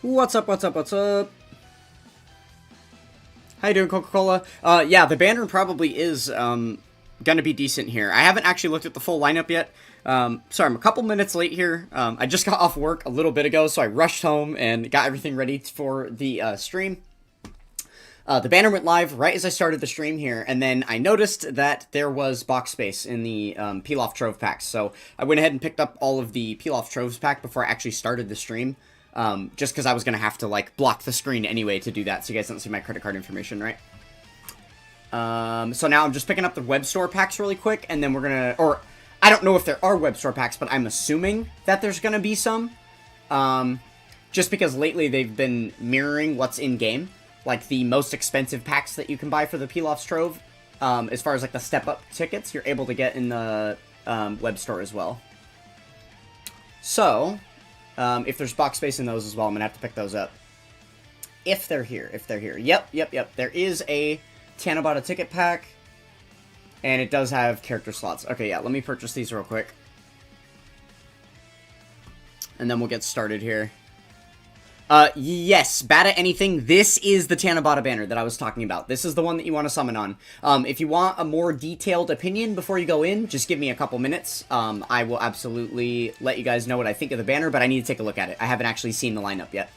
What's up, what's up, what's up? How you doing, Coca-Cola? Yeah, the banner probably is, gonna be decent here. I haven't actually looked at the full lineup yet. Sorry, I'm a couple minutes late here. I just got off work a little bit ago, so I rushed home and got everything ready for the, stream. The banner went live right as I started the stream here, and then I noticed that there was box space in the Peel-Off Trove packs, so I went ahead and picked up all of the Peel-Off Troves pack before I actually started the stream, just because I was going to have to, like, block the screen anyway to do that, so you guys don't see my credit card information, right? So now I'm just picking up the web store packs really quick, and then we're gonna, or, I don't know if there are web store packs, but I'm assuming that there's gonna be some, just because lately they've been mirroring what's in-game. Like, the most expensive packs that you can buy for the Peel-Off Trove, as far as, like, the step-up tickets, you're able to get in the web store as well. So, if there's box space in those as well, I'm gonna have to pick those up. If they're here. Yep. There is a TANABATA ticket pack, and it does have character slots. Okay, yeah, let me purchase these real quick. And then we'll get started here. Yes, Bata Anything, this is the TANABATA banner that I was talking about. This is the one that you want to summon on. If you want a more detailed opinion before you go in, just give me a couple minutes. I will absolutely let you guys know what I think of the banner, but I need to take a look at it. I haven't actually seen the lineup yet.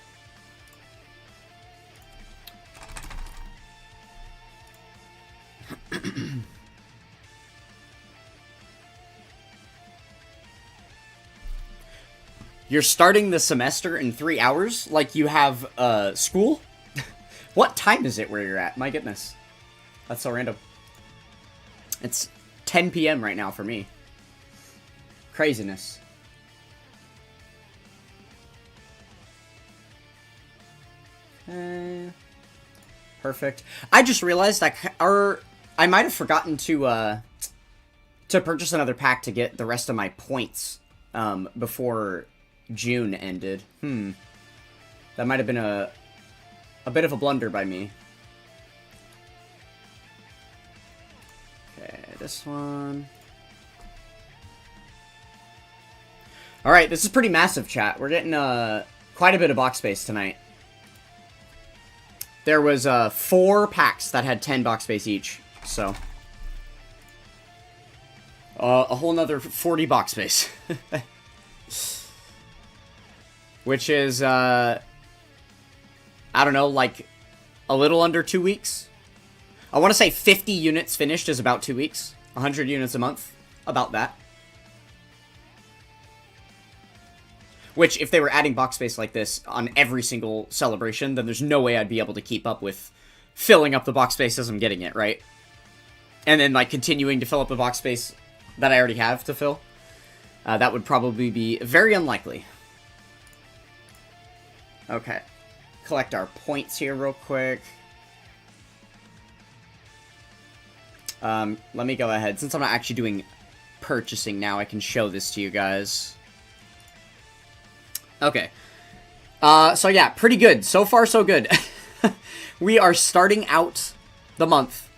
You're starting the semester in 3 hours? Like you have, school? What time is it where you're at? My goodness. That's so random. It's 10 p.m. right now for me. Craziness. Perfect. I just realized I might have forgotten to purchase another pack to get the rest of my points, before June ended. That might have been a bit of a blunder by me. Okay, this one. Alright, this is pretty massive, chat. We're getting quite a bit of box space tonight. There was 4 packs that had 10 box space each, so a whole nother 40 box space. Which is, I don't know, like, a little under 2 weeks. I want to say 50 units finished is about 2 weeks. 100 units a month. About that. Which, if they were adding box space like this on every single celebration, then there's no way I'd be able to keep up with filling up the box space as I'm getting it, right? And then, like, continuing to fill up the box space that I already have to fill. That would probably be very unlikely. Okay. Collect our points here real quick. Let me go ahead. Since I'm not actually doing purchasing now, I can show this to you guys. Okay. So yeah, pretty good. So far, so good. We are starting out the month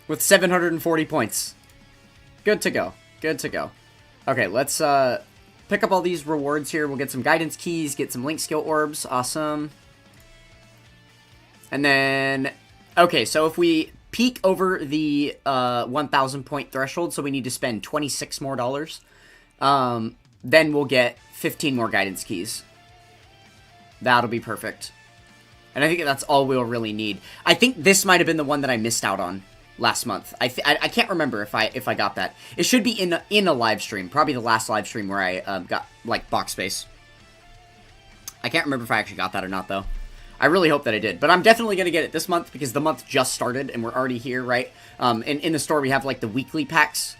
with 740 points. Good to go. Good to go. Okay, let's, pick up all these rewards here. We'll get some guidance keys, get some link skill orbs. Awesome. And then, okay, so if we peak over the 1,000 point threshold, so we need to spend 26 more dollars, then we'll get 15 more guidance keys. That'll be perfect. And I think that's all we'll really need. I think this might have been the one that I missed out on last month. I can't remember if I got that. It should be in a live stream, probably the last live stream where I got like box space. I can't remember if I actually got that or not though. I really hope that I did, but I'm definitely gonna get it this month because the month just started and we're already here, right? And in the store we have like the weekly packs.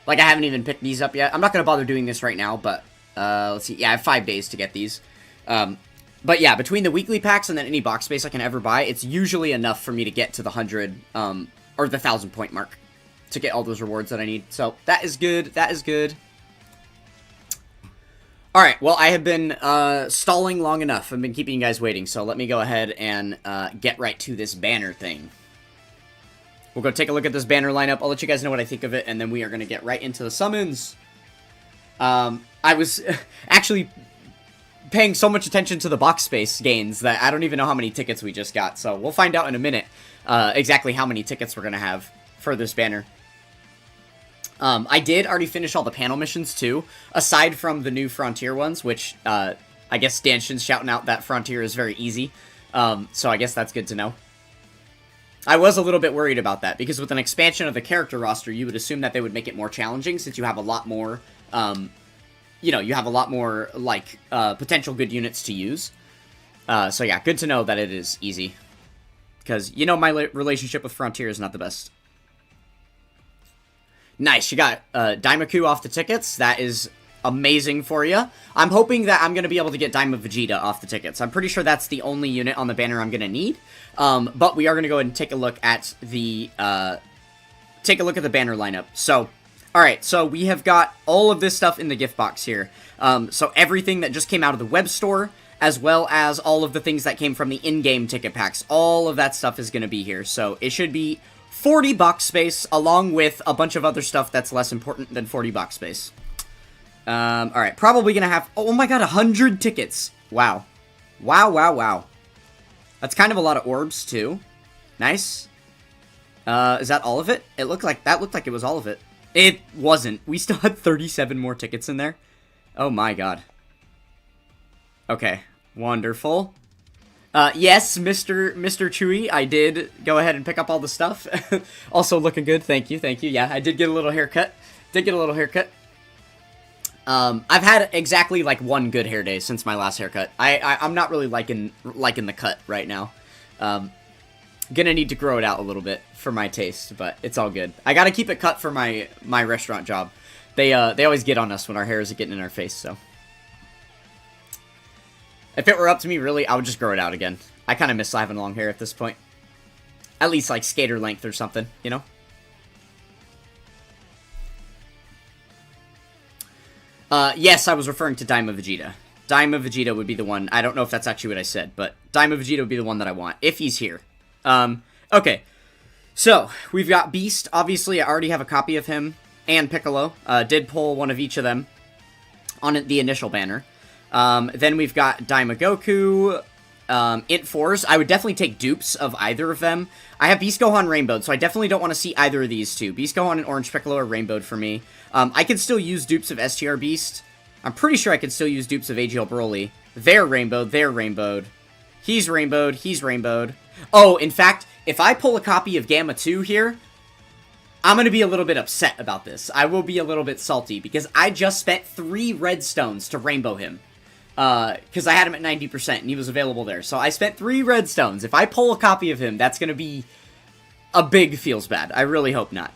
Like I haven't even picked these up yet. I'm not gonna bother doing this right now, but let's see. Yeah, I have 5 days to get these. But yeah, between the weekly packs and then any box space I can ever buy, it's usually enough for me to get to the 100 or the 1,000 point mark to get all those rewards that I need. So that is good. That is good. Alright, well, I have been stalling long enough. I've been keeping you guys waiting, so let me go ahead and get right to this banner thing. We'll go take a look at this banner lineup. I'll let you guys know what I think of it, and then we are going to get right into the summons. I was actually paying so much attention to the box space gains that I don't even know how many tickets we just got. So we'll find out in a minute exactly how many tickets we're going to have for this banner. I did already finish all the panel missions too, aside from the new Frontier ones, which I guess Danshin's shouting out that Frontier is very easy. So I guess that's good to know. I was a little bit worried about that, because with an expansion of the character roster, you would assume that they would make it more challenging, since you have a lot more, you know, you have a lot more, like, potential good units to use. So yeah, good to know that it is easy. Because, you know, my relationship with Frontier is not the best. Nice, you got Daimaku off the tickets. That is amazing for you. I'm hoping that I'm going to be able to get Daima Vegeta off the tickets. I'm pretty sure that's the only unit on the banner I'm going to need. But we are going to go ahead and take a look at the banner lineup. So, alright, so we have got all of this stuff in the gift box here. So everything that just came out of the web store, as well as all of the things that came from the in-game ticket packs, all of that stuff is going to be here. So it should be 40 box space, along with a bunch of other stuff that's less important than 40 box space. Alright, probably gonna have, oh my god, 100 tickets. Wow. Wow, wow, wow. That's kind of a lot of orbs, too. Nice. Is that all of it? That looked like it was all of it. It wasn't. We still had 37 more tickets in there. Oh my god. Okay, wonderful. Yes, Mr. Chewy, I did go ahead and pick up all the stuff. Also looking good, thank you, thank you. Yeah, I did get a little haircut. I've had exactly, like, one good hair day since my last haircut. I'm not really liking the cut right now. Gonna need to grow it out a little bit for my taste, but it's all good. I gotta keep it cut for my restaurant job. They always get on us when our hair is getting in our face, so. If it were up to me, really, I would just grow it out again. I kind of miss having long hair at this point. At least, like, skater length or something, you know? Yes, I was referring to Daima Vegeta. Daima Vegeta would be the one. I don't know if that's actually what I said, but Daima Vegeta would be the one that I want, if he's here. Okay. So, we've got Beast. Obviously, I already have a copy of him, and Piccolo. Did pull one of each of them on the initial banner. Then we've got Daima Goku, Int 4s. I would definitely take dupes of either of them. I have Beast Gohan rainbowed, so I definitely don't want to see either of these two. Beast Gohan and Orange Piccolo are rainbowed for me. I can still use dupes of STR Beast. I'm pretty sure I can still use dupes of AGL Broly. They're rainbowed. He's rainbowed. Oh, in fact, if I pull a copy of Gamma 2 here, I'm going to be a little bit upset about this. I will be a little bit salty, because I just spent 3 redstones to rainbow him. Because I had him at 90% and he was available there. So I spent 3 redstones. If I pull a copy of him, that's going to be a big feels bad. I really hope not.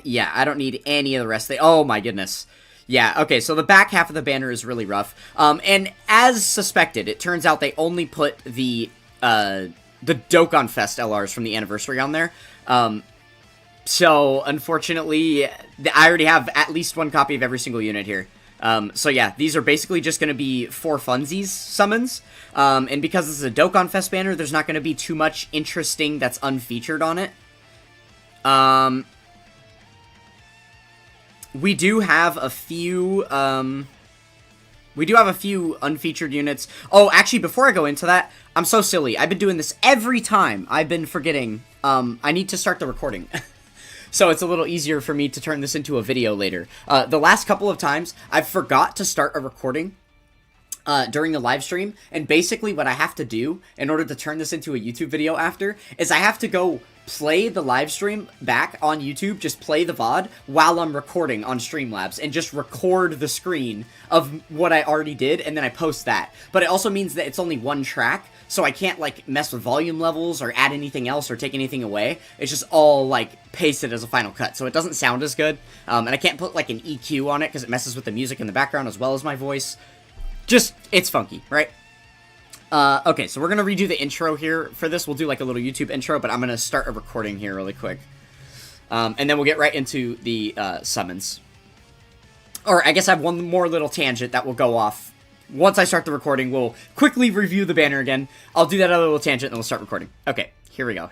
Yeah, I don't need any of the rest. Oh my goodness. Yeah, okay, so the back half of the banner is really rough. And as suspected, it turns out they only put the Dokkan Fest LRs from the anniversary on there. So, unfortunately, I already have at least 1 copy of every single unit here. So yeah, these are basically just going to be for funsies summons. And because this is a Dokkan Fest banner, there's not going to be too much interesting that's unfeatured on it. We do have a few, unfeatured units. Oh, actually, before I go into that, I'm so silly. I've been doing this every time. I've been forgetting. I need to start the recording. So it's a little easier for me to turn this into a video later. The last couple of times, I forgot to start a recording during the live stream, and basically what I have to do in order to turn this into a YouTube video after is I have to go play the live stream back on YouTube, just play the VOD while I'm recording on Streamlabs, and just record the screen of what I already did, and then I post that. But it also means that it's only 1 track, so I can't, like, mess with volume levels or add anything else or take anything away. It's just all, like, pasted as a final cut, so it doesn't sound as good. And I can't put, like, an EQ on it because it messes with the music in the background as well as my voice. Just, it's funky, right? Okay, so we're gonna redo the intro here for this. We'll do, like, a little YouTube intro, but I'm gonna start a recording here really quick. And then we'll get right into the summons. Or, I guess I have one more little tangent that will go off. Once I start the recording, we'll quickly review the banner again. I'll do that other little tangent, and then we'll start recording. Okay, here we go.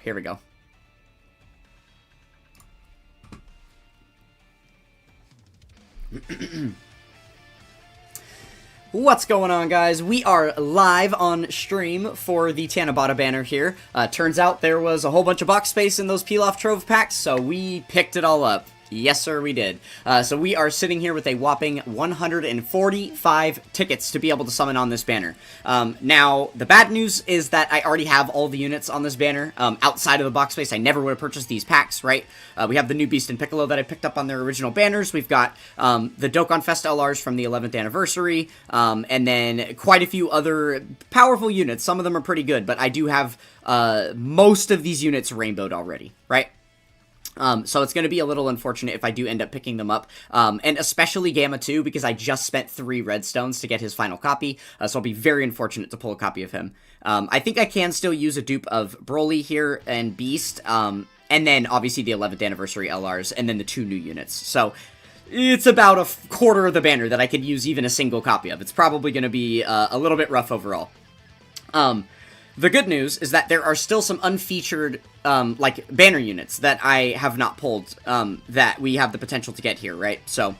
What's going on, guys? We are live on stream for the TANABATA banner here. Turns out there was a whole bunch of box space in those peel-off trove packs, so we picked it all up. Yes, sir, we did. So we are sitting here with a whopping 145 tickets to be able to summon on this banner. Now, the bad news is that I already have all the units on this banner. Outside of the box space, I never would have purchased these packs, right? We have the new Beast and Piccolo that I picked up on their original banners. We've got the Dokkan Fest LRs from the 11th anniversary, and then quite a few other powerful units. Some of them are pretty good, but I do have most of these units rainbowed already, right? So it's going to be a little unfortunate if I do end up picking them up, and especially Gamma 2, because I just spent 3 redstones to get his final copy, so I'll be very unfortunate to pull a copy of him. I think I can still use a dupe of Broly here and Beast, and then obviously the 11th anniversary LRs, and then the 2 new units. So it's about a quarter of the banner that I could use even a single copy of. It's probably going to be a little bit rough overall. The good news is that there are still some unfeatured, like, banner units that I have not pulled, that we have the potential to get here, right? So,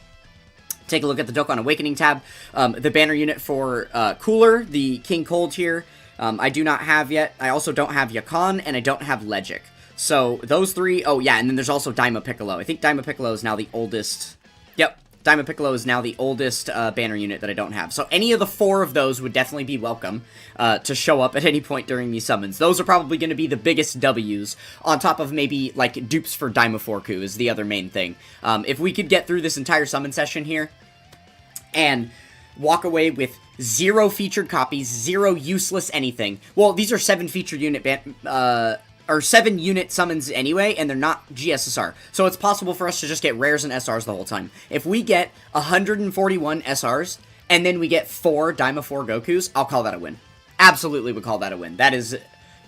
take a look at the Dokkan Awakening tab. The banner unit for Cooler, the King Cold here, I do not have yet. I also don't have Yakan, and I don't have Legic. So, those 3, oh yeah, and then there's also Daima Piccolo. I think Daima Piccolo is now the oldest, yep. Daima Piccolo is now the oldest banner unit that I don't have. So any of the 4 of those would definitely be welcome to show up at any point during these summons. Those are probably going to be the biggest W's, on top of maybe, like, dupes for Daima Forku is the other main thing. If we could get through this entire summon session here, and walk away with 0 featured copies, 0 useless anything. Well, these are 7 featured unit or 7 unit summons anyway, and they're not GSSR. So it's possible for us to just get rares and SRs the whole time. If we get 141 SRs, and then we get 4 Daima 4 Gokus, I'll call that a win. Absolutely would call that a win. That is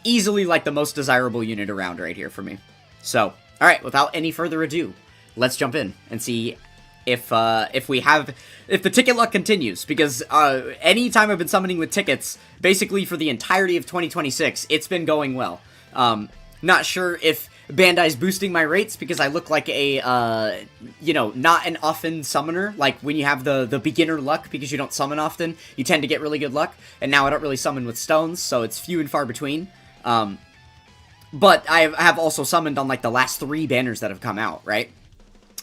easily, like, the most desirable unit around right here for me. So, alright, without any further ado, let's jump in and see if the ticket luck continues, because any time I've been summoning with tickets, basically for the entirety of 2026, it's been going well. Not sure if Bandai's boosting my rates because I look like a, you know, not an often summoner. Like, when you have the beginner luck because you don't summon often, you tend to get really good luck. And now I don't really summon with stones, so it's few and far between. But I have also summoned on, like, the last 3 banners that have come out, right?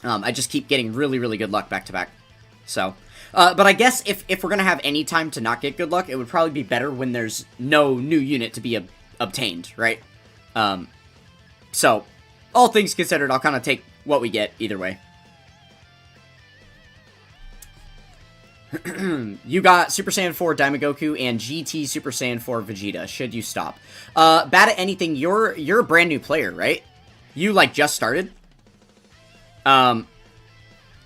I just keep getting really, really good luck back to back. So, but I guess if we're gonna have any time to not get good luck, it would probably be better when there's no new unit to be obtained, right? So, all things considered, I'll kind of take what we get either way. You got Super Saiyan 4 Daima Goku and GT Super Saiyan 4 Vegeta. Should you stop? Bad at anything, you're a brand new player, right? You, like, just started?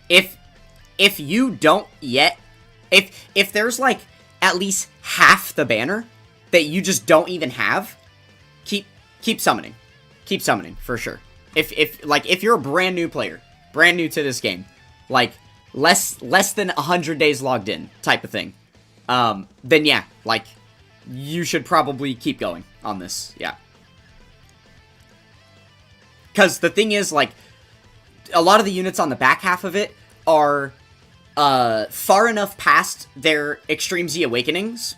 If you don't yet, if there's, like, at least half the banner that you just don't even have, keep summoning. Keep summoning, for sure. If you're a brand new player, brand new to this game, like, less than 100 days logged in type of thing, then yeah, like, you should probably keep going on this, yeah. Because the thing is, like, a lot of the units on the back half of it are far enough past their Extreme Z Awakenings,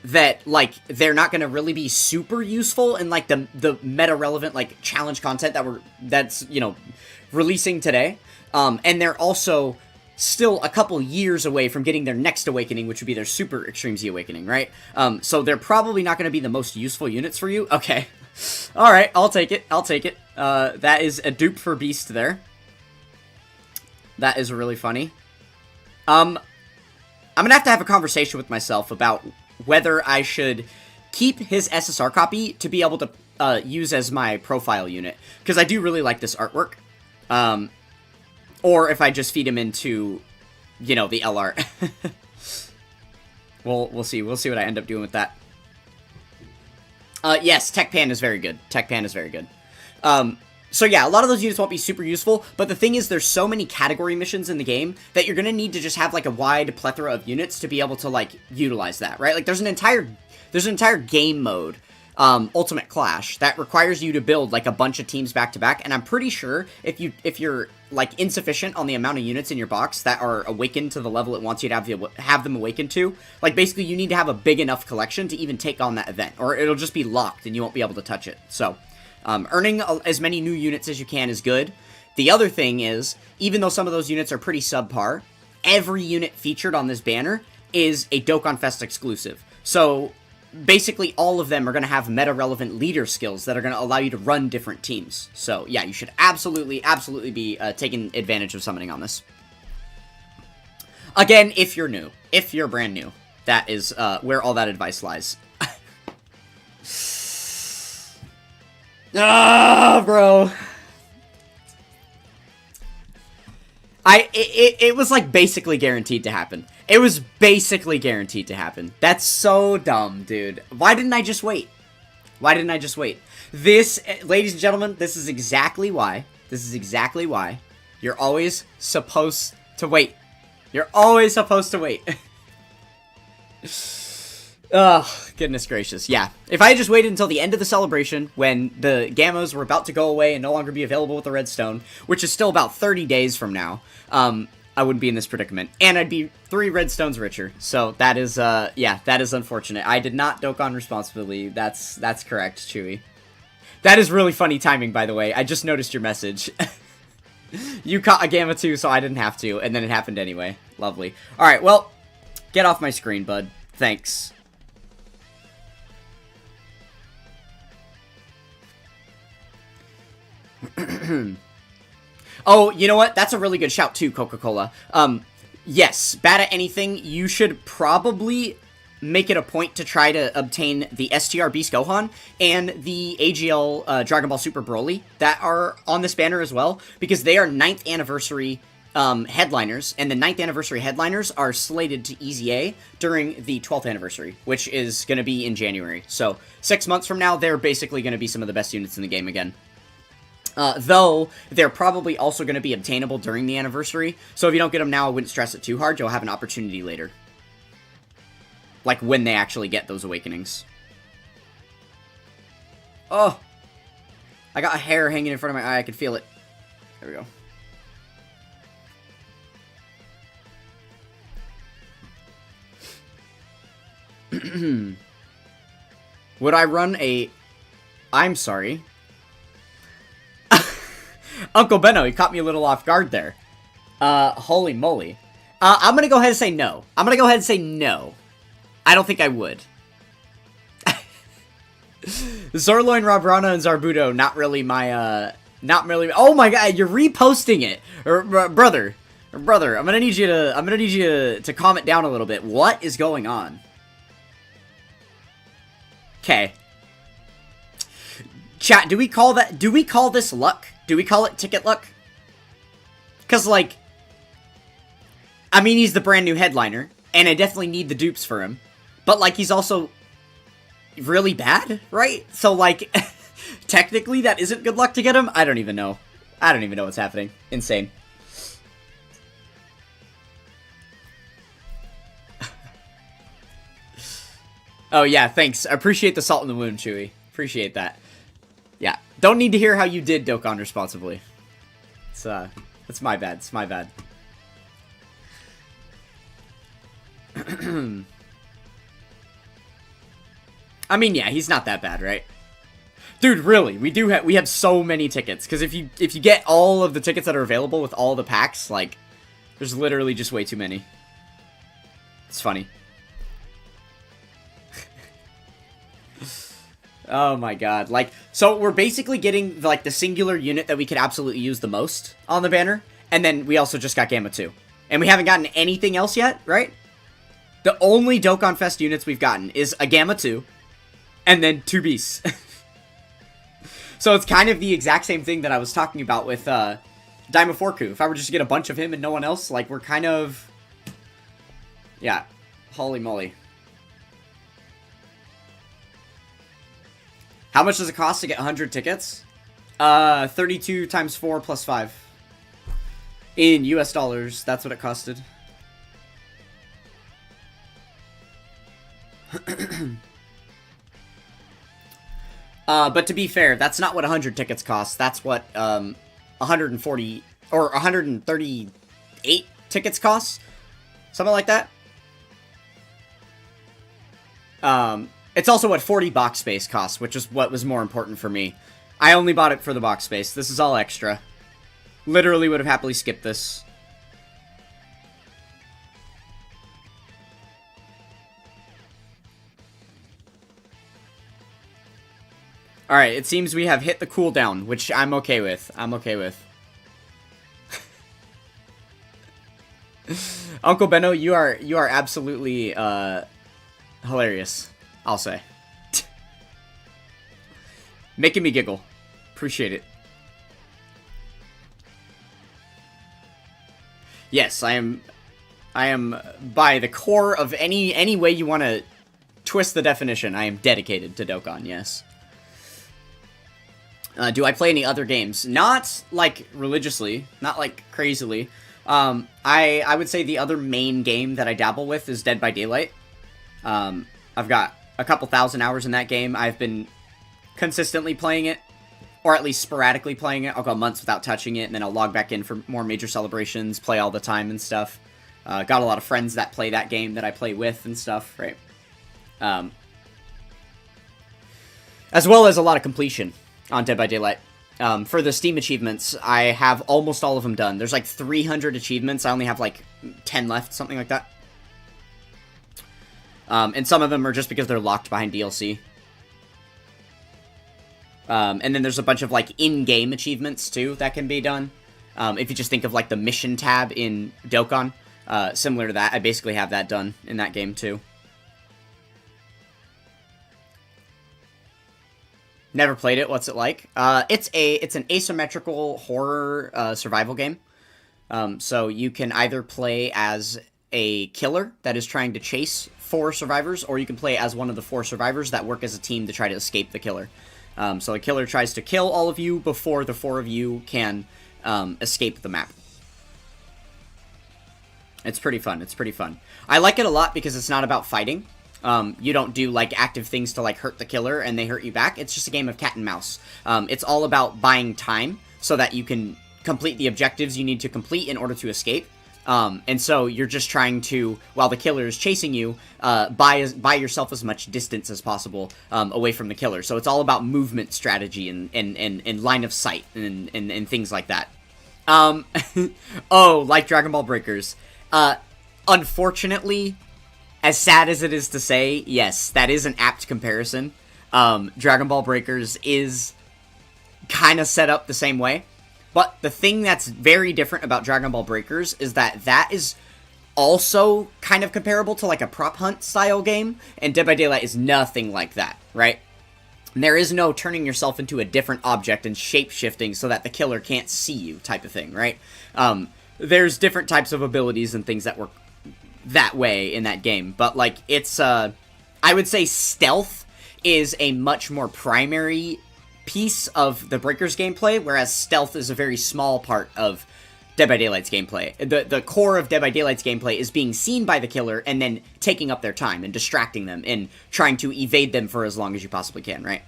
that, like, they're not going to really be super useful in, like, the meta-relevant, like, challenge content that's, you know, releasing today. And they're also still a couple years away from getting their next awakening, which would be their Super Extreme Z Awakening, right? So they're probably not going to be the most useful units for you. Okay. Alright, I'll take it. I'll take it. That is a dupe for Beast there. That is really funny. I'm going to have a conversation with myself about whether I should keep his SSR copy to be able to use as my profile unit, because I do really like this artwork. Or if I just feed him into, you know, the LR. We'll see. We'll see what I end up doing with that. Yes, Tech Pan is very good. Tech Pan is very good. So yeah, a lot of those units won't be super useful, but the thing is there's so many category missions in the game that you're gonna need to just have, like, a wide plethora of units to be able to, like, utilize that, right? Like, there's an entire game mode, Ultimate Clash, that requires you to build, like, a bunch of teams back to back, and I'm pretty sure if you're like, insufficient on the amount of units in your box that are awakened to the level it wants you to have them awakened to. Like, basically, you need to have a big enough collection to even take on that event, or it'll just be locked and you won't be able to touch it. So, earning as many new units as you can is good. The other thing is, even though some of those units are pretty subpar, every unit featured on this banner is a Dokkan Fest exclusive. So, basically all of them are going to have meta-relevant leader skills that are going to allow you to run different teams. So, yeah, you should absolutely be taking advantage of summoning on this. Again, if you're new. If you're brand new. That is where all that advice lies. Ah, bro. It was, like, basically guaranteed to happen. It was basically guaranteed to happen. That's so dumb, dude. Why didn't I just wait? Why didn't I just wait? This, ladies and gentlemen, this is exactly why. This is exactly why you're always supposed to wait. You're always supposed to wait. Oh, goodness gracious. Yeah. If I had just waited until the end of the celebration, when the Gammas were about to go away and no longer be available with the Redstone, which is still about 30 days from now, I wouldn't be in this predicament. And I'd be 3 Redstones richer. So that is, yeah, that is unfortunate. I did not Dokkan responsibly. That's correct, Chewy. That is really funny timing, by the way. I just noticed your message. You caught a Gamma too, so I didn't have to, and then it happened anyway. Lovely. Alright, well, get off my screen, bud. Thanks. Oh, you know what? That's a really good shout too, Coca-Cola. Yes, bad at anything, you should probably make it a point to try to obtain the STR Beast Gohan and the AGL Dragon Ball Super Broly that are on this banner as well, because they are 9th anniversary headliners, and the 9th anniversary headliners are slated to EZA during the 12th anniversary, which is going to be in January. So, 6 months from now, they're basically going to be some of the best units in the game again. Though, they're probably also going to be obtainable during the anniversary, so if you don't get them now, I wouldn't stress it too hard. You'll have an opportunity later. Like, when they actually get those awakenings. Oh! I got a hair hanging in front of my eye. I could feel it. There we go. Would I run a... I'm sorry. Uncle Benno, he caught me a little off guard there. Holy moly. I'm gonna go ahead and say no. I'm gonna go ahead and say no. I don't think I would. Zorloin, Rabrana, and Zarbuto, not really my, oh my god, you're reposting it! Brother, I'm gonna need you to calm it down a little bit. What is going on? Okay. Chat, do we call this luck? Do we call it ticket luck? Because, like, I mean, he's the brand new headliner, and I definitely need the dupes for him. But, like, he's also really bad, right? So, like, technically that isn't good luck to get him? I don't even know. I don't even know what's happening. Insane. Oh, yeah, thanks. I appreciate the salt in the wound, Chewy. Appreciate that. Yeah. Don't need to hear how you did Dokkan responsibly. It's my bad. It's my bad. I mean, yeah, he's not that bad, right? Dude, really, we have so many tickets, because if you get all of the tickets that are available with all the packs, like, there's literally just way too many. It's funny. Oh my god, like, so we're basically getting, like, the singular unit that we could absolutely use the most on the banner, and then we also just got Gamma 2. And we haven't gotten anything else yet, right? The only Dokkan Fest units we've gotten is a Gamma 2, and then 2 Beasts. So it's kind of the exact same thing that I was talking about with, Daimaforku. If I were just to get a bunch of him and no one else, like, we're kind of... Yeah. Holy moly. How much does it cost to get 100 tickets? 32 times 4 plus 5. In US dollars, that's what it costed. But to be fair, that's not what 100 tickets cost. That's what 140 or 138 tickets costs, something like that. It's also what 40 box space costs, which is what was more important for me. I only bought it for the box space. This is all extra. Literally would have happily skipped this. Alright, it seems we have hit the cooldown, which I'm okay with. I'm okay with. Uncle Benno, you are absolutely hilarious, I'll say. Making me giggle. Appreciate it. Yes, I am by the core of any way you want to twist the definition, I am dedicated to Dokkan, yes. Do I play any other games? Not, like, religiously. Not, like, crazily. I would say the other main game that I dabble with is Dead by Daylight. I've got a couple thousand hours in that game. I've been consistently playing it, or at least sporadically playing it. I'll go months without touching it, and then I'll log back in for more major celebrations, play all the time and stuff. Got a lot of friends that play that game that I play with and stuff, right? As well as a lot of completion on Dead by Daylight. For the Steam achievements, I have almost all of them done. There's like 300 achievements. I only have like 10 left, something like that. And some of them are just because they're locked behind DLC. And then there's a bunch of like in-game achievements too that can be done. If you just think of like the mission tab in Dokkan, similar to that, I basically have that done in that game too. Never played it. What's it like? It's an asymmetrical horror survival game. So you can either play as a killer that is trying to chase 4 survivors, or you can play as one of the 4 survivors that work as a team to try to escape the killer. So the killer tries to kill all of you before the 4 of you can escape the map. It's pretty fun. It's pretty fun. I like it a lot because it's not about fighting. You don't do, like, active things to, like, hurt the killer and they hurt you back. It's just a game of cat and mouse. It's all about buying time so that you can complete the objectives you need to complete in order to escape. And so you're just trying to, while the killer is chasing you, buy yourself as much distance as possible away from the killer. So it's all about movement strategy and line of sight and things like that. Oh, like Dragon Ball Breakers. Unfortunately, as sad as it is to say, yes, that is an apt comparison. Dragon Ball Breakers is kind of set up the same way. But the thing that's very different about Dragon Ball Breakers is that is also kind of comparable to like a prop hunt style game, and Dead by Daylight is nothing like that, right? And there is no turning yourself into a different object and shape-shifting so that the killer can't see you type of thing, right? There's different types of abilities and things that work that way in that game, but like it's I would say stealth is a much more primary piece of the Breakers gameplay, whereas stealth is a very small part of Dead by Daylight's gameplay. The core of Dead by Daylight's gameplay is being seen by the killer and then taking up their time and distracting them and trying to evade them for as long as you possibly can, right?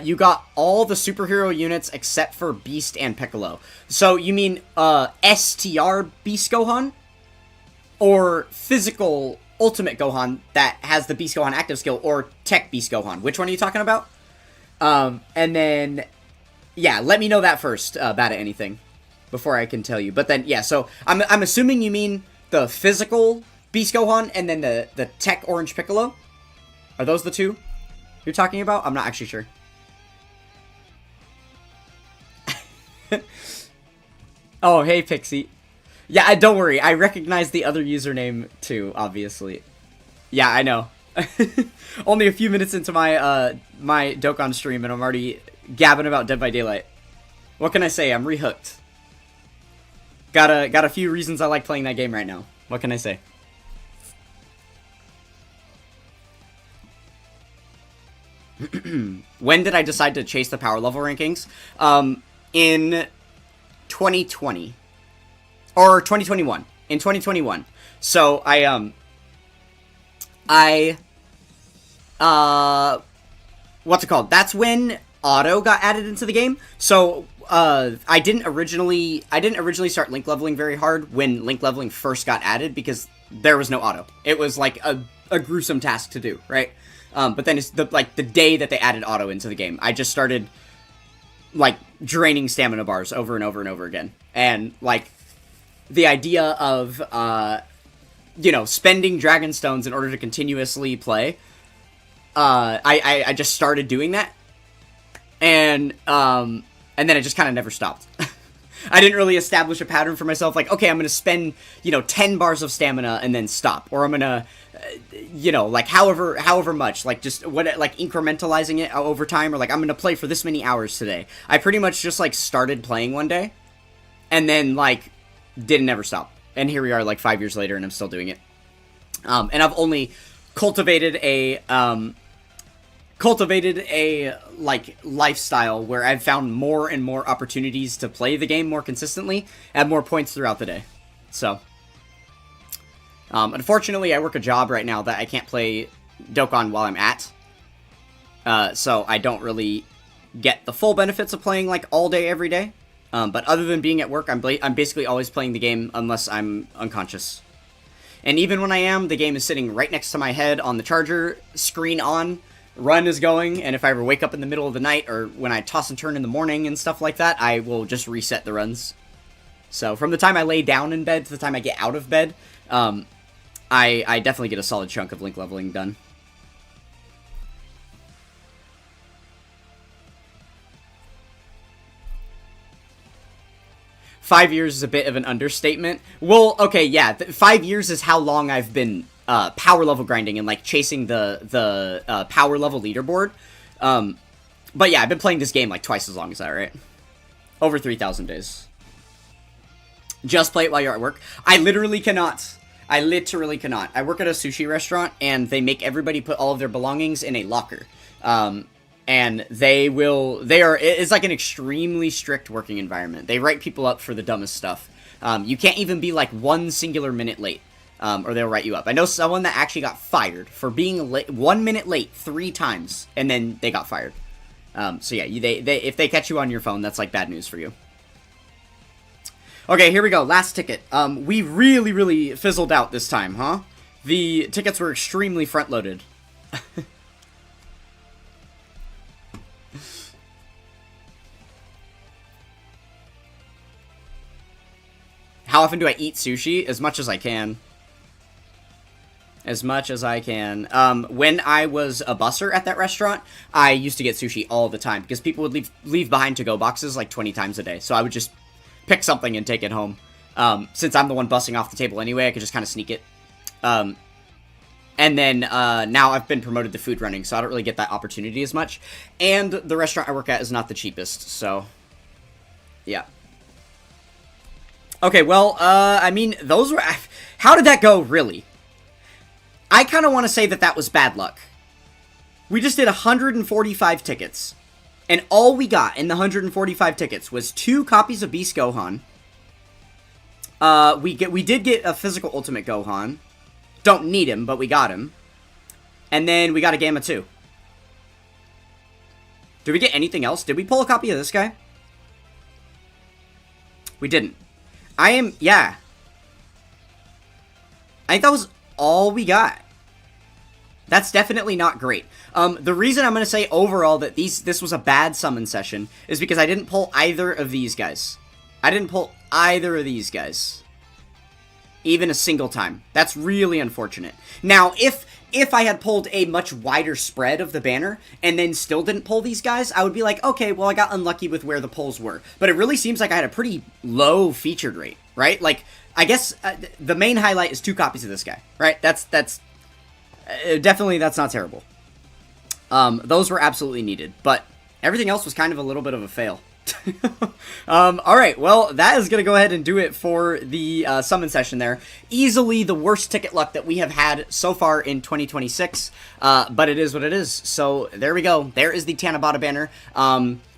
You got all the superhero units except for Beast and Piccolo. So you mean STR Beast Gohan? Or physical Ultimate Gohan that has the Beast Gohan active skill, or Tech Beast Gohan? Which one are you talking about? And then, yeah, let me know that first about anything before I can tell you. But then, yeah, so I'm assuming you mean the physical Beast Gohan and then the Tech Orange Piccolo? Are those the two you're talking about? I'm not actually sure. Oh, hey, Pixie. Yeah, don't worry. I recognize the other username, too, obviously. Yeah, I know. Only a few minutes into my my Dokkan stream, and I'm already gabbing about Dead by Daylight. What can I say? I'm rehooked. Got a few reasons I like playing that game right now. What can I say? When did I decide to chase the power level rankings? In 2020. Or 2021. In 2021. So, what's it called? That's when auto got added into the game. So, I didn't originally start link leveling very hard when link leveling first got added because there was no auto. It was like a gruesome task to do, right? But then it's the day that they added auto into the game, I just started like draining stamina bars over and over and over again. And like the idea of spending dragon stones in order to continuously play, I just started doing that. And then it just kind of never stopped. I didn't really establish a pattern for myself, like, okay, I'm going to spend, 10 bars of stamina and then stop. Or I'm going to, like, however much, like, just, incrementalizing it over time, or, like, I'm going to play for this many hours today. I pretty much just, like, started playing one day, and then, like, didn't ever stop. And here we are, like, 5 years later, and I'm still doing it. And I've only cultivated a like lifestyle where I've found more and more opportunities to play the game more consistently at more points throughout the day. So unfortunately I work a job right now that I can't play Dokkan while I'm at, so I don't really get the full benefits of playing like all day every day, but other than being at work, I'm basically always playing the game unless I'm unconscious. And even when I am, the game is sitting right next to my head on the charger, screen on, run is going, and if I ever wake up in the middle of the night, or when I toss and turn in the morning and stuff like that, I will just reset the runs. So from the time I lay down in bed to the time I get out of bed, I definitely get a solid chunk of link leveling done. "5 years is a bit of an understatement." Well, okay, yeah, 5 years is how long I've been power level grinding and like chasing the power level leaderboard. But yeah, I've been playing this game like twice as long as that, right? Over 3,000 days. Just play it while you're at work. I literally cannot. I literally cannot. I work at a sushi restaurant, and they make everybody put all of their belongings in a locker. And it's like an extremely strict working environment. They write people up for the dumbest stuff. You can't even be like 1 singular minute late, or they'll write you up. I know someone that actually got fired for being 1 minute late 3 times, and then they got fired. So yeah, if they catch you on your phone, that's like bad news for you. Okay, here we go. Last ticket. We really, really fizzled out this time, huh? The tickets were extremely front-loaded. How often do I eat sushi? As much as I can. As much as I can. When I was a busser at that restaurant, I used to get sushi all the time, because people would leave behind to-go boxes like 20 times a day. So I would just pick something and take it home. Since I'm the one bussing off the table anyway, I could just kind of sneak it. And then now I've been promoted to food running, so I don't really get that opportunity as much. And the restaurant I work at is not the cheapest, so yeah. Okay, well, I mean, those were... How did that go, really? I kind of want to say that that was bad luck. We just did 145 tickets, and all we got in the 145 tickets was 2 copies of Beast Gohan. We did get a physical Ultimate Gohan. Don't need him, but we got him. And then we got a Gamma 2. Did we get anything else? Did we pull a copy of this guy? We didn't. Yeah. I think that was all we got. That's definitely not great. The reason I'm going to say overall that this was a bad summon session is because I didn't pull either of these guys. I didn't pull either of these guys. Even a single time. That's really unfortunate. Now, if I had pulled a much wider spread of the banner and then still didn't pull these guys, I would be like, okay, well, I got unlucky with where the pulls were. But it really seems like I had a pretty low featured rate, right? Like, I guess the main highlight is 2 copies of this guy, right? That's definitely, that's not terrible. Those were absolutely needed, but everything else was kind of a little bit of a fail. Alright, well, that is going to go ahead and do it for the summon session there. Easily the worst ticket luck that we have had so far in 2026, but it is what it is. So, there we go. There is the TANABATA banner.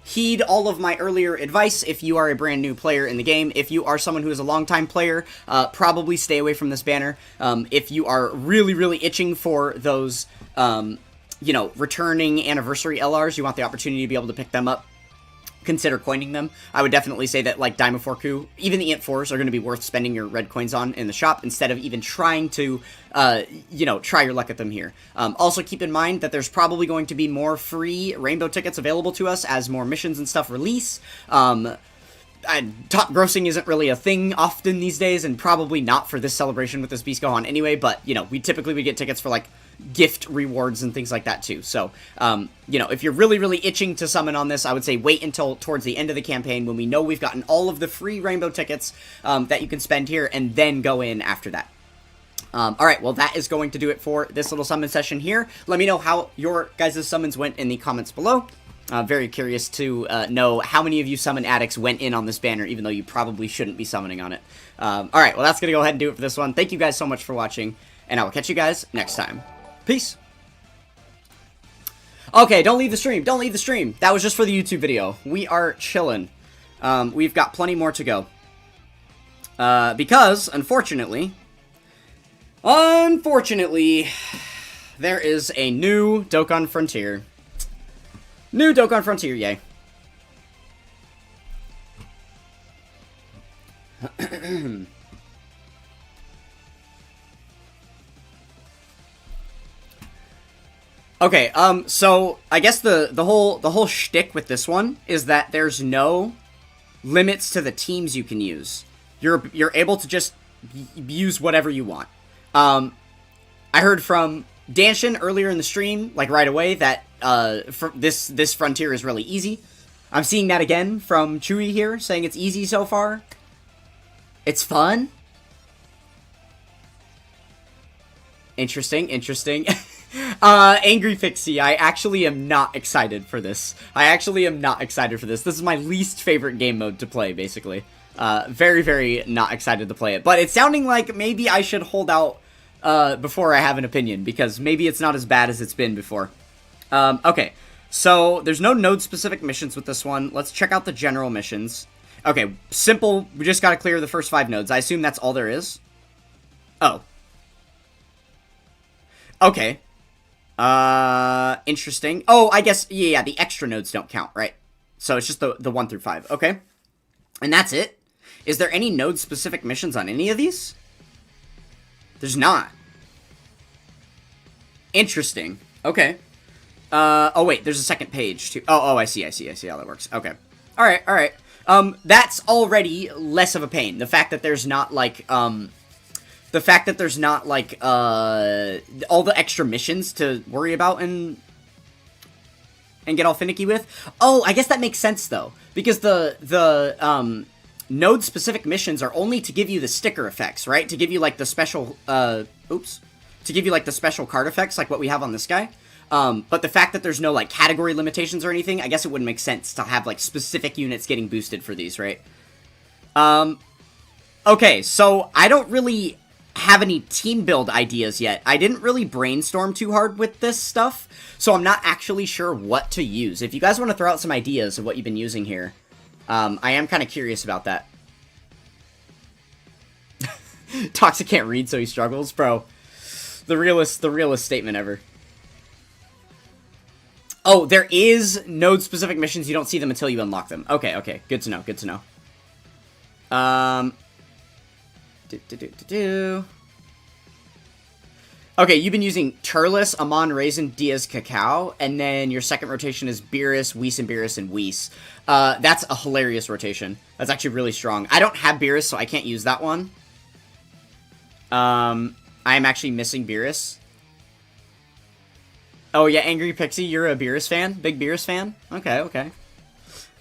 Heed all of my earlier advice if you are a brand new player in the game. If you are someone who is a longtime player, probably stay away from this banner. If you are really, really itching for those, you know, returning anniversary LRs, you want the opportunity to be able to pick them up, consider coining them. I would definitely say that, like, Diamond 4Ku, even the Int 4s are going to be worth spending your red coins on in the shop instead of even trying to, you know, try your luck at them here. Also, keep in mind that there's probably going to be more free rainbow tickets available to us as more missions and stuff release. Top grossing isn't really a thing often these days, and probably not for this celebration with this Beast Gohan anyway, but, you know, we typically would get tickets for, like, gift rewards and things like that too. So, you know, if you're really, really itching to summon on this, I would say wait until towards the end of the campaign when we know we've gotten all of the free rainbow tickets that you can spend here, and then go in after that. Alright, well, that is going to do it for this little summon session here. Let me know how your guys' summons went in the comments below. Very curious to know how many of you summon addicts went in on this banner, even though you probably shouldn't be summoning on it. Alright, well, that's going to go ahead and do it for this one. Thank you guys so much for watching, and I will catch you guys next time. Peace. Okay, don't leave the stream. Don't leave the stream. That was just for the YouTube video. We are chilling. We've got plenty more to go. Because, unfortunately, there is a new Dokkan Frontier. New Dokkan Frontier, yay. Okay, so I guess the whole shtick with this one is that there's no limits to the teams you can use. You're able to just use whatever you want. I heard from Danshin earlier in the stream, like right away, that this Frontier is really easy. I'm seeing that again from Chewy here, saying it's easy so far. It's fun. Interesting, interesting. Angry Pixie, I actually am not excited for this. This is my least favorite game mode to play, basically. Very, very not excited to play it. But it's sounding like maybe I should hold out before I have an opinion, because maybe it's not as bad as it's been before. Okay, so there's no node-specific missions with this one. Let's check out the general missions. Okay, simple, we just gotta clear the first 5 nodes. I assume that's all there is? Oh. Okay. Interesting. Oh, I guess, yeah, the extra nodes don't count, right? So it's just the 1 through 5. Okay. And that's it? Is there any node-specific missions on any of these? There's not. Interesting. Okay. Oh, wait, there's a second page, too. Oh, I see how that works. Okay. Alright. That's already less of a pain. The fact that there's not, like, all the extra missions to worry about and get all finicky with. Oh, I guess that makes sense, though. Because the node-specific missions are only to give you the sticker effects, right? To give you, like, the special, to give you, like, the special card effects, like what we have on this guy. But the fact that there's no, like, category limitations or anything, I guess it wouldn't make sense to have, like, specific units getting boosted for these, right? Okay, so I don't really have any team build ideas yet. I didn't really brainstorm too hard with this stuff, so I'm not actually sure what to use. If you guys want to throw out some ideas of what you've been using here, I am kind of curious about that. Toxic can't read, so he struggles, bro. The realest statement ever. Oh, there is node-specific missions. You don't see them until you unlock them. Okay. Good to know. Okay, you've been using Turles, Amon, Raisin, Diaz, Cacao, and then your second rotation is Beerus, Whis, and Beerus, and Whis. That's a hilarious rotation. That's actually really strong. I don't have Beerus, so I can't use that one. I am actually missing Beerus. Oh, yeah, Angry Pixie, you're a Beerus fan? Big Beerus fan? Okay.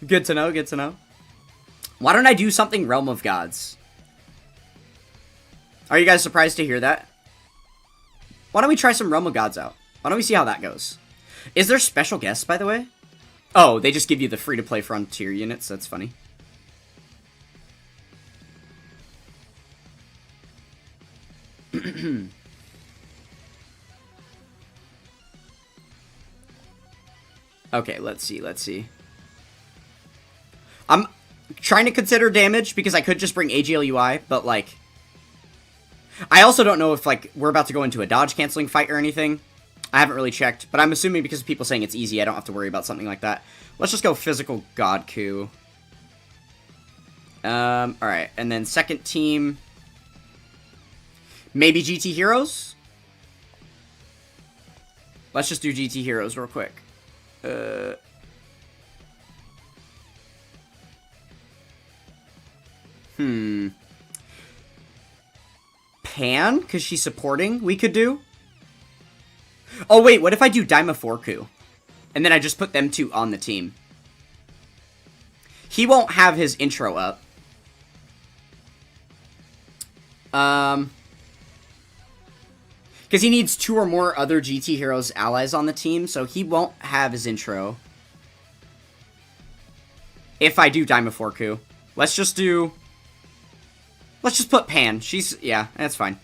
Good to know. Why don't I do something Realm of Gods? Are you guys surprised to hear that? Why don't we try some Realm of Gods out? Why don't we see how that goes? Is there special guests, by the way? Oh, they just give you the free-to-play Frontier units. That's funny. Okay, let's see. I'm trying to consider damage because I could just bring AGLUI, but, like, I also don't know if, like, we're about to go into a dodge canceling fight or anything. I haven't really checked, but I'm assuming because of people saying it's easy, I don't have to worry about something like that. Let's just go physical God Coup. Alright, and then second team, maybe GT Heroes? Let's just do GT Heroes real quick. Pan? Because she's supporting? We could do? Oh, wait, what if I do Daima Forku? And then I just put them two on the team. He won't have his intro up. Because he needs 2 or more other GT Heroes allies on the team, so he won't have his intro. If I do Daima Forku. Let's just put Pan. Yeah, that's fine.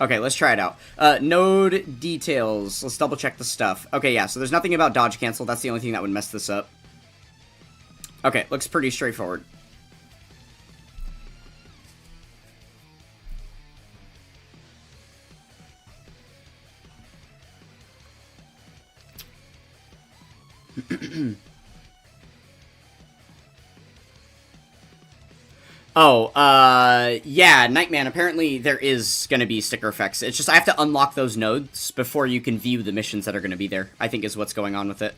Okay, let's try it out. Node details. Let's double check the stuff. Okay, yeah, so there's nothing about dodge cancel. That's the only thing that would mess this up. Okay, looks pretty straightforward. Oh, yeah, Nightman, apparently there is going to be sticker effects. It's just I have to unlock those nodes before you can view the missions that are going to be there, I think is what's going on with it.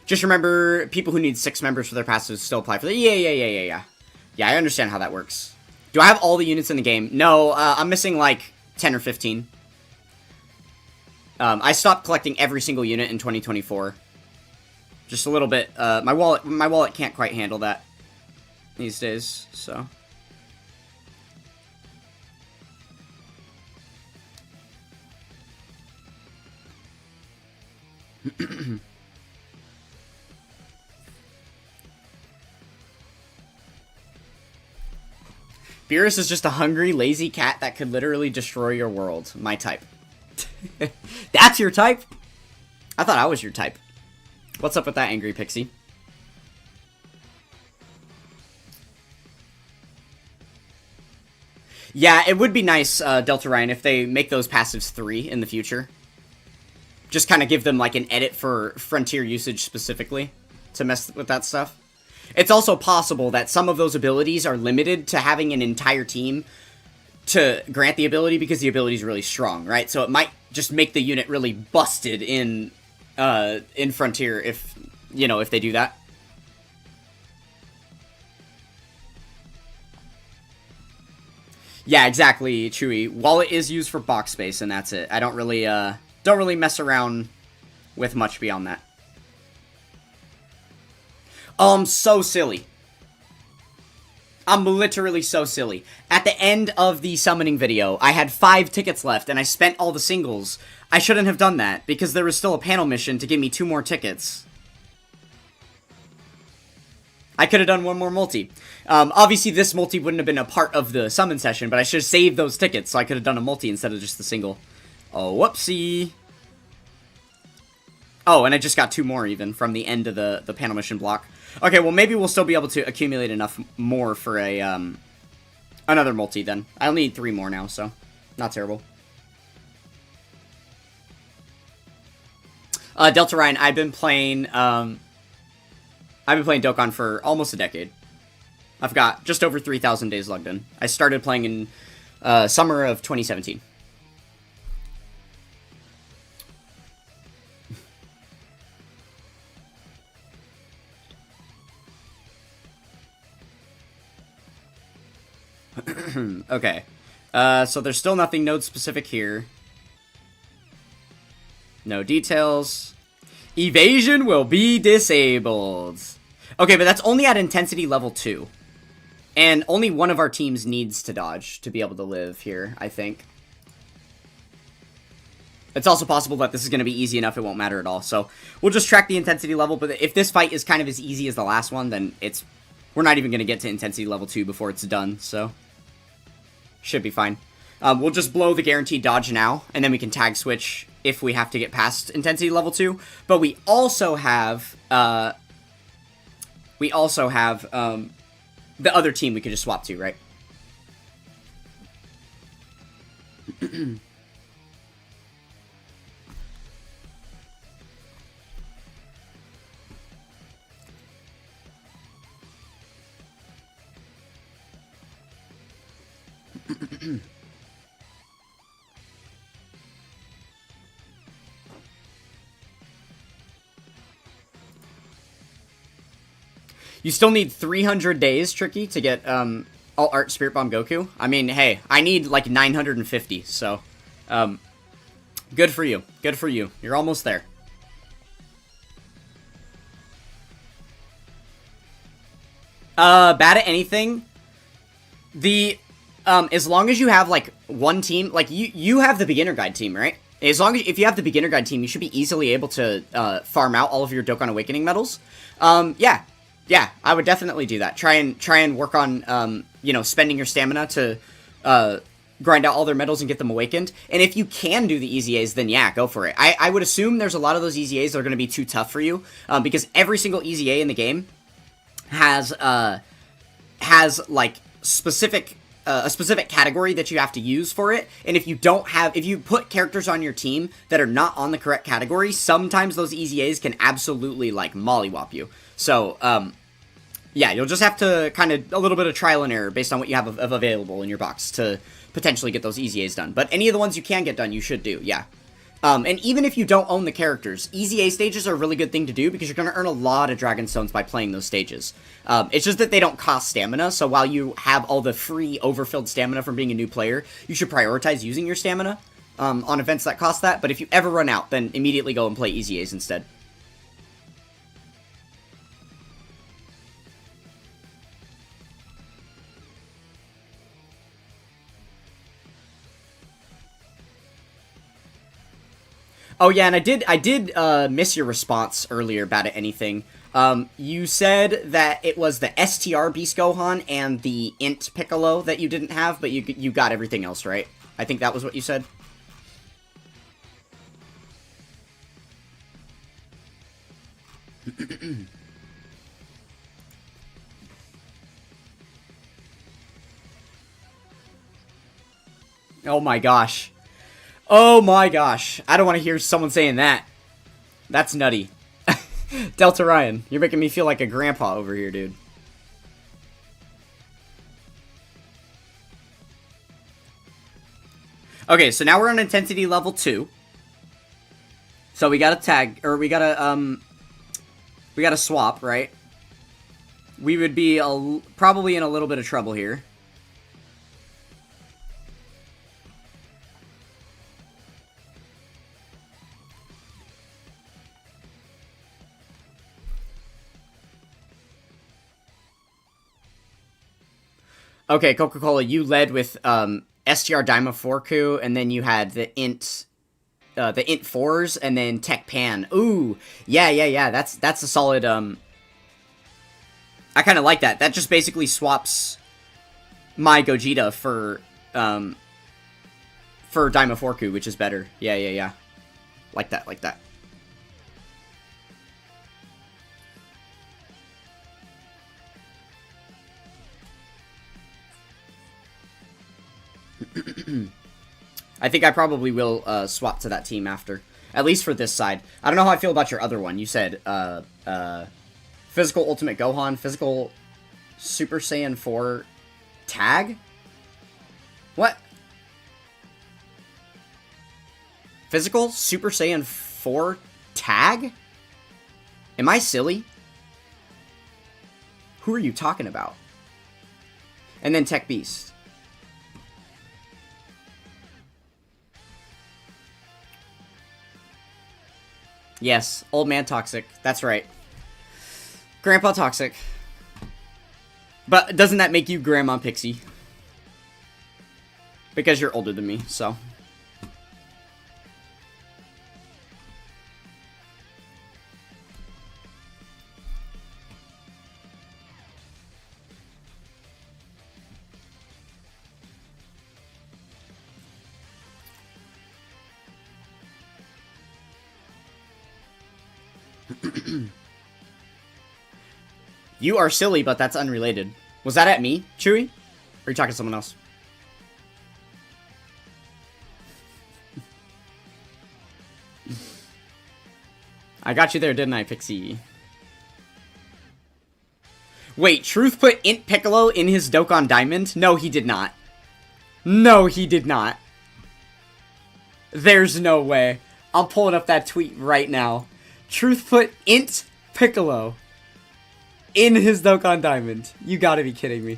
Just remember, people who need 6 members for their passives still apply for the... Yeah. Yeah, I understand how that works. Do I have all the units in the game? No, I'm missing, like, 10 or 15. I stopped collecting every single unit in 2024. Just a little bit. My wallet can't quite handle that these days, so... Beerus is just a hungry, lazy cat that could literally destroy your world. My type. That's your type? I thought I was your type. What's up with that, Angry Pixie? Yeah, it would be nice, Delta Ryan, if they make those passives 3 in the future. Just kind of give them, like, an edit for Frontier usage specifically to mess with that stuff. It's also possible that some of those abilities are limited to having an entire team to grant the ability because the ability is really strong, right? So it might just make the unit really busted in Frontier if, you know, if they do that. Yeah, exactly, Chewy. Wallet is used for box space, and that's it. I don't really mess around with much beyond that. I'm so silly. I'm literally so silly. At the end of the summoning video, I had 5 tickets left, and I spent all the singles. I shouldn't have done that, because there was still a panel mission to give me 2 more tickets. I could have done 1 more multi. Obviously, this multi wouldn't have been a part of the summon session, but I should have saved those tickets, so I could have done a multi instead of just the single. Oh, whoopsie. Oh, and I just got 2 more, even, from the end of the panel mission block. Okay, well, maybe we'll still be able to accumulate enough more for a, another multi, then. I'll need 3 more now, so not terrible. Delta Ryan, I've been playing Dokkan for almost a decade. I've got just over 3,000 days logged in. I started playing in summer of 2017. Okay. So there's still nothing node-specific here. No details. Evasion will be disabled. Okay, but that's only at intensity level 2. And only one of our teams needs to dodge to be able to live here, I think. It's also possible that this is going to be easy enough it won't matter at all. So we'll just track the intensity level. But if this fight is kind of as easy as the last one, then we're not even going to get to intensity level 2 before it's done. So should be fine. We'll just blow the guaranteed dodge now, and then we can tag switch if we have to get past intensity level 2. But we also have the other team we could just swap to, right? You still need 300 days, Tricky, to get Alt Art Spirit Bomb Goku. I mean, hey, I need like 950, so good for you. Good for you. You're almost there. Bad at anything. As long as you have like one team, like you have the beginner guide team, right? As long as if you have the beginner guide team, you should be easily able to farm out all of your Dokkan Awakening medals. Yeah, I would definitely do that. Try and work on you know, spending your stamina to grind out all their medals and get them awakened. And if you can do the easy A's, then yeah, go for it. I would assume there's a lot of those easy A's that are going to be too tough for you, because every single easy A in the game has like a specific category that you have to use for it, and if you put characters on your team that are not on the correct category, sometimes those easy A's can absolutely like mollywop you. So yeah, you'll just have to kind of a little bit of trial and error based on what you have available in your box to potentially get those easy A's done. But any of the ones you can get done, you should do, yeah. And even if you don't own the characters, easy A stages are a really good thing to do because you're going to earn a lot of Dragon Stones by playing those stages. It's just that they don't cost stamina, so while you have all the free overfilled stamina from being a new player, you should prioritize using your stamina on events that cost that. But if you ever run out, then immediately go and play easy A's instead. Oh yeah, and I did miss your response earlier about anything. You said that it was the STR Beast Gohan and the Int Piccolo that you didn't have, but you got everything else, right? I think that was what you said. Oh my gosh. Oh my gosh. I don't want to hear someone saying that. That's nutty. Delta Ryan, you're making me feel like a grandpa over here, dude. Okay, so now we're on intensity level 2. So we gotta tag, or we gotta swap, right? We would be probably in a little bit of trouble here. Okay, Coca-Cola, you led with STR Daima Forku, and then you had the Int 4s, and then Tech Pan. Ooh, yeah. That's a solid. I kind of like that. That just basically swaps my Gogeta for Daima Forku, which is better. Yeah. Like that. I think I probably will swap to that team after. At least for this side. I don't know how I feel about your other one. You said Physical Ultimate Gohan, Physical Super Saiyan 4 Tag? What? Physical Super Saiyan 4 Tag? Am I silly? Who are you talking about? And then Tech Beast. Yes, Old Man Toxic. That's right. Grandpa Toxic. But doesn't that make you Grandma Pixie? Because you're older than me, so. You are silly, but that's unrelated. Was that at me, Chewy? Or are you talking to someone else? I got you there, didn't I, Pixie? Wait, Truth put Int Piccolo in his Dokkan Diamond? No, he did not. No, he did not. There's no way. I'm pulling up that tweet right now. Truth put Int Piccolo in his Dokkan Diamond. You gotta be kidding me.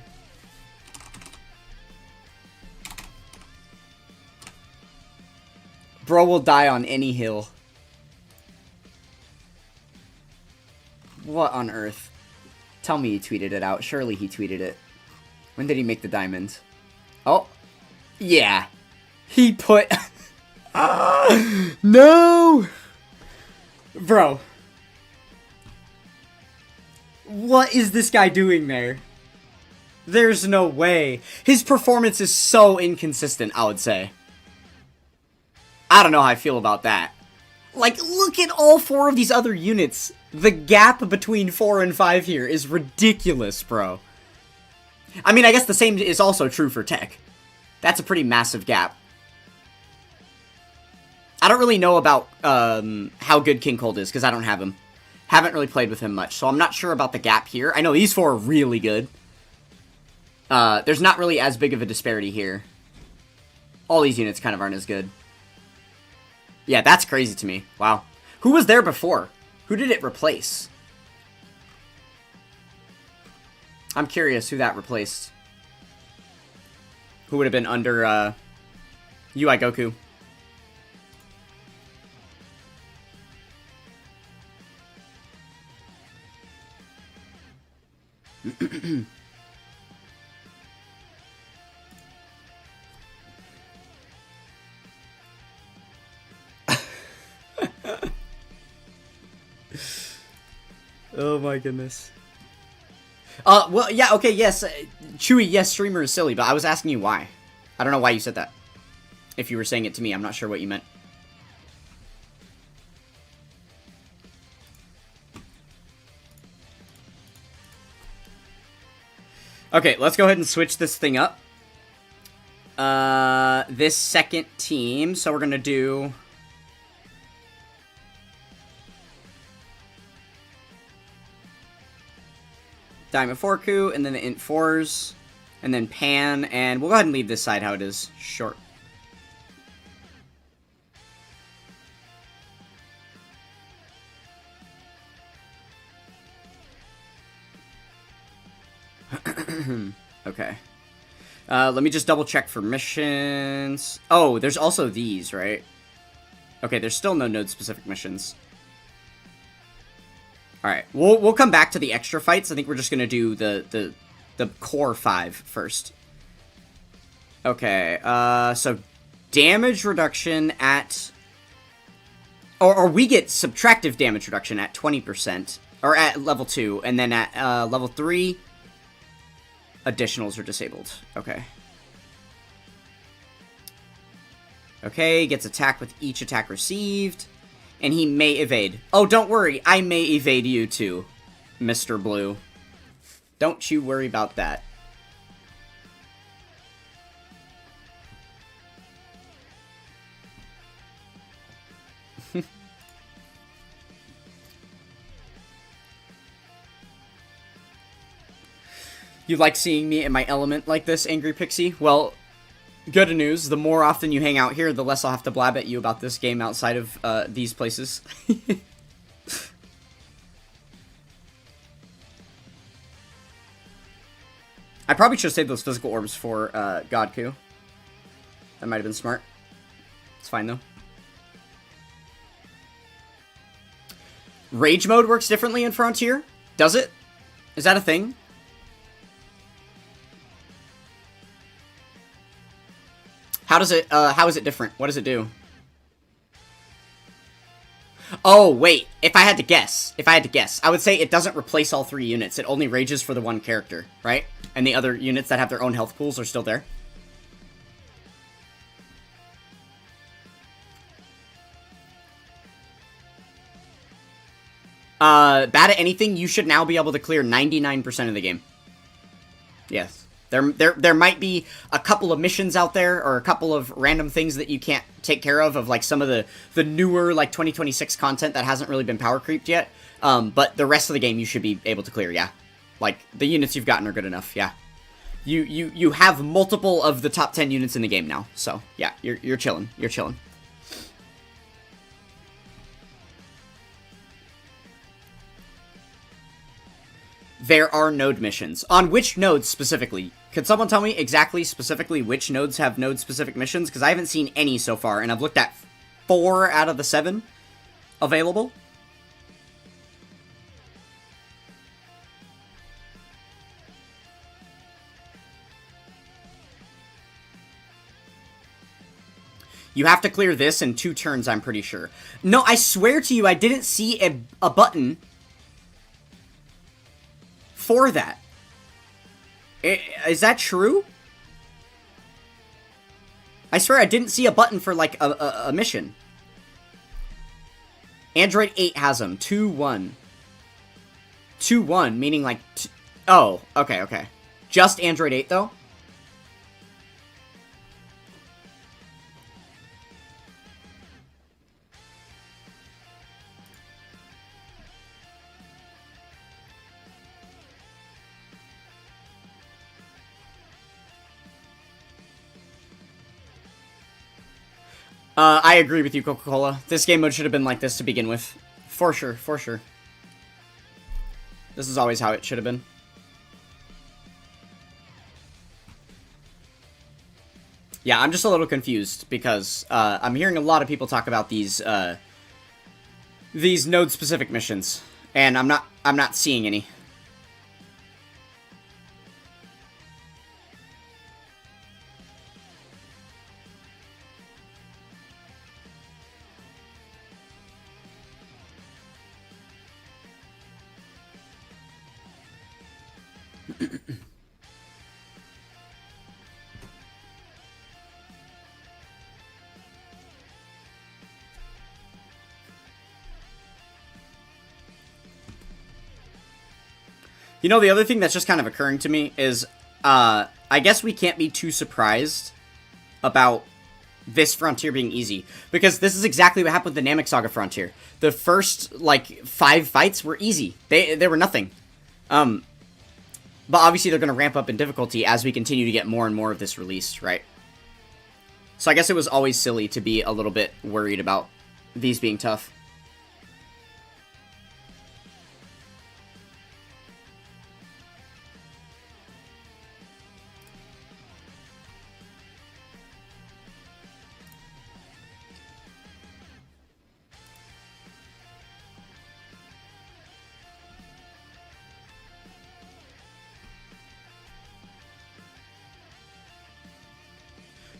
Bro will die on any hill. What on earth? Tell me he tweeted it out. Surely he tweeted it. When did he make the diamond? Oh. Yeah. He put... No! Bro. What is this guy doing there? There's no way. His performance is so inconsistent, I would say. I don't know how I feel about that. Like, look at all 4 of these other units. The gap between 4 and 5 here is ridiculous, bro. I mean, I guess the same is also true for Tech. That's a pretty massive gap. I don't really know about how good King Cold is, because I don't have him. Haven't really played with him much, so I'm not sure about the gap here. I know these 4 are really good. There's not really as big of a disparity here. All these units kind of aren't as good. Yeah, that's crazy to me. Wow. Who was there before? Who did it replace? I'm curious who that replaced. Who would have been under UI Goku? Oh my goodness. Well, yeah, okay, yes. Chewy, yes, streamer is silly, but I was asking you why. I don't know why you said that. If you were saying it to me, I'm not sure what you meant. Okay, let's go ahead and switch this thing up. This second team, so we're gonna do... Diamond Forku, and then the Int 4s, and then Pan, and we'll go ahead and leave this side how it is. Short. Okay. Let me just double check for missions. Oh, there's also these, right? Okay, there's still no node-specific missions. Alright, we'll come back to the extra fights. I think we're just gonna do the core 5 first. Okay, so damage reduction at... Or we get subtractive damage reduction at 20%. Or at level 2, and then at level 3, additionals are disabled. Okay. Okay, gets attacked with each attack received. And he may evade. Oh, don't worry. I may evade you too, Mr. Blue. Don't you worry about that. You like seeing me in my element like this, Angry Pixie? Well... Good news, the more often you hang out here, the less I'll have to blab at you about this game outside of these places. I probably should have saved those physical orbs for Godku. That might have been smart. It's fine, though. Rage mode works differently in Frontier? Does it? Is that a thing? How is it different? What does it do? Oh, wait. If I had to guess, I would say it doesn't replace all 3 units. It only rages for the 1 character, right? And the other units that have their own health pools are still there. Bad at anything, you should now be able to clear 99% of the game. Yes. There might be a couple of missions out there, or a couple of random things that you can't take care of like some of the newer, like, 2026 content that hasn't really been power creeped yet. But the rest of the game you should be able to clear, yeah. Like, the units you've gotten are good enough, yeah. You have multiple of the top 10 units in the game now, so, yeah, you're chilling, you're chilling. There are node missions. On which nodes specifically? Could someone tell me exactly, specifically, which nodes have node-specific missions? Because I haven't seen any so far, and I've looked at 4 out of the 7 available. You have to clear this in 2 turns, I'm pretty sure. No, I swear to you, I didn't see a button for that. Is that true? I swear I didn't see a button for, like, a mission. Android 8 has them. 2-1. 2-1, meaning, like... Oh, okay, okay. Just Android 8, though? I agree with you, Coca-Cola. This game mode should have been like this to begin with. For sure, for sure. This is always how it should have been. Yeah, I'm just a little confused because I'm hearing a lot of people talk about these node-specific missions, and I'm not seeing any. You know, the other thing that's just kind of occurring to me is, I guess we can't be too surprised about this Frontier being easy, because this is exactly what happened with the Namek Saga Frontier. The first, like, 5 fights were easy. They were nothing. But obviously they're going to ramp up in difficulty as we continue to get more and more of this released, right? So I guess it was always silly to be a little bit worried about these being tough.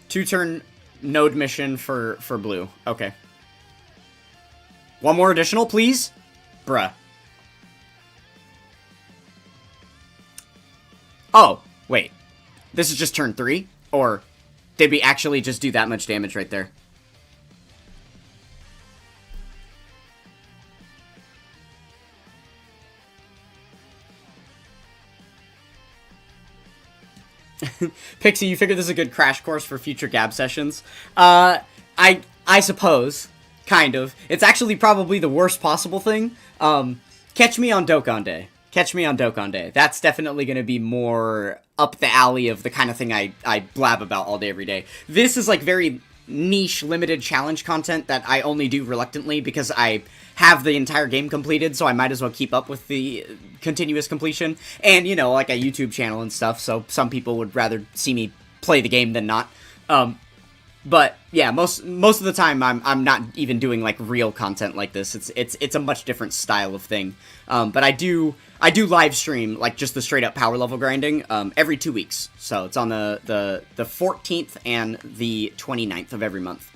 Two-turn node mission for blue. Okay. One more additional, please? Bruh. Oh, wait. This is just turn 3? Or did we actually just do that much damage right there? Pixie, you figure this is a good crash course for future Gab sessions? I suppose. Kind of. It's actually probably the worst possible thing. Catch me on Dokkan Day. Catch me on Dokkan Day. That's definitely going to be more up the alley of the kind of thing I blab about all day, every day. This is, like, very niche, limited challenge content that I only do reluctantly because I have the entire game completed, so I might as well keep up with the continuous completion. And, you know, like a YouTube channel and stuff, so some people would rather see me play the game than not. But yeah, most of the time I'm not even doing like real content like this. It's a much different style of thing. But I do live stream like just the straight up power level grinding every 2 weeks. So it's on the 14th and the 29th of every month.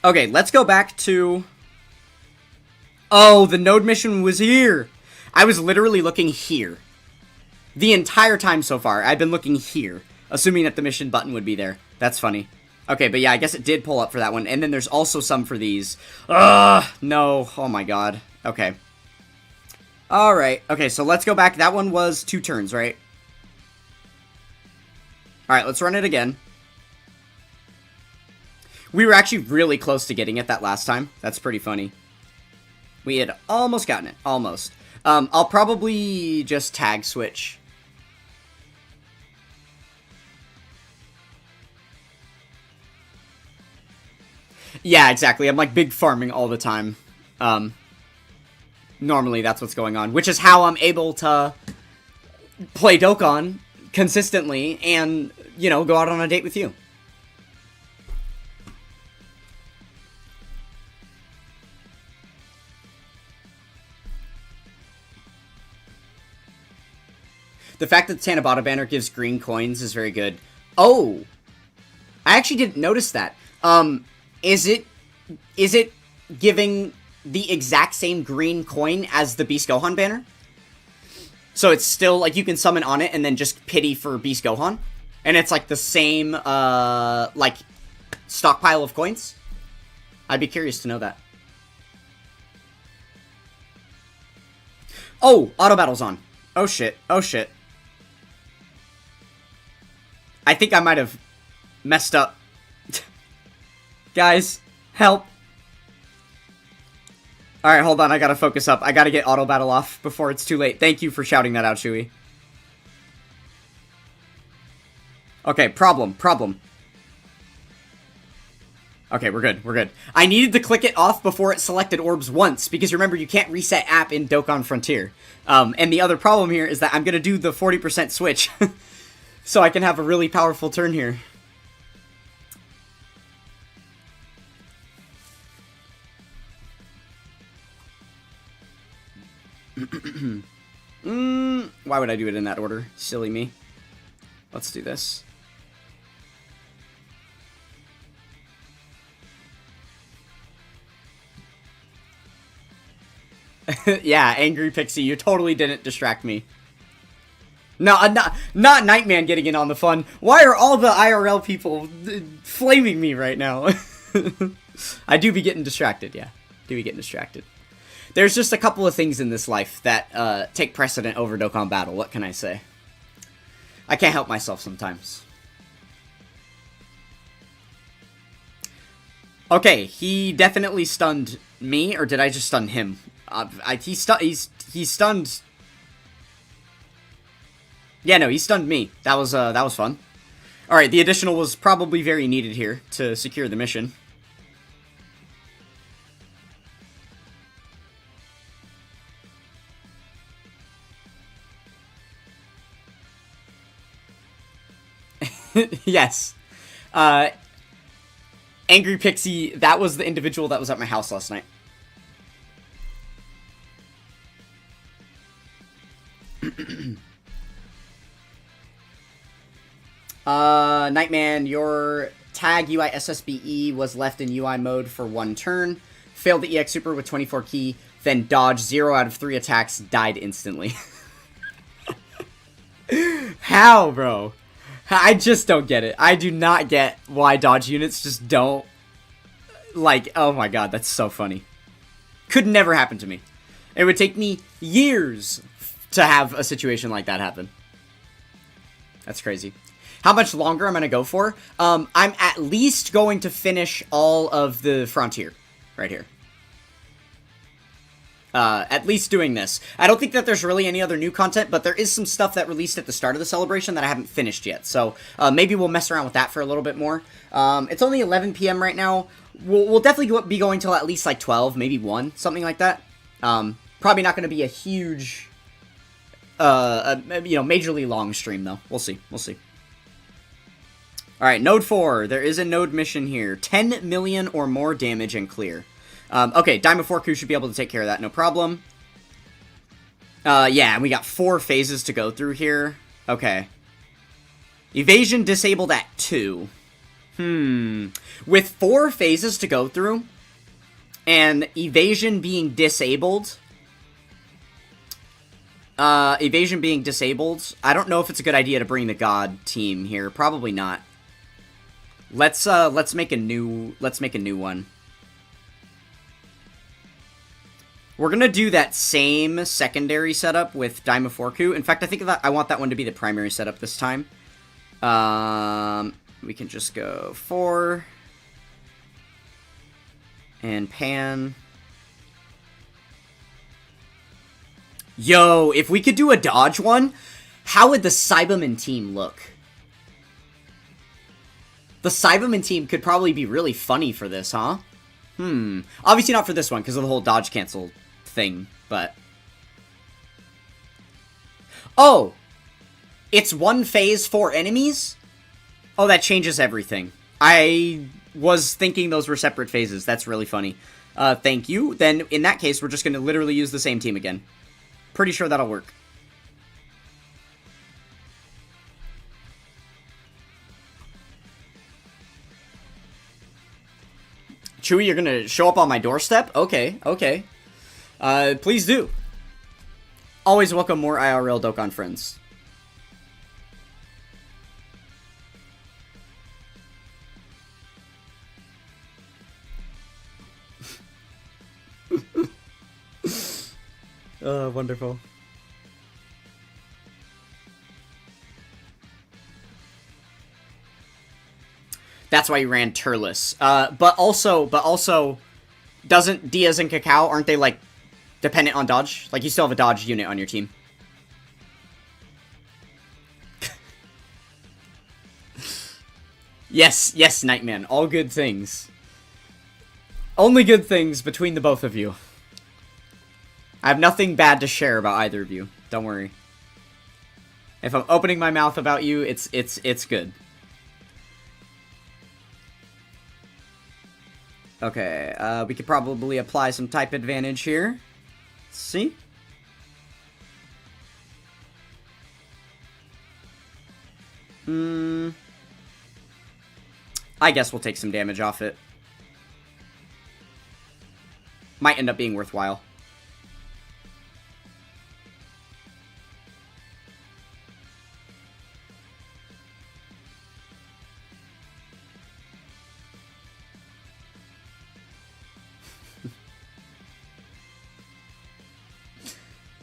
Okay, let's go back to... Oh, the node mission was here! I was literally looking here. The entire time so far, I've been looking here, assuming that the mission button would be there. That's funny. Okay, but yeah, I guess it did pull up for that one. And then there's also some for these. Ugh, no. Oh my god. Okay. Alright. Okay, so let's go back. That one was 2 turns, right? Alright, let's run it again. We were actually really close to getting it that last time. That's pretty funny. We had almost gotten it. Almost. I'll probably just tag switch. Yeah, exactly. I'm like big farming all the time. Normally that's what's going on, which is how I'm able to play Dokkan consistently and, you know, go out on a date with you. The fact that the TANABATA banner gives green coins is very good. Oh! I actually didn't notice that. Is it giving the exact same green coin as the Beast Gohan banner? So it's still, like, you can summon on it and then just pity for Beast Gohan? And it's, like, the same, like, stockpile of coins? I'd be curious to know that. Oh! Auto battle's on. Oh shit. Oh shit. I think I might have messed up. Guys, help. Alright, hold on, I gotta focus up. I gotta get auto battle off before it's too late. Thank you for shouting that out, Shui. Okay, problem. Okay, we're good, we're good. I needed to click it off before it selected orbs once, because remember, you can't reset app in Dokkan Frontier. And the other problem here is that I'm gonna do the 40% switch, so I can have a really powerful turn here. Why would I do it in that order? Silly me. Let's do this. Yeah, Angry Pixie, you totally didn't distract me. No, not Nightman getting in on the fun. Why are all the IRL people flaming me right now? I do be getting distracted, yeah. Do be getting distracted. There's just a couple of things in this life that take precedent over Dokkan Battle. What can I say? I can't help myself sometimes. Okay, he definitely stunned me, or did I just stun him? He stunned... Yeah, no, he stunned me. That was fun. Alright, the additional was probably very needed here to secure the mission. Yes. Angry Pixie, that was the individual that was at my house last night. Nightman, your tag UI SSBE was left in UI mode for 1 turn. Failed the EX Super with 24 key, then dodged 0 out of 3 attacks, died instantly. How, bro? I just don't get it. I do not get why dodge units just don't... Like, oh my god, that's so funny. Could never happen to me. It would take me years to have a situation like that happen. That's crazy. How much longer I'm going to go for? I'm at least going to finish all of the Frontier right here. At least doing this. I don't think that there's really any other new content, but there is some stuff that released at the start of the celebration that I haven't finished yet. So maybe we'll mess around with that for a little bit more. It's only 11 p.m. right now. We'll definitely be going till at least like 12, maybe 1, something like that. Probably not going to be a huge, majorly long stream though. We'll see. We'll see. Alright, Node 4. There is a node mission here. 10 million or more damage and clear. Okay, Diamond 4 crew should be able to take care of that, no problem. Yeah, we got 4 phases to go through here. Okay. Evasion disabled at 2. With 4 phases to go through, and evasion being disabled... evasion being disabled, I don't know if it's a good idea to bring the God team here. Probably not. Let's make a new one. We're gonna do that same secondary setup with Daima Forku. In fact, I think that I want that one to be the primary setup this time. We can just go 4 and pan. Yo, if we could do a dodge one, how would the Cyberman team look? The Cyberman team could probably be really funny for this, huh? Obviously not for this one, because of the whole dodge cancel thing, but... Oh! It's 1 phase, 4 enemies? Oh, that changes everything. I was thinking those were separate phases. That's really funny. Thank you. Then, in that case, we're just going to literally use the same team again. Pretty sure that'll work. Chewie, you're gonna show up on my doorstep? Okay, okay. Please do. Always welcome more IRL Dokkan friends. Wonderful. That's why you ran Turles. But also, doesn't Diaz and Cacao, aren't they, like, dependent on dodge? Like, you still have a dodge unit on your team. Yes, Nightman. All good things. Only good things between the both of you. I have nothing bad to share about either of you. Don't worry. If I'm opening my mouth about you, it's good. Okay, we could probably apply some type advantage here. Let's see. I guess we'll take some damage off it. Might end up being worthwhile.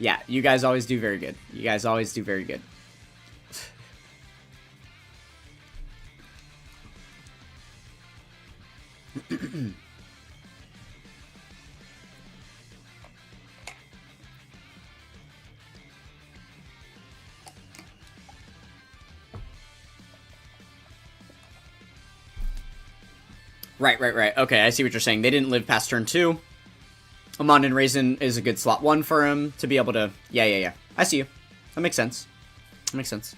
Yeah, you guys always do very good. You guys always do very good. Right. Okay, I see what you're saying. They didn't live past turn 2. Amon and Raisin is a good slot 1 for him to be able to... Yeah. I see you. That makes sense. That makes sense.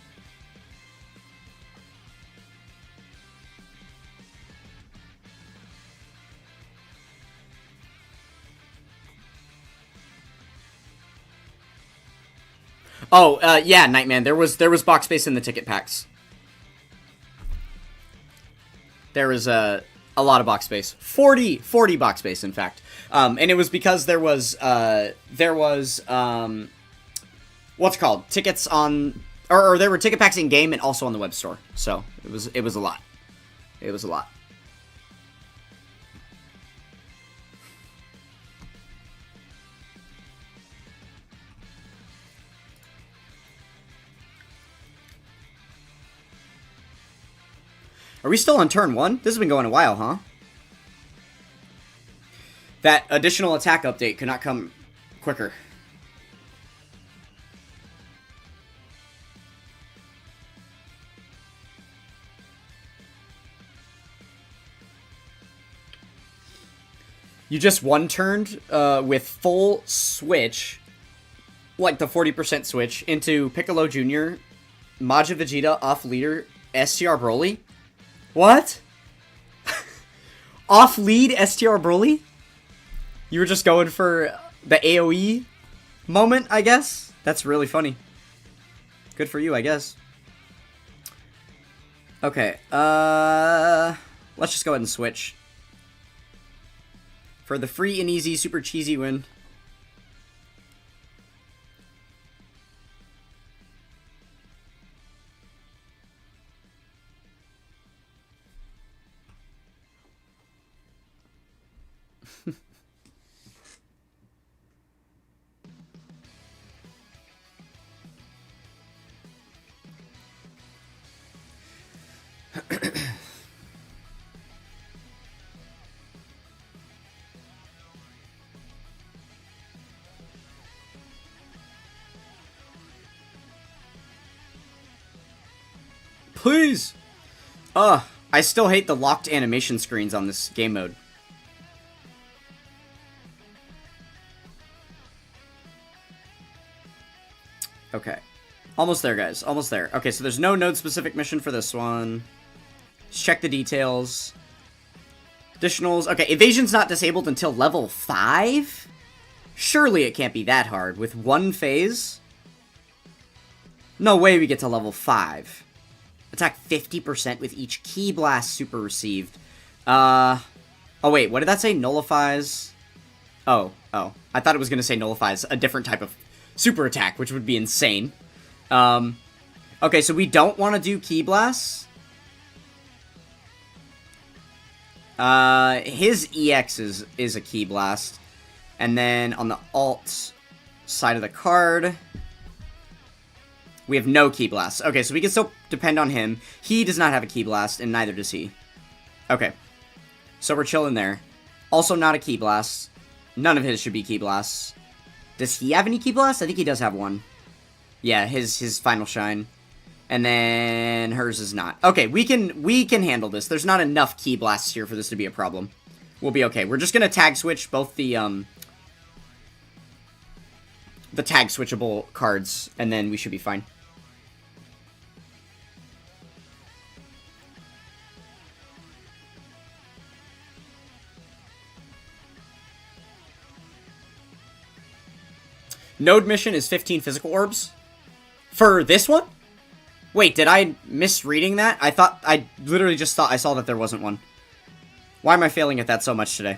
Oh, yeah, Nightman. There was box space in the ticket packs. There was a lot of box space. 40 box space, in fact. And it was because there was what's it called? Tickets on, or there were ticket packs in game and also on the web store. So it was a lot. It was a lot. Are we still on turn 1? This has been going a while, huh? That additional attack update could not come quicker. You just one-turned with full switch, like the 40% switch, into Piccolo Jr., Majin Vegeta off leader, STR Broly. What? Off lead STR Broly? You were just going for the AoE moment, I guess? That's really funny. Good for you, I guess. Okay, let's just go ahead and switch. For the free and easy, super cheesy win. Please! I still hate the locked animation screens on this game mode. Okay. Almost there, guys. Almost there. Okay, so there's no node-specific mission for this one. Let's check the details. Additionals. Okay, evasion's not disabled until level 5? Surely it can't be that hard. With one phase? No way we get to level 5. Attack 50% with each Ki Blast super received. Oh wait, what did that say? Nullifies... Oh. I thought it was going to say nullifies a different type of super attack, which would be insane. Okay, so we don't want to do Ki Blasts. His EX is a Ki Blast. And then on the alt side of the card... we have no Ki Blast. Okay, so we can still depend on him. He does not have a Ki Blast, and neither does he. Okay. So we're chilling there. Also not a Ki Blast. None of his should be Ki Blasts. Does he have any Ki Blasts? I think he does have one. Yeah, his final shine. And then hers is not. Okay, we can handle this. There's not enough Ki Blasts here for this to be a problem. We'll be okay. We're just gonna tag switch both the tag switchable cards, and then we should be fine. Node mission is 15 physical orbs. For this one? Wait, did I misreading that? I literally just thought I saw that there wasn't one. Why am I failing at that so much today?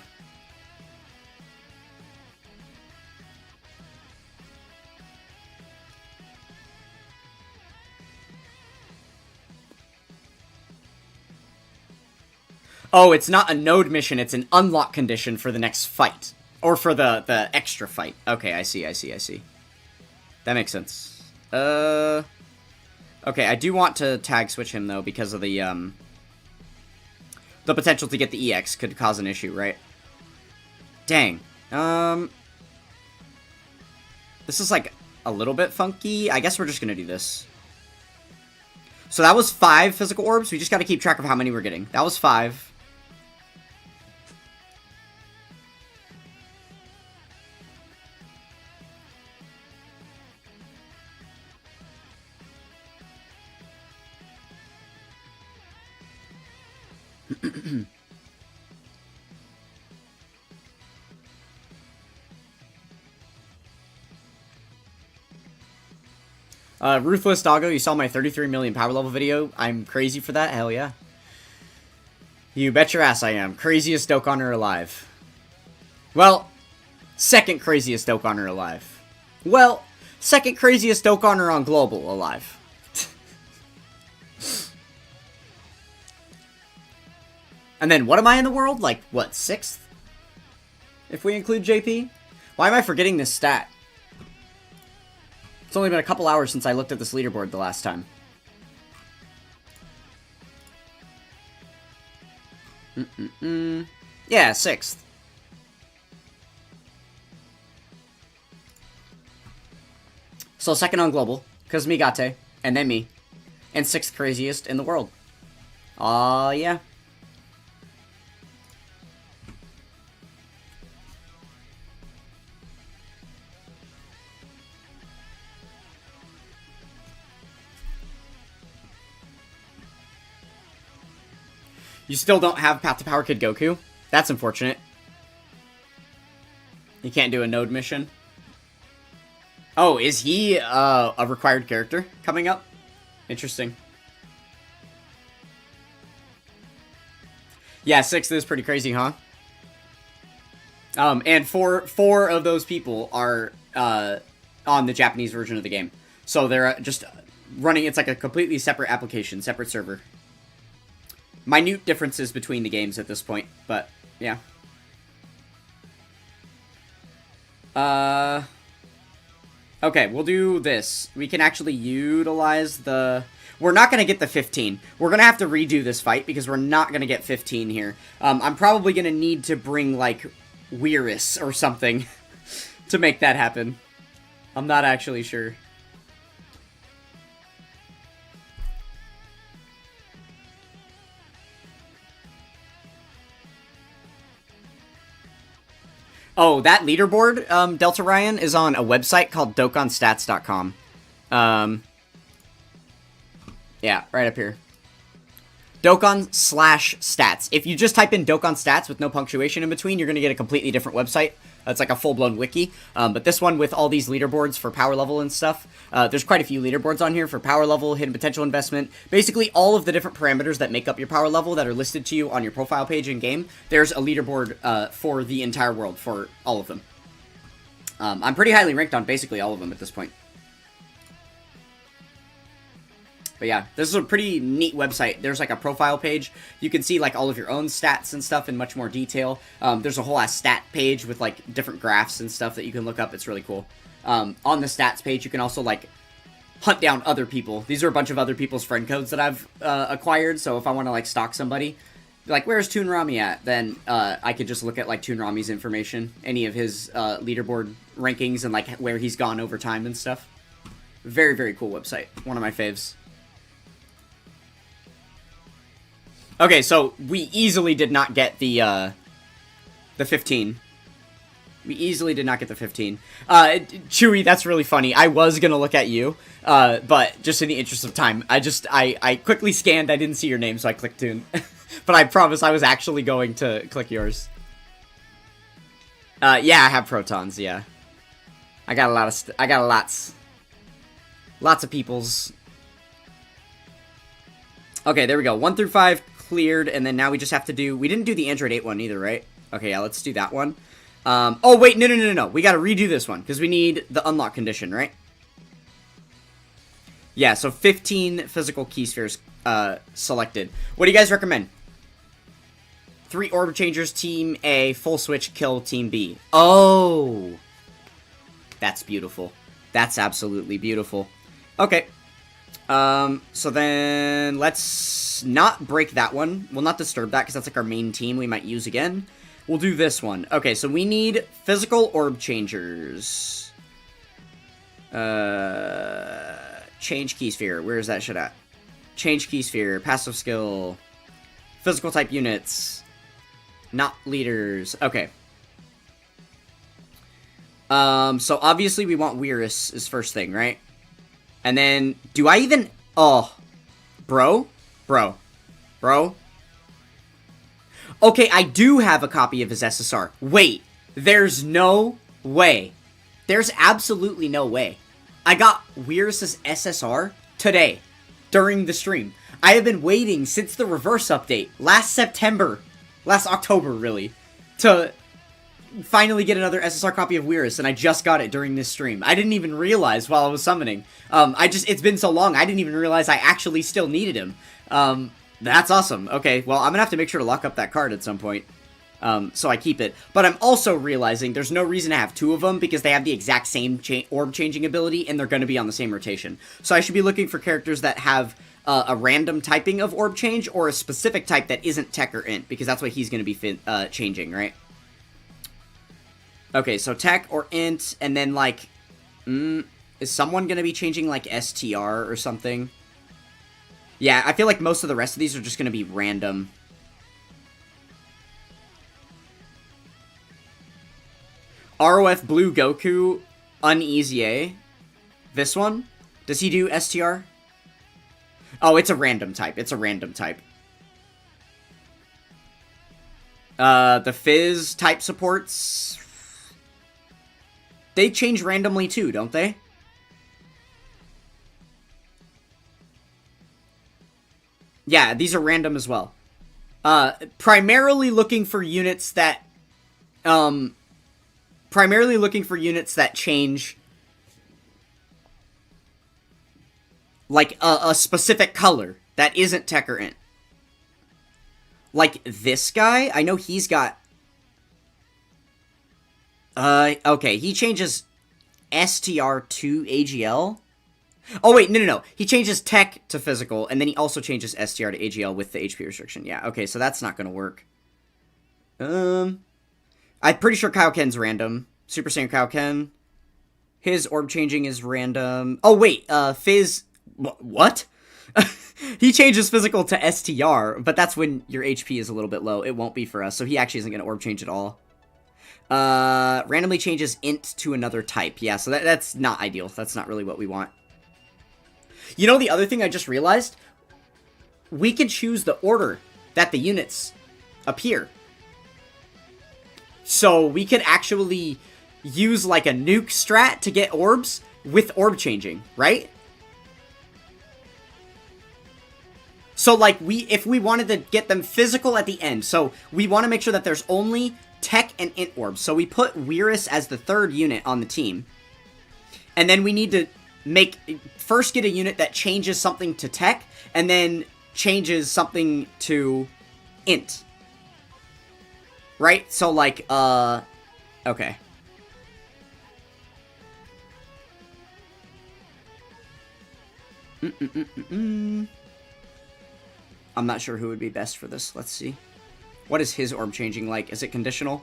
Oh, it's not a node mission, it's an unlock condition for the next fight. Or for the extra fight. Okay, I see. That makes sense. Okay, I do want to tag switch him, though, because of the potential to get the EX could cause an issue, right? Dang. This is, like, a little bit funky. I guess we're just gonna do this. So that was 5 physical orbs. We just gotta keep track of how many we're getting. That was 5. Ruthless Doggo, you saw my 33 million power level video. I'm crazy for that? Hell yeah. You bet your ass I am. Craziest Dokkaner alive. Well, second craziest Dokkaner alive. Well, second craziest Dokkaner on global alive. And then, what am I in the world? Like, what, 6th? If we include JP? Why am I forgetting this stat? It's only been a couple hours since I looked at this leaderboard the last time. Yeah, 6th. So second on global, because Migate, and then me. And 6th craziest in the world. Yeah. You still don't have Path to Power Kid Goku? That's unfortunate. You can't do a node mission. Oh, is he a required character coming up? Interesting. Yeah, 6 is pretty crazy, huh? And four of those people are on the Japanese version of the game. So they're just running, it's like a completely separate application, separate server. Minute differences between the games at this point, but yeah. Okay, we'll do this. We can actually utilize the... We're not going to get the 15. We're going to have to redo this fight because we're not going to get 15 here. I'm probably going to need to bring, like, Weirus or something to make that happen. I'm not actually sure. Oh, that leaderboard, Delta Ryan, is on a website called DokkanStats.com. Yeah, right up here. Dokkan/stats. If you just type in Dokkan Stats with no punctuation in between, you're going to get a completely different website. It's like a full-blown wiki. But this one with all these leaderboards for power level and stuff, there's quite a few leaderboards on here for power level, hidden potential investment. Basically, all of the different parameters that make up your power level that are listed to you on your profile page in-game, there's a leaderboard for the entire world, for all of them. I'm pretty highly ranked on basically all of them at this point. But yeah, this is a pretty neat website. There's like a profile page. You can see like all of your own stats and stuff in much more detail. There's a whole ass stat page with like different graphs and stuff that you can look up. It's really cool. On the stats page, you can also like hunt down other people. These are a bunch of other people's friend codes that I've acquired. So if I want to like stalk somebody, like where's Toon Rami at? Then I could just look at like Toon Rami's information, any of his leaderboard rankings and like where he's gone over time and stuff. Very, very cool website. One of my faves. Okay, so we easily did not get the 15. We easily did not get the 15. Chewy, that's really funny. I was gonna look at you, but just in the interest of time, I quickly scanned, I didn't see your name, so I clicked Toon. But I promise I was actually going to click yours. Yeah, I have protons, yeah. I got a lot of, lots of peoples. Okay, there we go. 1 through 5 cleared, and then now we just have to do... We didn't do the Android 8 one either, right? Okay, yeah, let's do that one. Oh, wait, no. We gotta redo this one, because we need the unlock condition, right? Yeah, so 15 physical key spheres selected. What do you guys recommend? 3 orb changers, Team A, full switch, kill Team B. Oh! That's beautiful. That's absolutely beautiful. Okay. So then let's not break that one. We'll not disturb that because that's like our main team we might use again. We'll do this one. Okay, so we need physical orb changers. Change key sphere. Where is that shit at? Change key sphere. Passive skill. Physical type units. Not leaders. Okay. So obviously we want Weirus is first thing, right? And then, do I even... Oh. Bro? Okay, I do have a copy of his SSR. Wait. There's no way. There's absolutely no way. I got Weirus' SSR today. During the stream. I have been waiting since the reverse update. Last October, really. To... finally get another SSR copy of Weirus, and I just got it during this stream. I didn't even realize while I was summoning. It's been so long, I didn't even realize I actually still needed him. That's awesome. Okay, well, I'm gonna have to make sure to lock up that card at some point, so I keep it. But I'm also realizing there's no reason to have 2 of them, because they have the exact same orb changing ability, and they're gonna be on the same rotation. So I should be looking for characters that have a random typing of orb change, or a specific type that isn't tech or int, because that's what he's gonna be changing, right? Okay, so tech or int, and then, like, is someone gonna be changing, like, STR or something? Yeah, I feel like most of the rest of these are just gonna be random. ROF Blue Goku, Uneasy A. This one? Does he do STR? Oh, it's a random type. It's a random type. The Fizz type supports, they change randomly too, don't they? Yeah, these are random as well. Primarily looking for units that, change, like, a specific color that isn't tech or int. Like, this guy, I know he's got... okay, he changes STR to AGL. Oh, wait, no. He changes tech to physical, and then he also changes STR to AGL with the HP restriction. Yeah, okay, so that's not gonna work. I'm pretty sure Kaioken's random. Super Saiyan Kaioken. His orb changing is random. Oh, wait, Fizz... What? He changes physical to STR, but that's when your HP is a little bit low. It won't be for us, so he actually isn't gonna orb change at all. Randomly changes int to another type. Yeah, so that's not ideal. That's not really what we want. You know, the other thing I just realized? We can choose the order that the units appear. So we could actually use, like, a nuke strat to get orbs with orb changing, right? So, like, if we wanted to get them physical at the end, so we want to make sure that there's only tech and int orbs. So we put Weirus as the third unit on the team. And then we need to first get a unit that changes something to tech, and then changes something to int. Right? So, like, okay. I'm not sure who would be best for this. Let's see. What is his orb changing like? Is it conditional?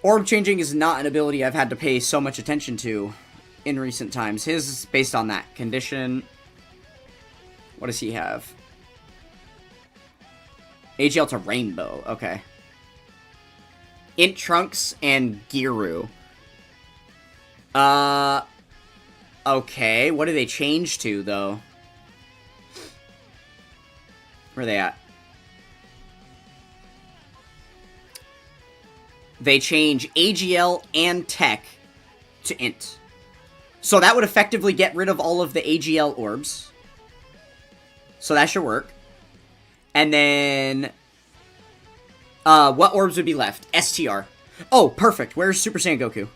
Orb changing is not an ability I've had to pay so much attention to in recent times. His is based on that. Condition. What does he have? AGL to Rainbow. Okay. Int Trunks and Giru. Okay. What do they change to, though? Where are they at? They change AGL and Tech to Int. So that would effectively get rid of all of the AGL orbs. So that should work. And then... what orbs would be left? STR. Oh, perfect. Where's Super Saiyan Goku?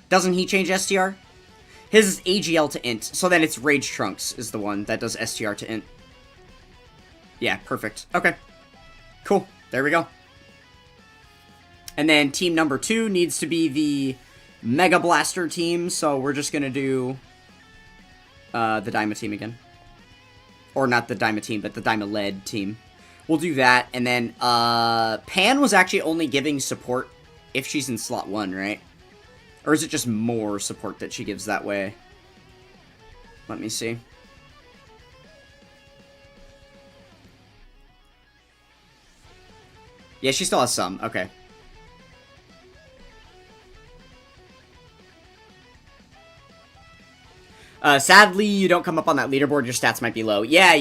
Doesn't he change STR? His is AGL to Int. So then it's Rage Trunks is the one that does STR to Int. Yeah, perfect. Okay. Cool. There we go. And then team number 2 needs to be the Mega Blaster team, so we're just gonna do the Daima team again. Or not the Daima team, but the Daima-led team. We'll do that, and then Pan was actually only giving support if she's in slot 1, right? Or is it just more support that she gives that way? Let me see. Yeah, she still has some. Okay. Sadly, you don't come up on that leaderboard. Your stats might be low. Yeah.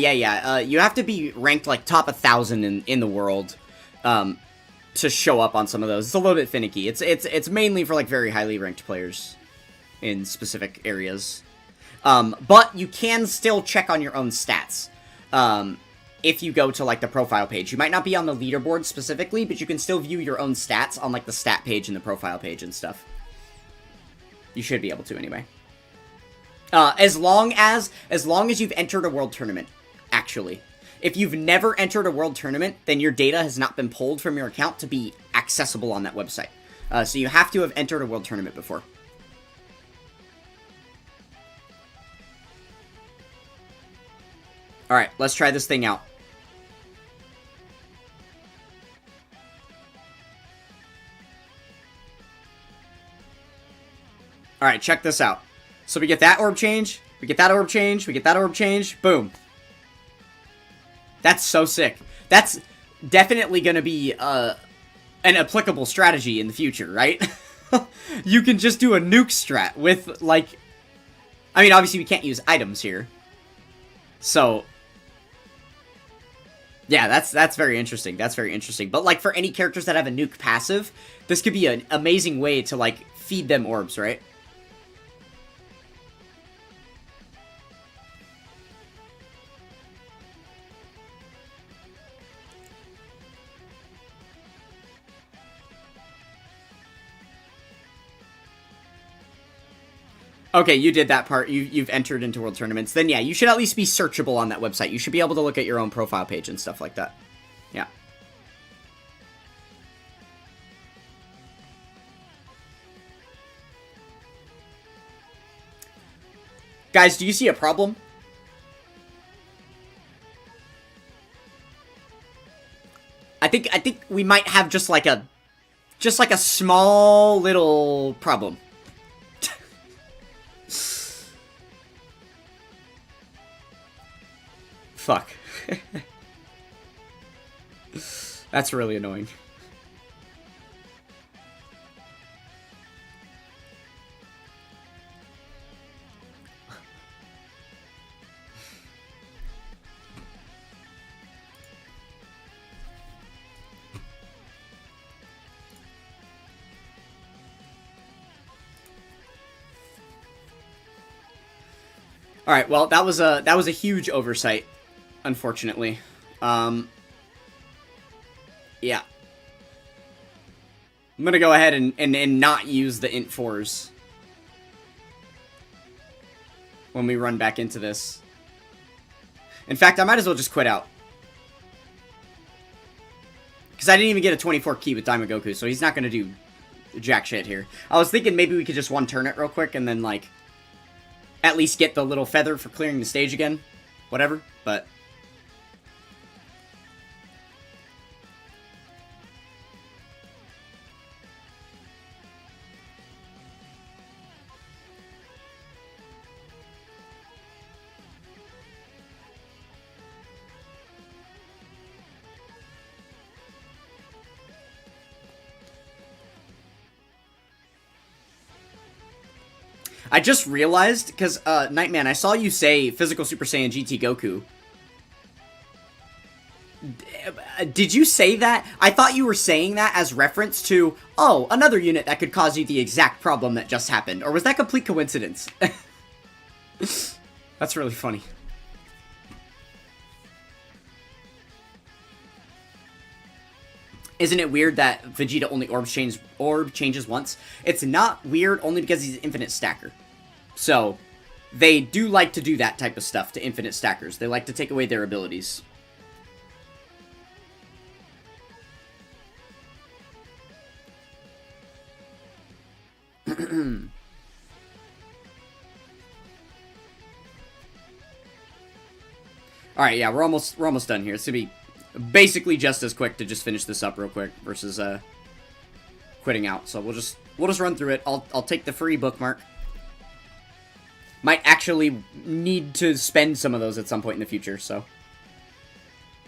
You have to be ranked, like, top 1,000 in the world to show up on some of those. It's a little bit finicky. It's mainly for, like, very highly ranked players in specific areas. But you can still check on your own stats. If you go to, like, the profile page. You might not be on the leaderboard specifically, but you can still view your own stats on, like, the stat page and the profile page and stuff. You should be able to, anyway. As long as you've entered a world tournament, actually. If you've never entered a world tournament, then your data has not been pulled from your account to be accessible on that website. So you have to have entered a world tournament before. Alright, let's try this thing out. Alright, check this out. So we get that orb change, we get that orb change, we get that orb change, boom. That's so sick. That's definitely going to be an applicable strategy in the future, right? You can just do a nuke strat with, like... I mean, obviously we can't use items here. So... Yeah, that's very interesting. That's very interesting. But, like, for any characters that have a nuke passive, this could be an amazing way to, like, feed them orbs, right? Okay, you did that part. You've entered into World Tournaments. Then, yeah, you should at least be searchable on that website. You should be able to look at your own profile page and stuff like that. Yeah. Guys, do you see a problem? I think we might have just like a small little problem. Fuck. That's really annoying. All right, well, that was a huge oversight, unfortunately. Yeah. I'm gonna go ahead and not use the int 4s when we run back into this. In fact, I might as well just quit out. Because I didn't even get a 24 key with Diamond Goku, so he's not gonna do jack shit here. I was thinking maybe we could just one-turn it real quick and then, like, at least get the little feather for clearing the stage again. Whatever, but... I just realized, because, Nightman, I saw you say Physical Super Saiyan GT Goku. Did you say that? I thought you were saying that as reference to, oh, another unit that could cause you the exact problem that just happened. Or was that complete coincidence? That's really funny. Isn't it weird that Vegeta only orb changes once? It's not weird only because he's an infinite stacker. So, they do like to do that type of stuff to infinite stackers. They like to take away their abilities. Alright, yeah, we're almost done here. It's gonna be basically just as quick to just finish this up real quick versus quitting out. So we'll just run through it. I'll take the free bookmark. Might actually need to spend some of those at some point in the future, so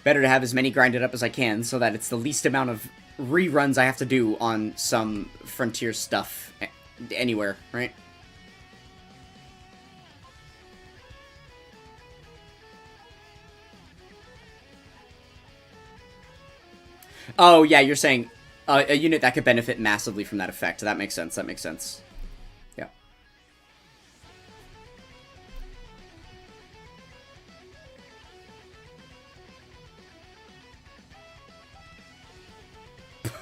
better to have as many grinded up as I can so that it's the least amount of reruns I have to do on some Frontier stuff anywhere, right? Oh, yeah, you're saying a unit that could benefit massively from that effect. That makes sense, that makes sense. Yeah.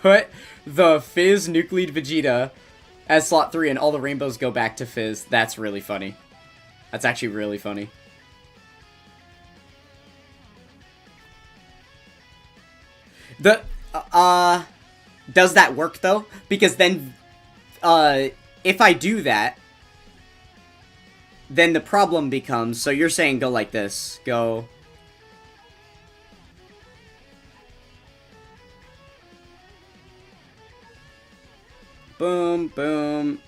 Put the Fizz Nucleed Vegeta as slot 3 and all the rainbows go back to Fizz. That's really funny. That's actually really funny. Does that work, though? Because then, if I do that, then the problem becomes, so you're saying go like this, go... Boom, boom.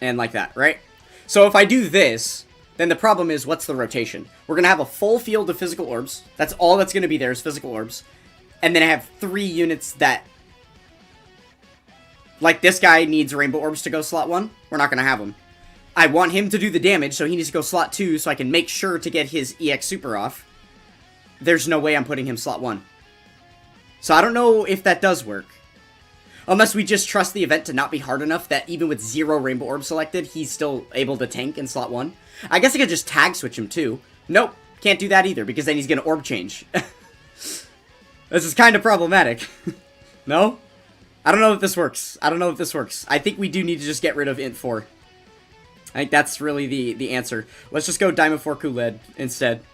And like that, right? So if I do this, then the problem is, what's the rotation? We're going to have a full field of physical orbs. That's all that's going to be there is physical orbs. And then I have 3 units that... Like, this guy needs rainbow orbs to go slot 1. We're not going to have them. I want him to do the damage, so he needs to go slot 2 so I can make sure to get his EX Super off. There's no way I'm putting him slot 1. So I don't know if that does work. Unless we just trust the event to not be hard enough that even with 0 Rainbow Orb selected, he's still able to tank in slot 1. I guess I could just tag switch him too. Nope, can't do that either because then he's gonna orb change. This is kind of problematic. No? I don't know if this works. I don't know if this works. I think we do need to just get rid of int 4. I think that's really the answer. Let's just go Diamond 4 Kool-Aid instead.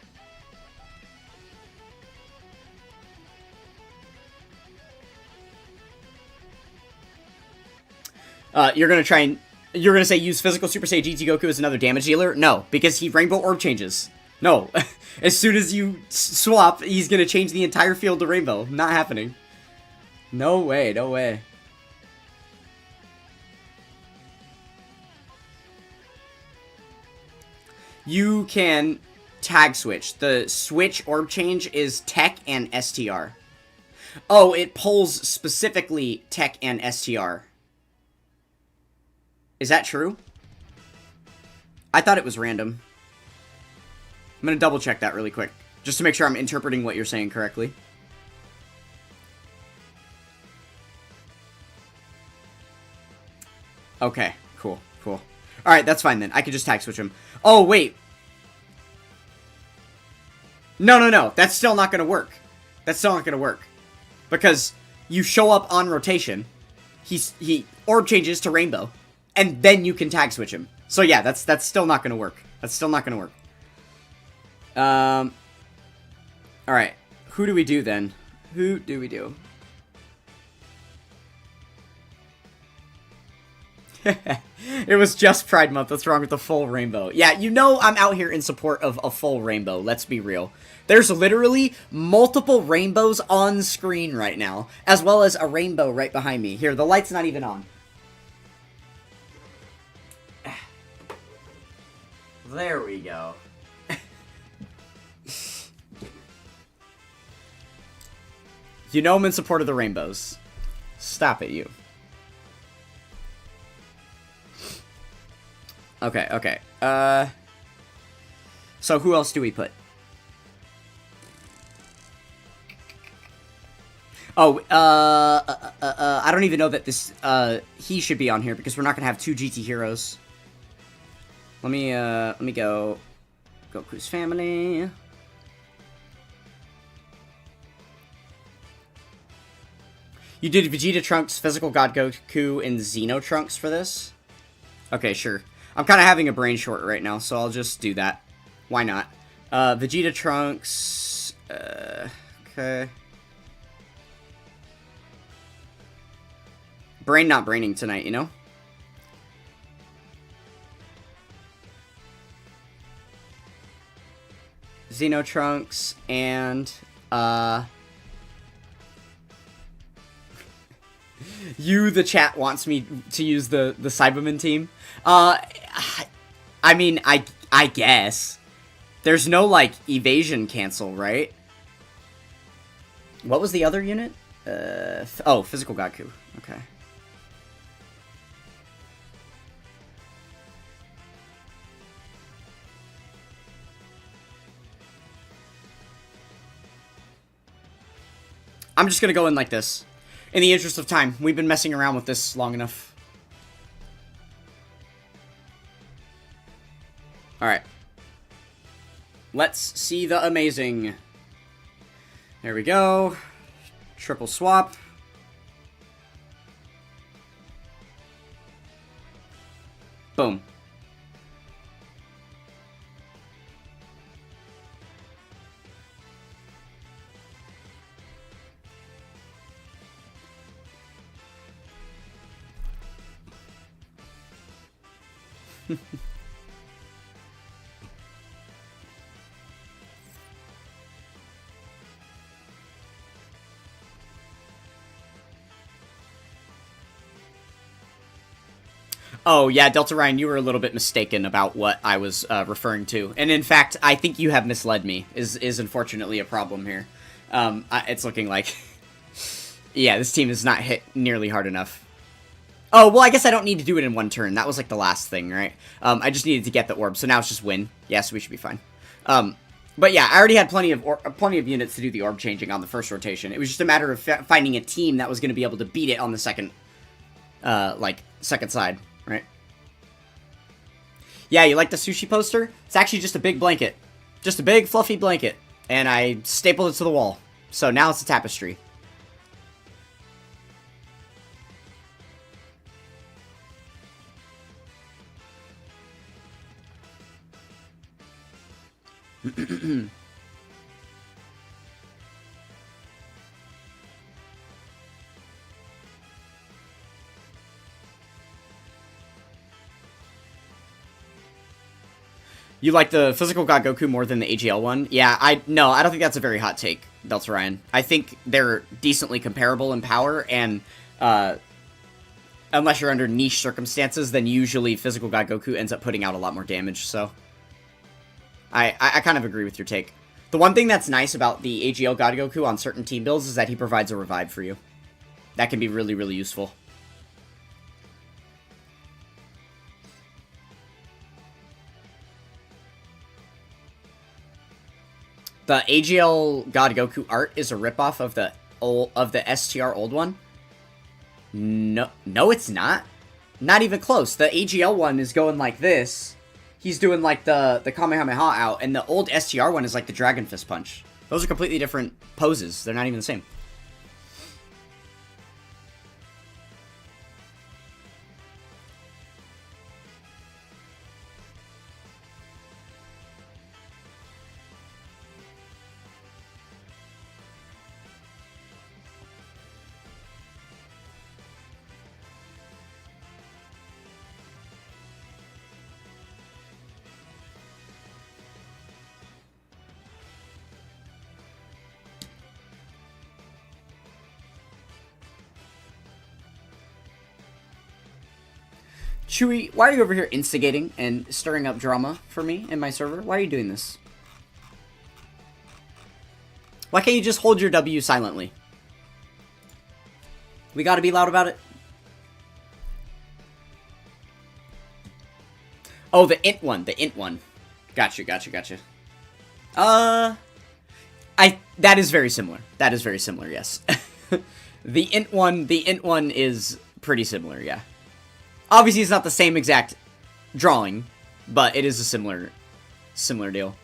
You're gonna try and... You're gonna say use Physical Super Saiyan GT Goku as another damage dealer? No, because he Rainbow Orb changes. No. As soon as you swap, he's gonna change the entire field to Rainbow. Not happening. No way, no way. You can tag switch. The switch orb change is Tech and STR. Oh, it pulls specifically Tech and STR. Is that true? I thought it was random. I'm gonna double check that really quick, just to make sure I'm interpreting what you're saying correctly. Okay, cool, cool. Alright, that's fine then. I could just tag switch him. Oh, wait. No, no, no. That's still not gonna work. That's still not gonna work. Because you show up on rotation, he orb changes to Rainbow, and then you can tag switch him. So yeah, that's still not gonna work. That's still not gonna work. Alright. Who do we do then? Who do we do? It was just Pride Month. What's wrong with the full rainbow? Yeah, you know I'm out here in support of a full rainbow. Let's be real. There's literally multiple rainbows on screen right now, as well as a rainbow right behind me. Here, the light's not even on. There we go. You know I'm in support of the rainbows. Stop it, you. Okay, okay. So who else do we put? Oh, I don't even know that this, he should be on here because we're not gonna have two GT heroes. Let me go. Goku's family. You did Vegeta Trunks, Physical God Goku, and Xeno Trunks for this? Okay, sure. I'm kind of having a brain short right now, so I'll just do that. Why not? Vegeta Trunks... okay. Brain not braining tonight, you know? Xeno Trunks, and... you, the chat, wants me to use the Cyberman team. I mean, I guess. There's no, like, evasion cancel, right? What was the other unit? Oh, Physical Goku. Okay. I'm just gonna go in like this. In the interest of time. We've been messing around with this long enough. Alright. Let's see the amazing. There we go. Triple swap. Boom. Oh, yeah, Delta Ryan, you were a little bit mistaken about what I was referring to. And in fact, I think you have misled me, is unfortunately a problem here. It's looking like... yeah, this team is not hit nearly hard enough. Oh, well, I guess I don't need to do it in one turn. That was, like, the last thing, right? I just needed to get the orb, so now it's just win. Yeah, so we should be fine. But yeah, I already had plenty of units to do the orb changing on the first rotation. It was just a matter of finding a team that was going to be able to beat it on the second, second side, right? Yeah, you like the sushi poster? It's actually just a big blanket. Just a big, fluffy blanket. And I stapled it to the wall. So now it's a tapestry. You like the physical God Goku more than the AGL one? Yeah, I don't think that's a very hot take, Delta Ryan. I think they're decently comparable in power, and unless you're under niche circumstances, then usually physical God Goku ends up putting out a lot more damage, so I kind of agree with your take. The one thing that's nice about the AGL God Goku on certain team builds is that he provides a revive for you. That can be really, really useful. The AGL God Goku art is a ripoff of the STR old one. No, it's not. Not even close. The AGL one is going like this. He's doing like the Kamehameha out, and the old STR one is like the Dragon Fist Punch. Those are completely different poses. They're not even the same. Chewy, why are you over here instigating and stirring up drama for me in my server? Why are you doing this? Why can't you just hold your W silently? We gotta be loud about it. Oh, the int one. The int one. Gotcha. That is very similar. That is very similar, yes. The int one is pretty similar, yeah. Obviously, it's not the same exact drawing, but it is a similar deal.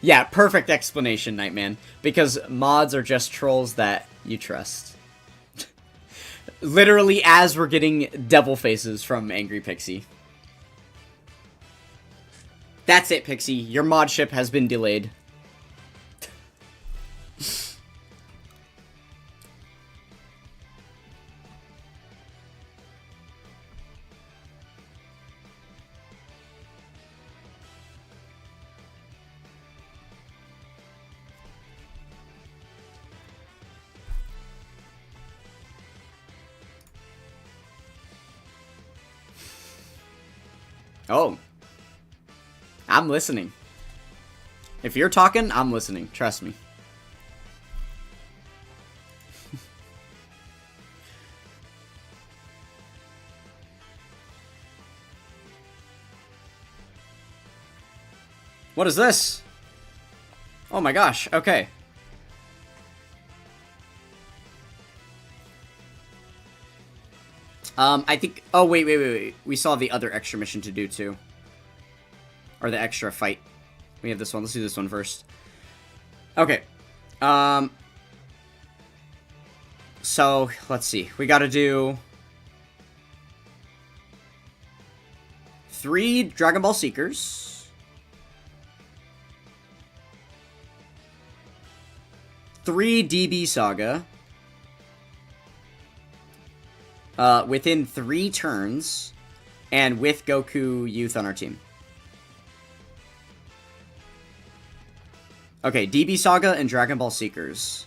Yeah, perfect explanation, Nightman. Because mods are just trolls that you trust. Literally, as we're getting devil faces from Angry Pixie. That's it, Pixie. Your mod ship has been delayed. Oh. I'm listening. If you're talking, I'm listening. Trust me. What is this? Oh my gosh, okay. I think... Oh, wait. We saw the other extra mission to do, too. Or the extra fight. We have this one. Let's do this one first. Okay. So, let's see. We gotta do... 3 Dragon Ball Seekers. 3 DB Saga. Within 3 turns, and with Goku Youth on our team. Okay, DB Saga and Dragon Ball Seekers.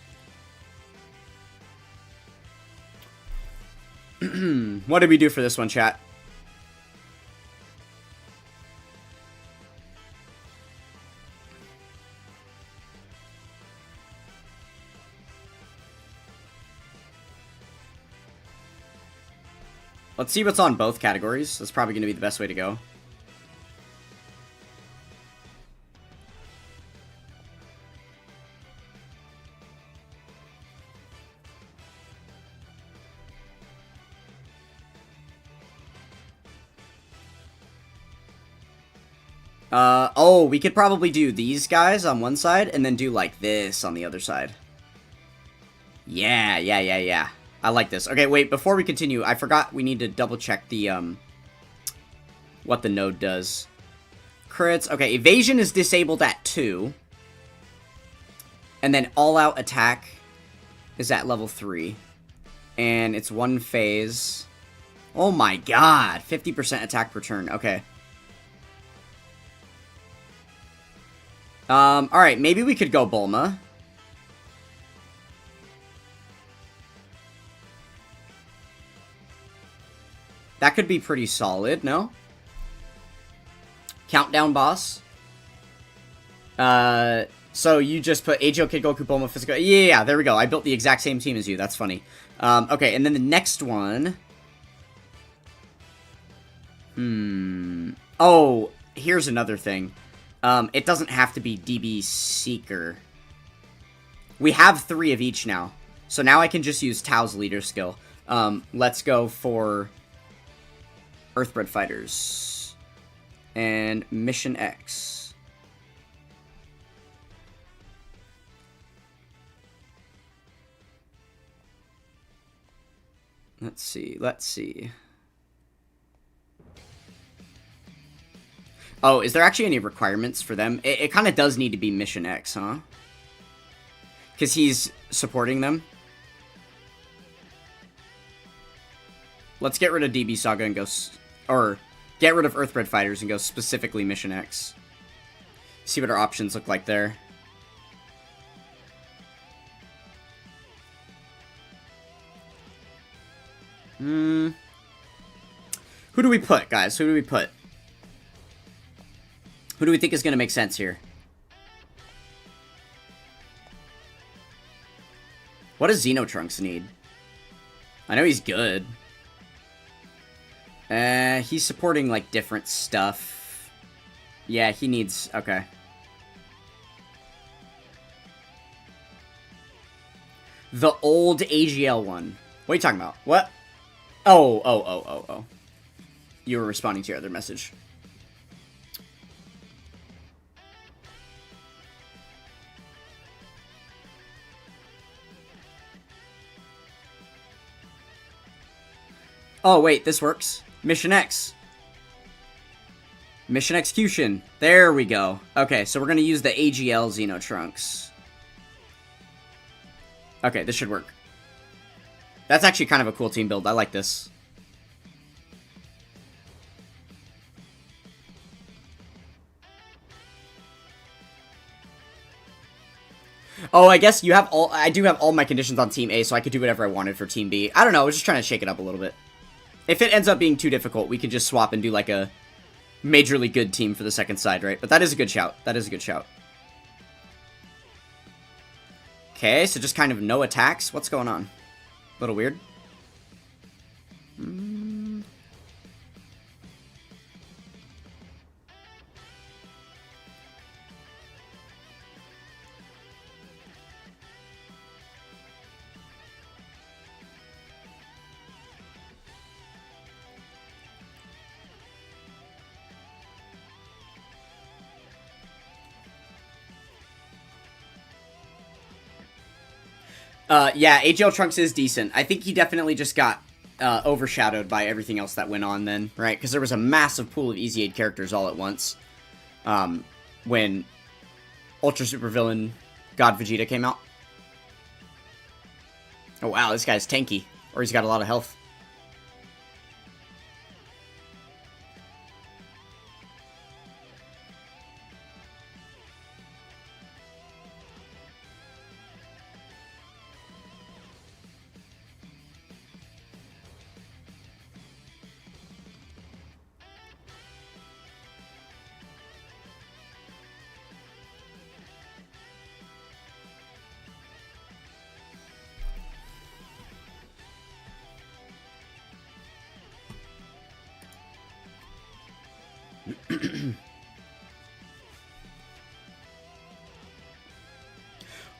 What did we do for this one, chat? Let's see what's on both categories. That's probably going to be the best way to go. Oh, we could probably do these guys on one side and then do like this on the other side. Yeah. I like this. Okay, wait, before we continue, I forgot we need to double check the, what the node does. Crits. Okay, evasion is disabled at 2. And then all-out attack is at level 3. And it's 1 phase. Oh my god, 50% attack per turn. Okay. Alright, maybe we could go Bulma. That could be pretty solid, no? Countdown boss. So you just put Eiji, Kid Goku, Bulma, Physical... Yeah, there we go. I built the exact same team as you. That's funny. Okay, and then the next one... Oh, here's another thing. It doesn't have to be DB Seeker. We have 3 of each now. So now I can just use Tao's leader skill. Let's go for Earthbred Fighters. And Mission X. Let's see. Oh, is there actually any requirements for them? It kind of does need to be Mission X, huh? Because he's supporting them. Let's get rid of DB Saga and go... Or, get rid of Earthbred Fighters and go specifically Mission X. See what our options look like there. Who do we put, guys? Who do we put? Who do we think is going to make sense here? What does Xenotrunks need? I know he's good. He's supporting, like, different stuff. Yeah, he needs... Okay. The old AGL one. What are you talking about? What? Oh. You were responding to your other message. Oh, wait, this works. Mission X. Mission Execution. There we go. Okay, so we're going to use the AGL Xenotrunks. Okay, this should work. That's actually kind of a cool team build. I like this. Oh, I guess you have all... I do have all my conditions on Team A, so I could do whatever I wanted for Team B. I don't know, I was just trying to shake it up a little bit. If it ends up being too difficult, we could just swap and do, like, a majorly good team for the second side, right? But that is a good shout. That is a good shout. Okay, so just kind of no attacks. What's going on? A little weird. Yeah, AGL Trunks is decent. I think he definitely just got overshadowed by everything else that went on then, right? Because there was a massive pool of Easy 8 characters all at once when Ultra Super Villain God Vegeta came out. Oh wow, this guy's tanky. Or he's got a lot of health.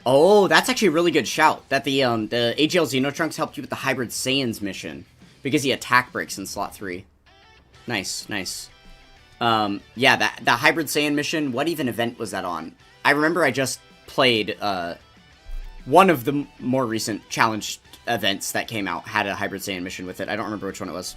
Oh, that's actually a really good shout. That the AGL Xenotrunks helped you with the Hybrid Saiyans mission because he attack breaks in slot 3. Nice, nice. Yeah, that Hybrid Saiyan mission. What even event was that on? I remember I just played one of the more recent challenge events that came out had a Hybrid Saiyan mission with it. I don't remember which one it was.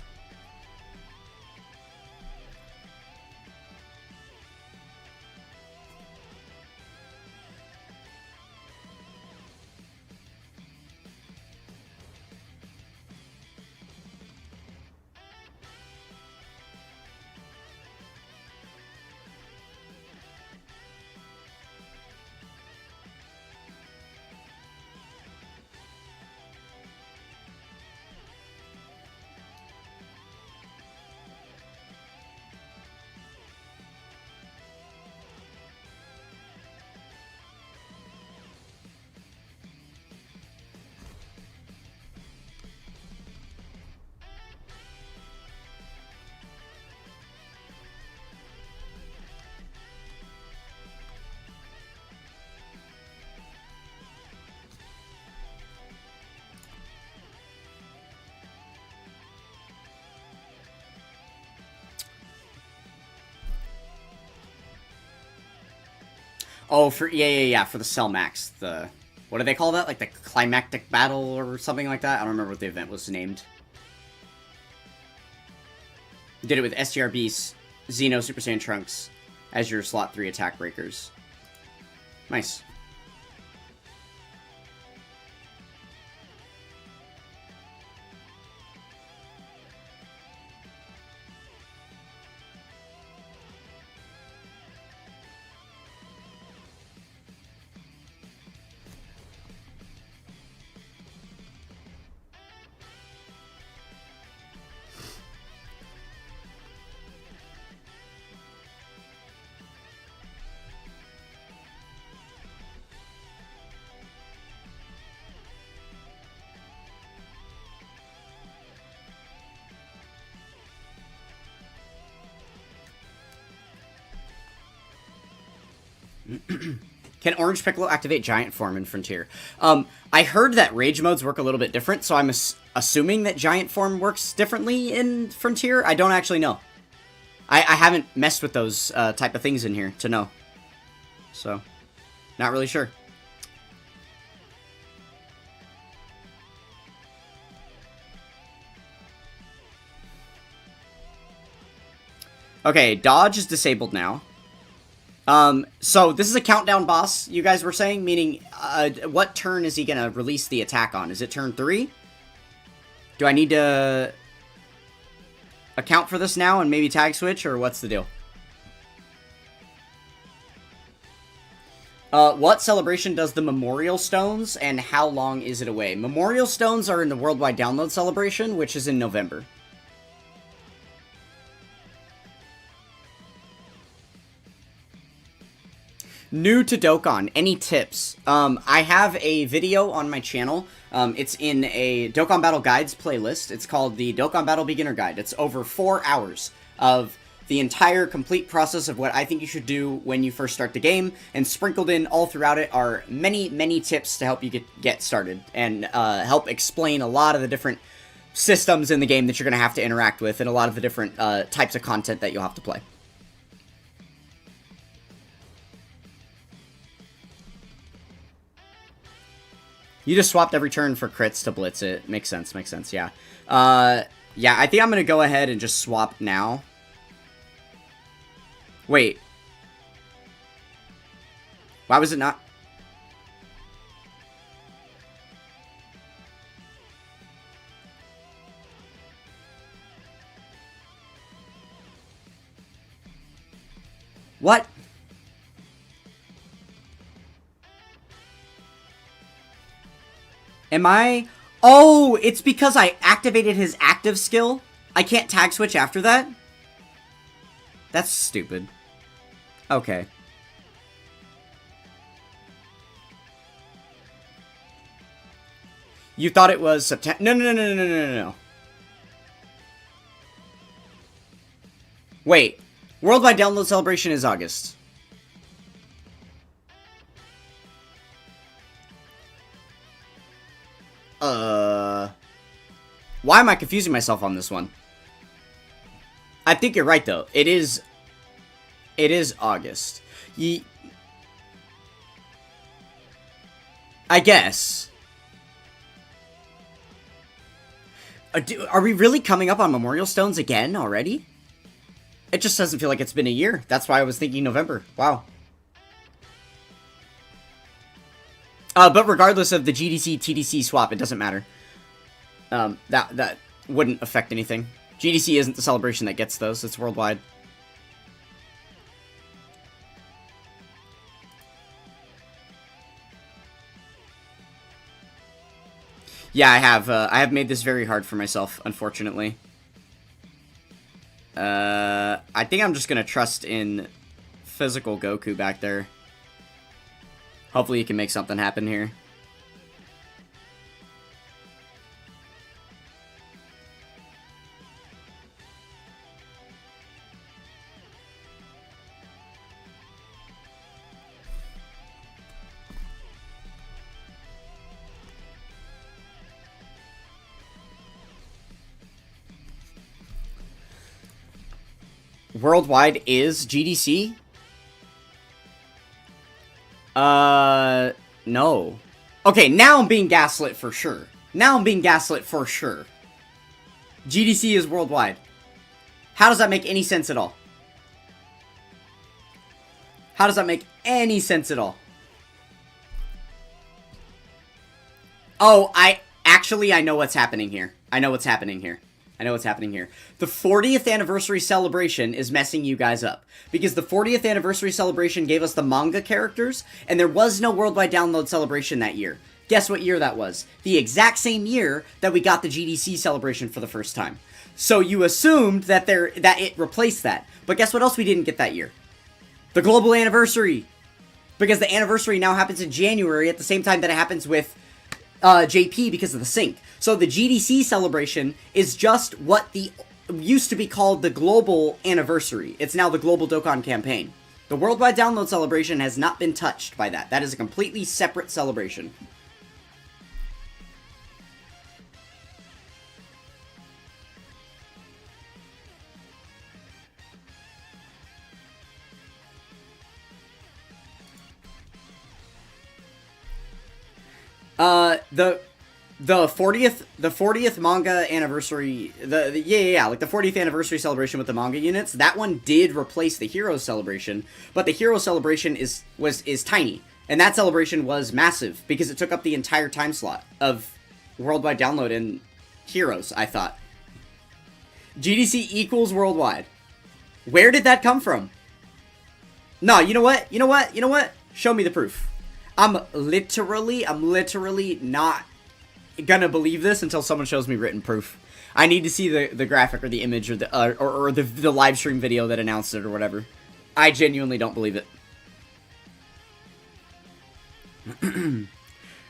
Oh, yeah, for the Cell Max, what do they call that? Like the climactic battle or something like that? I don't remember what the event was named. Did it with STRB's Xeno Super Saiyan Trunks as your slot 3 attack breakers. Nice. Can Orange Piccolo activate Giant Form in Frontier? I heard that Rage modes work a little bit different, so I'm assuming that Giant Form works differently in Frontier. I don't actually know. I haven't messed with those type of things in here to know. So, not really sure. Okay, dodge is disabled now. So this is a countdown boss, you guys were saying, meaning, what turn is he gonna release the attack on? Is it turn 3? Do I need to account for this now and maybe tag switch, or what's the deal? What celebration does the Memorial Stones, and how long is it away? Memorial Stones are in the Worldwide Download Celebration, which is in November. New to Dokkan, any tips? I have a video on my channel. It's in a Dokkan Battle Guides playlist. It's called the Dokkan Battle Beginner Guide. It's over 4 hours of the entire complete process of what I think you should do when you first start the game, and sprinkled in all throughout it are many, many tips to help you get started, and help explain a lot of the different systems in the game that you're going to have to interact with, and a lot of the different types of content that you'll have to play. You just swapped every turn for crits to blitz it. Makes sense, yeah. Yeah, I think I'm going to go ahead and just swap now. Wait. Why was it not? What? Am I... Oh, it's because I activated his active skill? I can't tag switch after that? That's stupid. Okay. You thought it was September... No. Wait. Worldwide Download Celebration is August. Why am I confusing myself on this one? I think you're right, though. It is August. I guess. Are we really coming up on Memorial Stones again already? It just doesn't feel like it's been a year. That's why I was thinking November. Wow. But regardless of the GDC TDC swap, it doesn't matter. That wouldn't affect anything. GDC isn't the celebration that gets those. It's worldwide. Yeah, I have made this very hard for myself, unfortunately. I think I'm just gonna trust in physical Goku back there. Hopefully you can make something happen here. Worldwide is GDC? No. Okay, now I'm being gaslit for sure. Now I'm being gaslit for sure. GDC is worldwide. How does that make any sense at all? How does that make any sense at all? Oh, I know what's happening here. I know what's happening here. The 40th anniversary celebration is messing you guys up. Because the 40th anniversary celebration gave us the manga characters, and there was no worldwide download celebration that year. Guess what year that was? The exact same year that we got the GDC celebration for the first time. So you assumed that it replaced that. But guess what else we didn't get that year? The global anniversary. Because the anniversary now happens in January at the same time that it happens with JP because of the sync. So the GDC celebration is just what used to be called the global anniversary. It's now the global Dokkan campaign. The worldwide download celebration has not been touched by that. That is a completely separate celebration. The 40th manga anniversary, like the 40th anniversary celebration with the manga units, that one did replace the Hero celebration, but the Hero celebration is tiny, and that celebration was massive because it took up the entire time slot of worldwide download and Heroes, I thought. GDC equals worldwide. Where did that come from? No, you know what? Show me the proof. I'm literally not gonna believe this until someone shows me written proof. I need to see the graphic or the image or the live stream video that announced it or whatever. I genuinely don't believe it.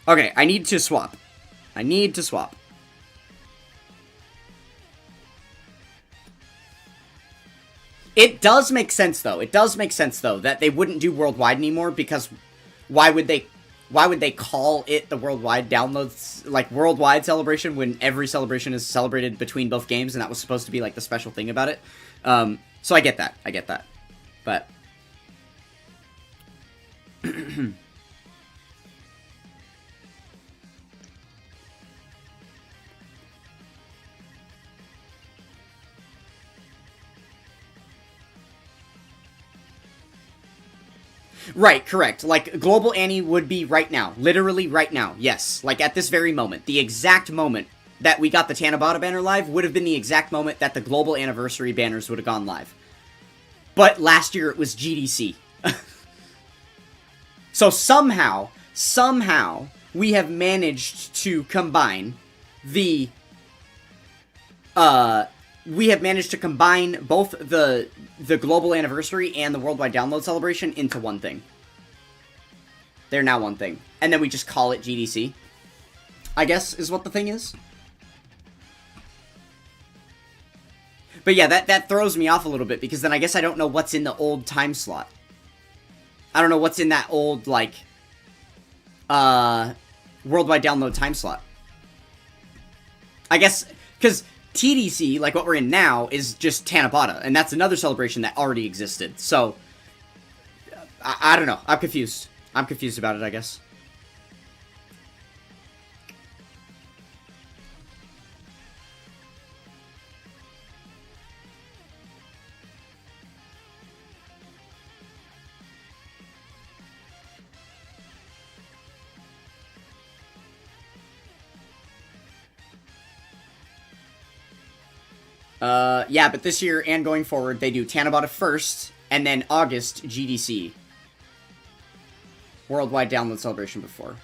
Okay, I need to swap. It does make sense though. That they wouldn't do worldwide anymore because why would they call it the worldwide downloads, like worldwide celebration, when every celebration is celebrated between both games, and that was supposed to be like the special thing about it. So I get that. But right, correct. Like, Global Annie would be right now. Literally right now. Yes. Like, at this very moment. The exact moment that we got the TANABATA banner live would have been the exact moment that the Global Anniversary banners would have gone live. But last year it was GDC. So somehow, we have managed to combine the... we have managed to combine both the global anniversary and the worldwide download celebration into one thing. They're now one thing. And then we just call it GDC, I guess, is what the thing is. But yeah, that throws me off a little bit, because then I guess I don't know what's in the old time slot. I don't know what's in that old, like, worldwide download time slot. I guess Because TDC, like what we're in now, is just TANABATA, and that's another celebration that already existed. So, I don't know. I'm confused. I'm confused about it, I guess. Yeah, but this year and going forward, they do TANABATA first, and then August, GDC. Worldwide Download Celebration before.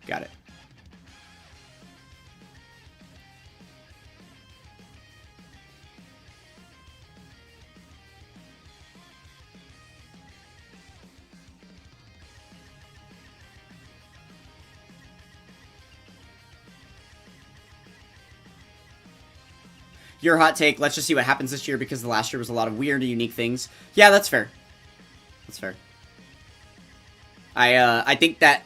Got it. Your hot take, let's just see what happens this year because the last year was a lot of weird and unique things. Yeah, that's fair. That's fair. I think that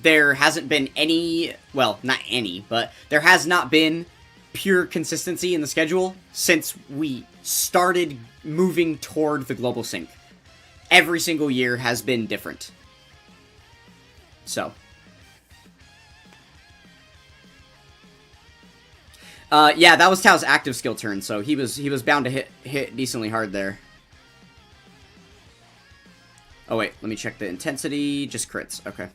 there hasn't been any, well, not any, but there has not been pure consistency in the schedule since we started moving toward the global sync. Every single year has been different. So. Yeah, that was Tao's active skill turn, so he was bound to hit decently hard there. Oh wait, let me check the intensity. Just crits. Okay.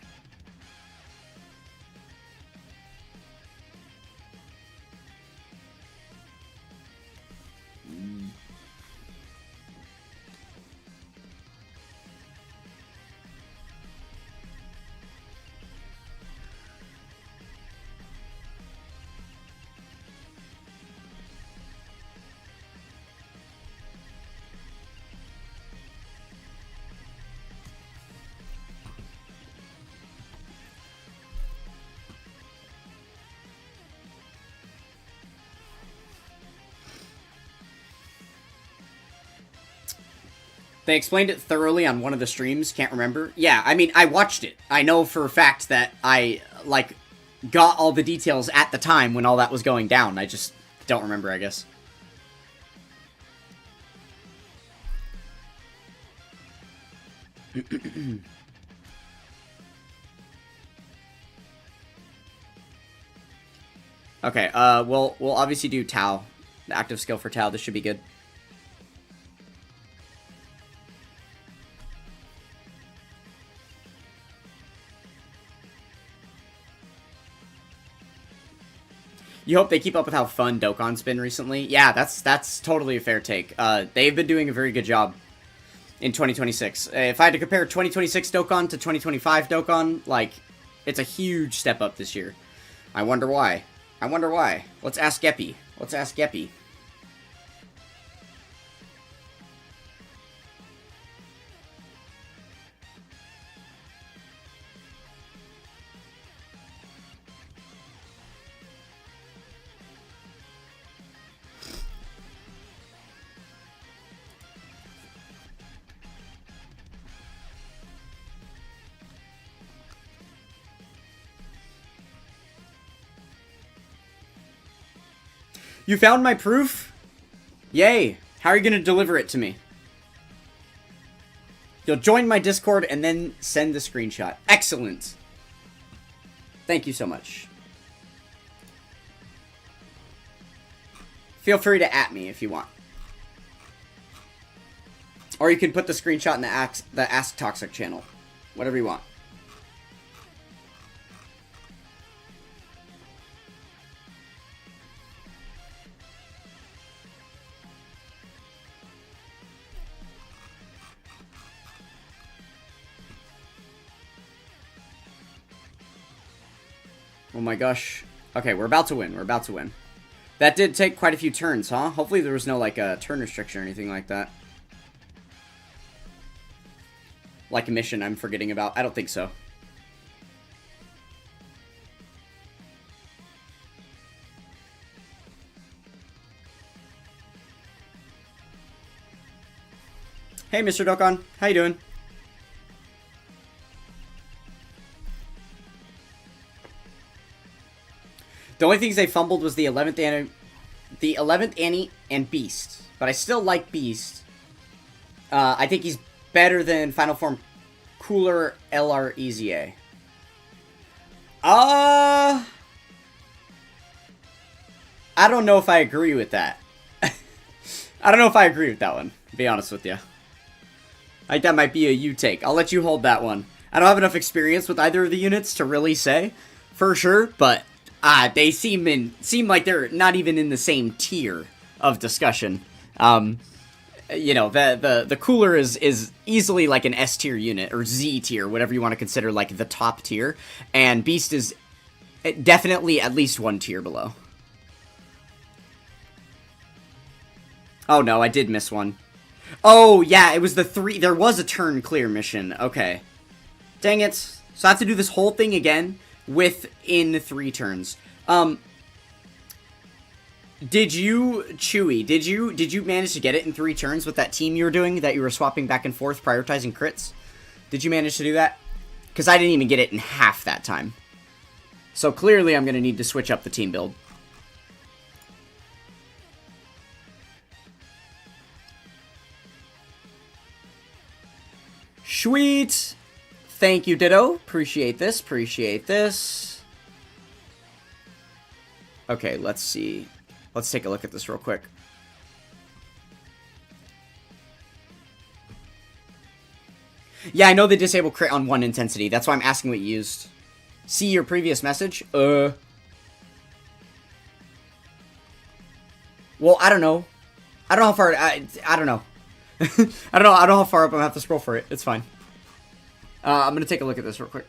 They explained it thoroughly on one of the streams, can't remember. Yeah, I mean, I watched it. I know for a fact that I, like, got all the details at the time when all that was going down. I just don't remember, I guess. Okay, we'll obviously do Tao. The active skill for Tao, this should be good. You hope they keep up with how fun Dokkan's been recently? Yeah, that's totally a fair take. They've been doing a very good job in 2026. If I had to compare 2026 Dokkan to 2025 Dokkan, like, it's a huge step up this year. I wonder why. I wonder why. Let's ask Geppy. Let's ask Geppy. You found my proof? Yay. How are you going to deliver it to me? You'll join my Discord and then send the screenshot. Excellent. Thank you so much. Feel free to @ me if you want. Or you can put the screenshot in the Ask Toxic channel. Whatever you want. Oh my gosh. Okay, we're about to win. We're about to win. That did take quite a few turns, huh? Hopefully there was no, like, a turn restriction or anything like that. Like a mission I'm forgetting about. I don't think so. Hey, Mr. Dokkan. How you doing? The only things they fumbled was the 11th Annie and Beast. But I still like Beast. I think he's better than Final Form Cooler LR EZA. I don't know if I agree with that. I don't know if I agree with that one, to be honest with you. I think that might be a you take. I'll let you hold that one. I don't have enough experience with either of the units to really say for sure, but they seem like they're not even in the same tier of discussion. You know, the Cooler is easily like an S tier unit, or Z tier, whatever you want to consider like the top tier, and Beast is definitely at least one tier below. Oh no, I did miss one. Oh yeah, it was the 3, there was a turn clear mission, okay. Dang it. So I have to do this whole thing again within 3 turns. Did you, Chewy, did you manage to get it in 3 turns with that team you were doing, that you were swapping back and forth, prioritizing crits? Did you manage to do that? Because I didn't even get it in half that time. So clearly I'm going to need to switch up the team build. Sweet! Thank you, Ditto. Appreciate this, appreciate this. Okay, let's see. Let's take a look at this real quick. Yeah, I know they disable crit on 1 intensity. That's why I'm asking what you used. See your previous message? Well, I don't know. I don't know how far... I don't know. I don't know how far up I'm gonna have to scroll for it. It's fine. I'm gonna take a look at this real quick.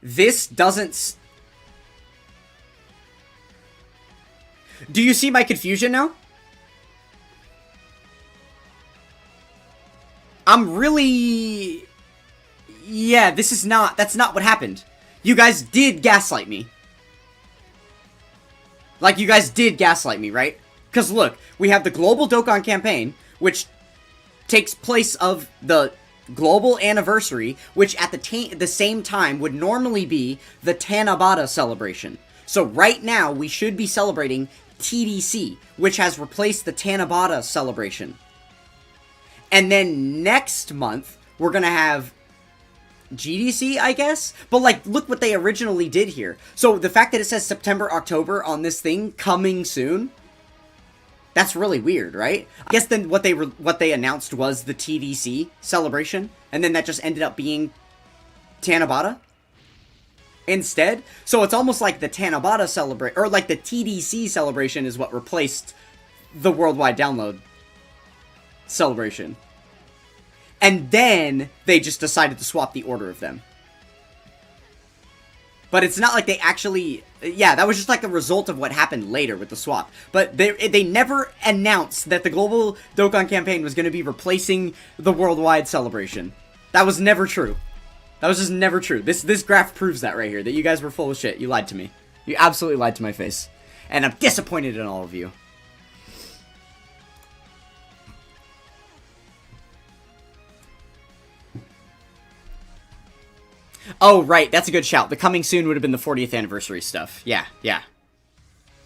This doesn't... Do you see my confusion now? I'm really... Yeah, this is not... That's not what happened. You guys did gaslight me. Like, you guys did gaslight me, right? Because, look, we have the Global Dokkan campaign, which takes place of the global anniversary, which at the same time would normally be the TANABATA celebration. So right now, we should be celebrating TDC, which has replaced the TANABATA celebration. And then next month, we're gonna have GDC, I guess? But, like, look what they originally did here. So, the fact that it says September, October on this thing, coming soon, that's really weird, right? I guess then what they announced was the TDC celebration, and then that just ended up being TANABATA instead. So, it's almost like the TANABATA celebration, or like the TDC celebration is what replaced the worldwide download celebration. And then they just decided to swap the order of them. But it's not like they actually... Yeah, that was just like the result of what happened later with the swap. But they never announced that the Global Dokkan campaign was going to be replacing the worldwide celebration. That was never true. That was just never true. This graph proves that right here, that you guys were full of shit. You lied to me. You absolutely lied to my face. And I'm disappointed in all of you. Oh, right. That's a good shout. The coming soon would have been the 40th anniversary stuff. Yeah, yeah.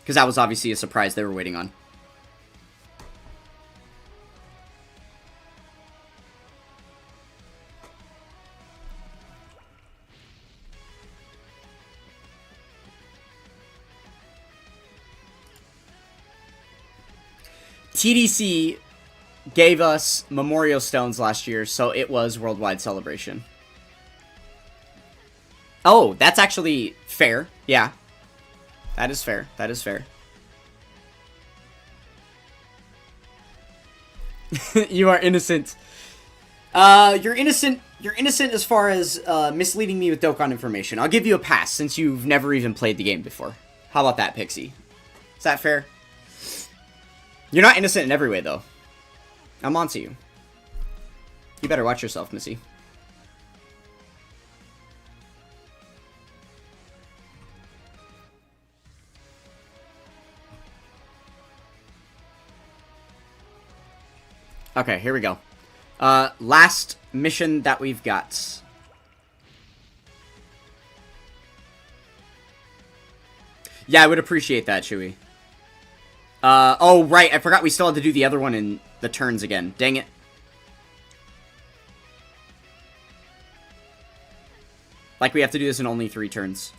Because that was obviously a surprise they were waiting on. TDC gave us Memorial Stones last year, so it was Worldwide Celebration. Oh, that's actually fair. Yeah. That is fair. That is fair. You are innocent. You're innocent. You're innocent as far as misleading me with Dokkan information. I'll give you a pass since you've never even played the game before. How about that, Pixie? Is that fair? You're not innocent in every way, though. I'm onto you. You better watch yourself, Missy. Okay, here we go. Last mission that we've got. Yeah, I would appreciate that, Chewie. Oh, right, I forgot we still had to do the other one in the turns again. Dang it. Like, we have to do this in only 3 turns.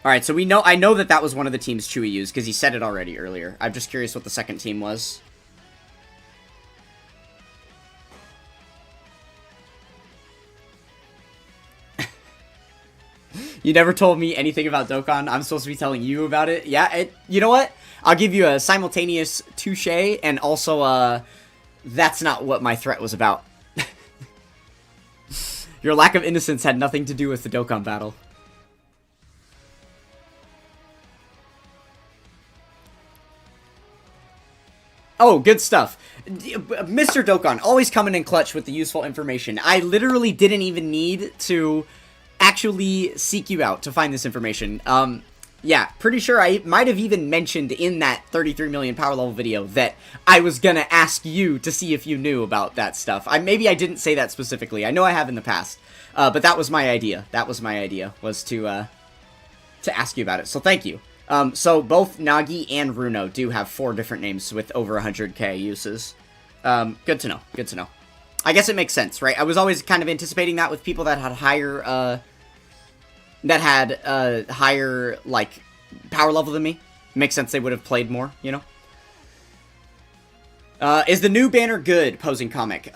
Alright, so I know that that was one of the teams Chewie used, because he said it already earlier. I'm just curious what the second team was. You never told me anything about Dokkan. I'm supposed to be telling you about it. Yeah, you know what? I'll give you a simultaneous touche, and also, that's not what my threat was about. Your lack of innocence had nothing to do with the Dokkan battle. Oh, good stuff. Mr. Dokkan, always coming in clutch with the useful information. I literally didn't even need to actually seek you out to find this information. Yeah, pretty sure I might have even mentioned in that 33 million power level video that I was gonna ask you to see if you knew about that stuff. Maybe I didn't say that specifically. I know I have in the past. But that was my idea. That was my idea, was to ask you about it. So thank you. So both Nagi and Runo do have 4 different names with over 100k uses. Good to know. Good to know. I guess it makes sense, right? I was always kind of anticipating that with people that had higher, higher, like, power level than me. Makes sense they would have played more, you know? Is the new banner good? Posing comic.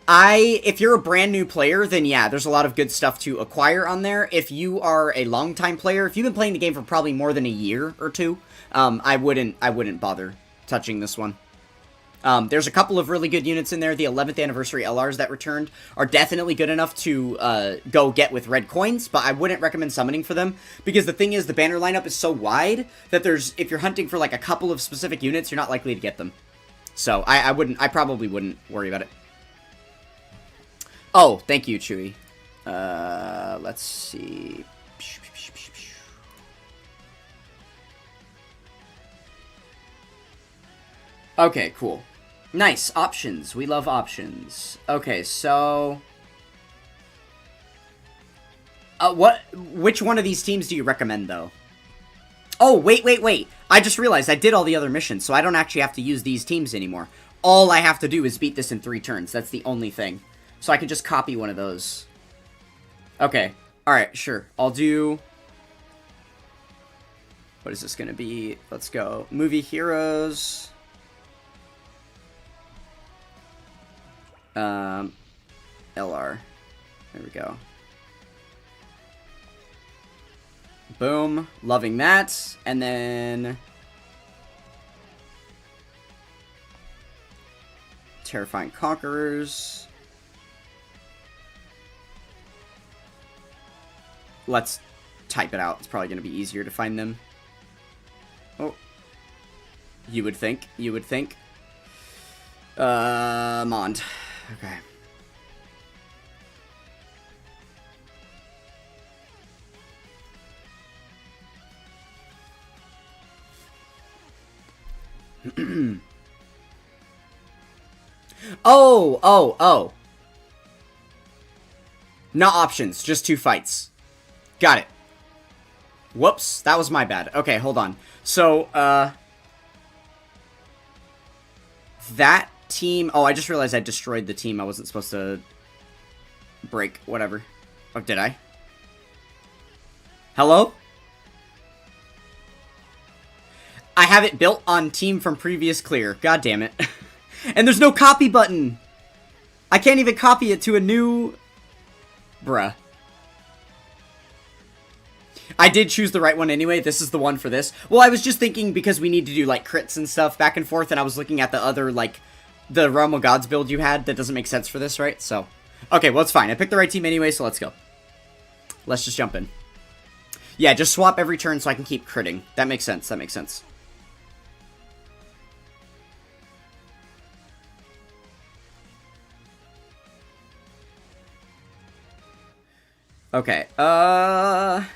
If you're a brand new player, then yeah, there's a lot of good stuff to acquire on there. If you are a long-time player, if you've been playing the game for probably more than a year or 2, I wouldn't bother touching this one. There's a couple of really good units in there. The 11th anniversary LRs that returned are definitely good enough to go get with red coins, but I wouldn't recommend summoning for them, because the thing is, the banner lineup is so wide that if you're hunting for like a couple of specific units, you're not likely to get them. So I probably wouldn't worry about it. Oh, thank you, Chewie. Let's see. Okay, cool. Nice. Options. We love options. Okay, so... which one of these teams do you recommend, though? Oh, wait. I just realized I did all the other missions, so I don't actually have to use these teams anymore. All I have to do is beat this in 3 turns. That's the only thing. So I can just copy one of those. Okay. Alright, sure. I'll do... What is this gonna be? Let's go. Movie Heroes. LR. There we go. Boom. Loving that. And then... Terrifying Conquerors. Let's type it out. It's probably going to be easier to find them. Oh. You would think. You would think. Mond. Okay. Oh. Not options, just 2 fights. Got it. Whoops, that was my bad. Okay, hold on. So, that team... Oh, I just realized I destroyed the team I wasn't supposed to break. Whatever. Oh, did I? Hello? I have it built on team from previous clear. God damn it. And there's no copy button! I can't even copy it to a new... Bruh. I did choose the right one anyway. This is the one for this. Well, I was just thinking because we need to do, like, crits and stuff back and forth, and I was looking at the other, like, the Realm of Gods build you had that doesn't make sense for this, right? So, okay, well, it's fine. I picked the right team anyway, so let's go. Let's just jump in. Yeah, just swap every turn so I can keep critting. That makes sense. That makes sense. Okay, I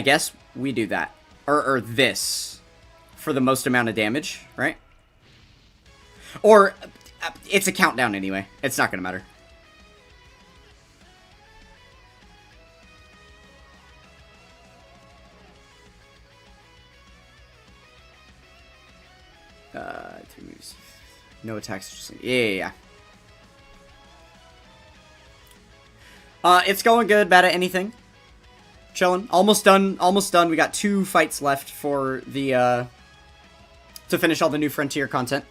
guess we do that. Or this. for the most amount of damage, right? Or, it's a countdown anyway. It's not gonna matter. No attacks. Just, yeah. It's going good. Bad at anything. Chilling. Almost done. Almost done. We got 2 fights left for the, to finish all the new Frontier content.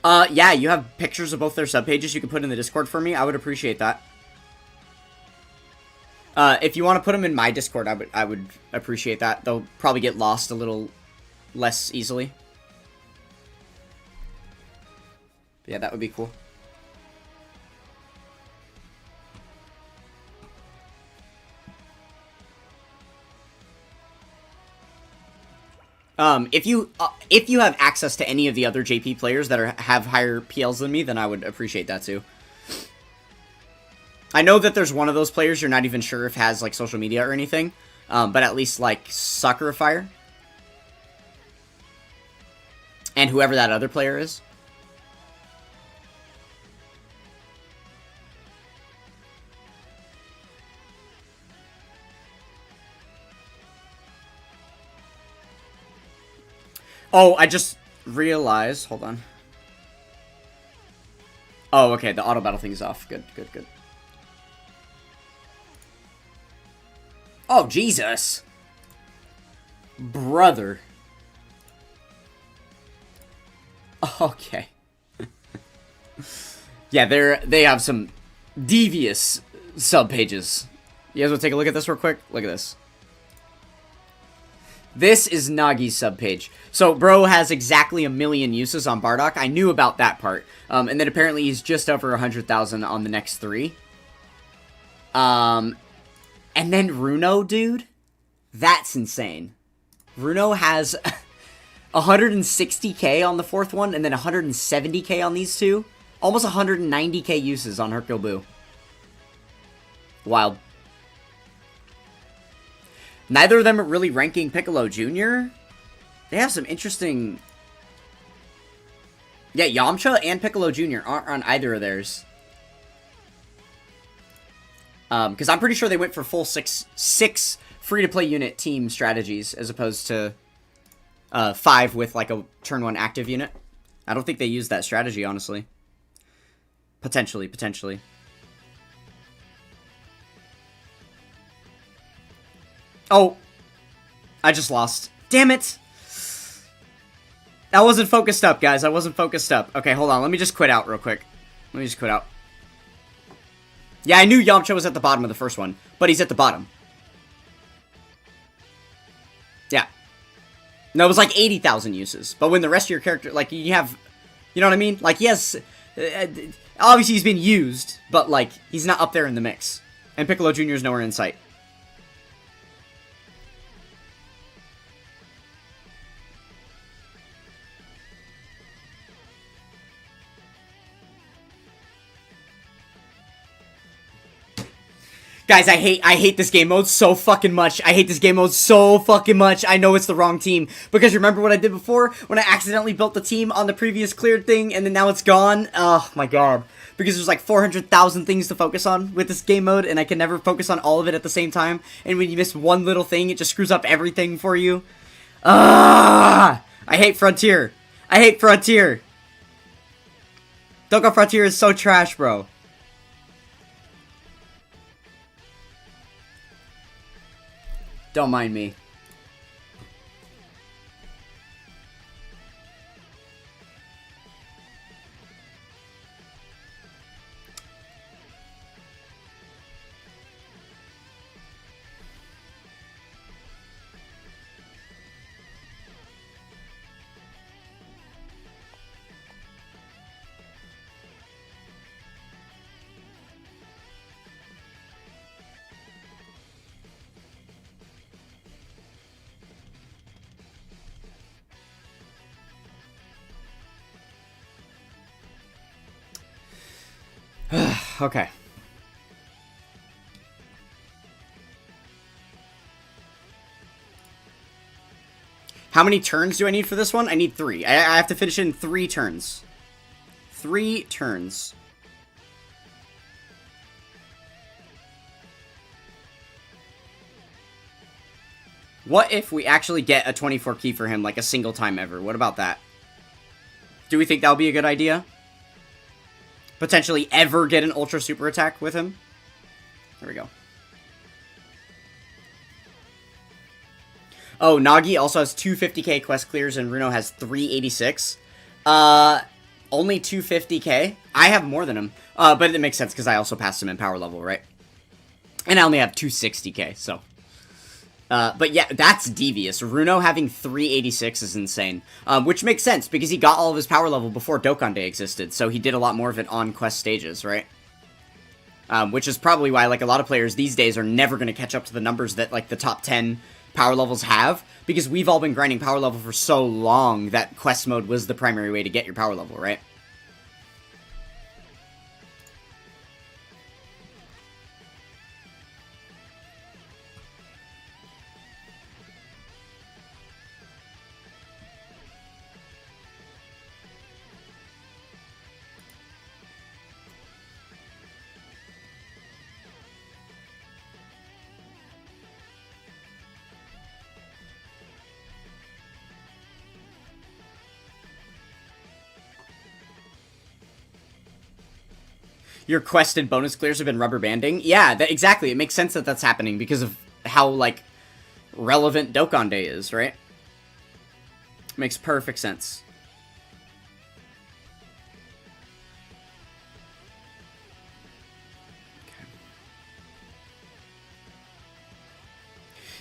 Yeah, you have pictures of both their subpages you can put in the Discord for me. I would appreciate that. If you want to put them in my Discord, I would appreciate that. They'll probably get lost a little less easily. Yeah, that would be cool. If you have access to any of the other JP players that have higher PLs than me, then I would appreciate that too. I know that there's one of those players you're not even sure if has, like, social media or anything, but at least, like, Sakura and whoever that other player is. Oh, I just realized, hold on. Oh, okay, the auto battle thing is off. Good, good, good. Oh, Jesus. Brother. Okay. Yeah, they have some devious subpages. You guys want to take a look at this real quick? Look at this. This is Nagi's subpage. So, bro has exactly 1 million uses on Bardock. I knew about that part. And then apparently he's just over 100,000 on the next 3. And then Runo, dude, that's insane. Runo has 160k on the 4th one, and then 170k on these 2. Almost 190k uses on Hercule Boo. Wild. Neither of them are really ranking Piccolo Jr. They have some interesting... Yeah, Yamcha and Piccolo Jr. aren't on either of theirs. Because I'm pretty sure they went for full six free-to-play unit team strategies, as opposed to 5 with, like, a turn 1 active unit. I don't think they used that strategy, honestly. Potentially. Oh! I just lost. Damn it! I wasn't focused up, guys. I wasn't focused up. Okay, hold on. Let me just quit out real quick. Let me just quit out. Yeah, I knew Yamcha was at the bottom of the first one, but he's at the bottom. Yeah. No, it was like 80,000 uses. But when the rest of your character, like, you have... You know what I mean? Like, yes... obviously, he's been used, but, like, he's not up there in the mix. And Piccolo Jr. is nowhere in sight. Guys, I hate this game mode so fucking much. I hate this game mode so fucking much. I know it's the wrong team. Because remember what I did before? When I accidentally built the team on the previous cleared thing, and then now it's gone? Oh, my god. Because there's like 400,000 things to focus on with this game mode, and I can never focus on all of it at the same time. And when you miss one little thing, it just screws up everything for you. Ah! I hate Frontier. I hate Frontier. Dokkan Frontier is so trash, bro. Don't mind me. Okay. How many turns do I need for this one? I need 3. I have to finish in 3 turns. 3 turns. What if we actually get a 24 key for him, like a single time ever? What about that? Do we think that would be a good idea? Potentially ever get an ultra super attack with him? There we go. Oh, Nagi also has 250k quest clears and Runo has 386. Only 250k? I have more than him. But it makes sense because I also passed him in power level, right? And I only have 260k, so... but yeah, that's devious. Runo having 386 is insane. Which makes sense, because he got all of his power level before Dokkan Day existed, so he did a lot more of it on quest stages, right? Which is probably why, like, a lot of players these days are never going to catch up to the numbers that, like, the top 10 power levels have, because we've all been grinding power level for so long that quest mode was the primary way to get your power level, right? Your quest and bonus clears have been rubber banding? Yeah, exactly. It makes sense that that's happening because of how, like, relevant Dokkan Day is, right? Makes perfect sense. Okay.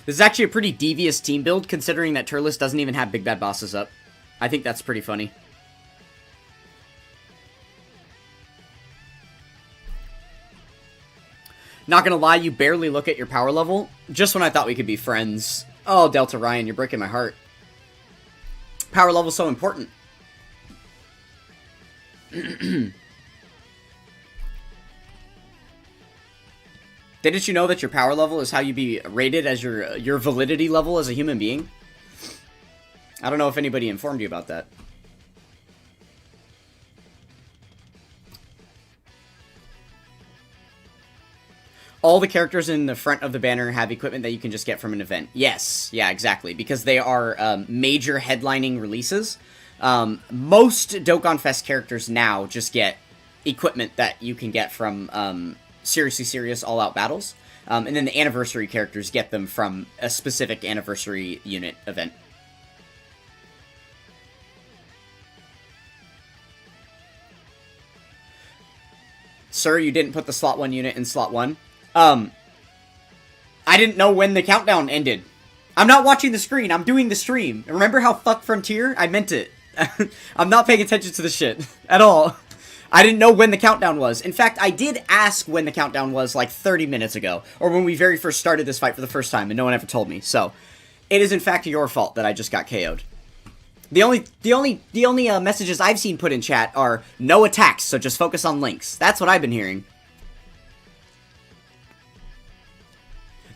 This is actually a pretty devious team build, considering that Turles doesn't even have Big Bad Bosses up. I think that's pretty funny. Not gonna lie, you barely look at your power level. Just when I thought we could be friends. Oh, Delta Ryan, you're breaking my heart. Power level's so important. Didn't you know that your power level is how you be rated as your validity level as a human being? I don't know if anybody informed you about that. All the characters in the front of the banner have equipment that you can just get from an event. Yes, yeah, exactly, because they are major headlining releases. Most Dokkan Fest characters now just get equipment that you can get from Seriously Serious All-Out Battles. And then the anniversary characters get them from a specific anniversary unit event. Sir, you didn't put the slot 1 unit in slot 1. I didn't know when the countdown ended. I'm not watching the screen, I'm doing the stream. Remember how fuck Frontier? I meant it. I'm not paying attention to the shit at all. I didn't know when the countdown was. In fact, I did ask when the countdown was like 30 minutes ago, or when we very first started this fight for the first time, and no one ever told me. So, it is in fact your fault that I just got KO'd. The only messages I've seen put in chat are no attacks, so just focus on links. That's what I've been hearing.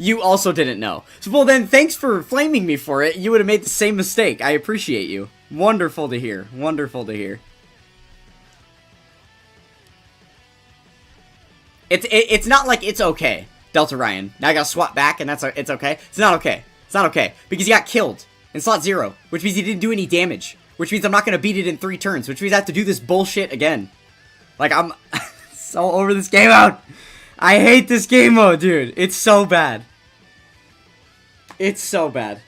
You also didn't know. So, well then, thanks for flaming me for it. You would have made the same mistake. I appreciate you. Wonderful to hear. Wonderful to hear. It's not like it's okay, Delta Ryan. Now I gotta swap back and it's okay. It's not okay. It's not okay. Because he got killed in slot 0. Which means he didn't do any damage. Which means I'm not gonna beat it in 3 turns. Which means I have to do this bullshit again. Like, I'm so over this game mode. I hate this game mode, dude. It's so bad. It's so bad.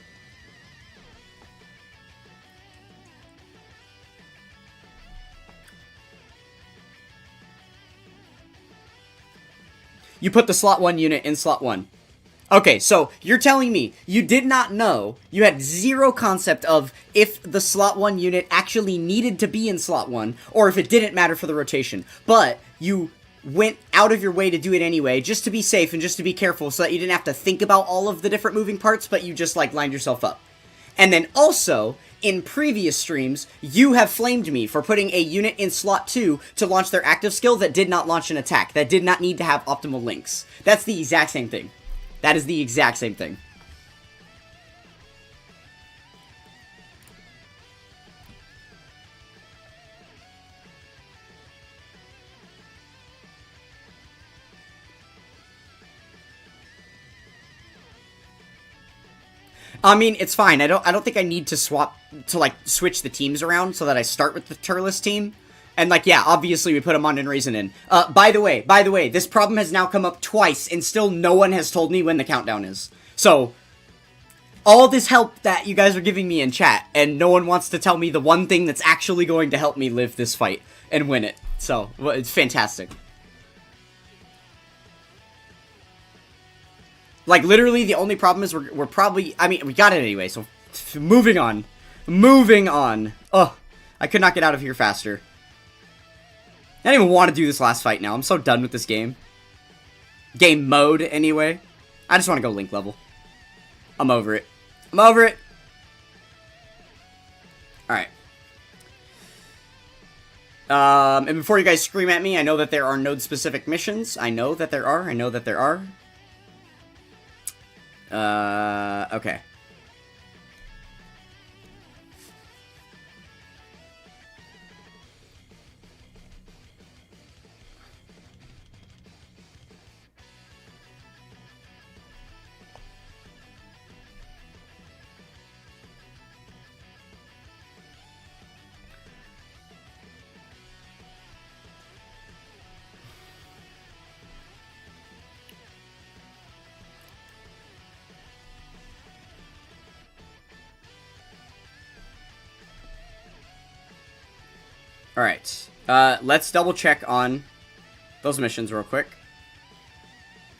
You put the slot 1 unit in slot 1. Okay, so you're telling me you did not know, you had zero concept of if the slot 1 unit actually needed to be in slot 1, or if it didn't matter for the rotation, but you went out of your way to do it anyway, just to be safe and just to be careful so that you didn't have to think about all of the different moving parts, but you just, like, lined yourself up. And then also, in previous streams, you have flamed me for putting a unit in slot 2 to launch their active skill that did not launch an attack, that did not need to have optimal links. That's the exact same thing. That is the exact same thing. I mean, it's fine. I don't think I need to switch the teams around so that I start with the Turles team. And, like, yeah, obviously we put him on and Raisin in. By the way, this problem has now come up twice, and still no one has told me when the countdown is. So, all this help that you guys are giving me in chat, and no one wants to tell me the one thing that's actually going to help me live this fight and win it. So, well, it's fantastic. Like, literally, the only problem is we're probably... I mean, we got it anyway, so... Moving on. Moving on. Ugh. I could not get out of here faster. I don't even want to do this last fight now. I'm so done with this game. Game mode, anyway. I just want to go Link level. I'm over it. I'm over it. Alright. And before you guys scream at me, I know that there are node-specific missions. I know that there are. Okay. Alright, let's double check on those missions real quick.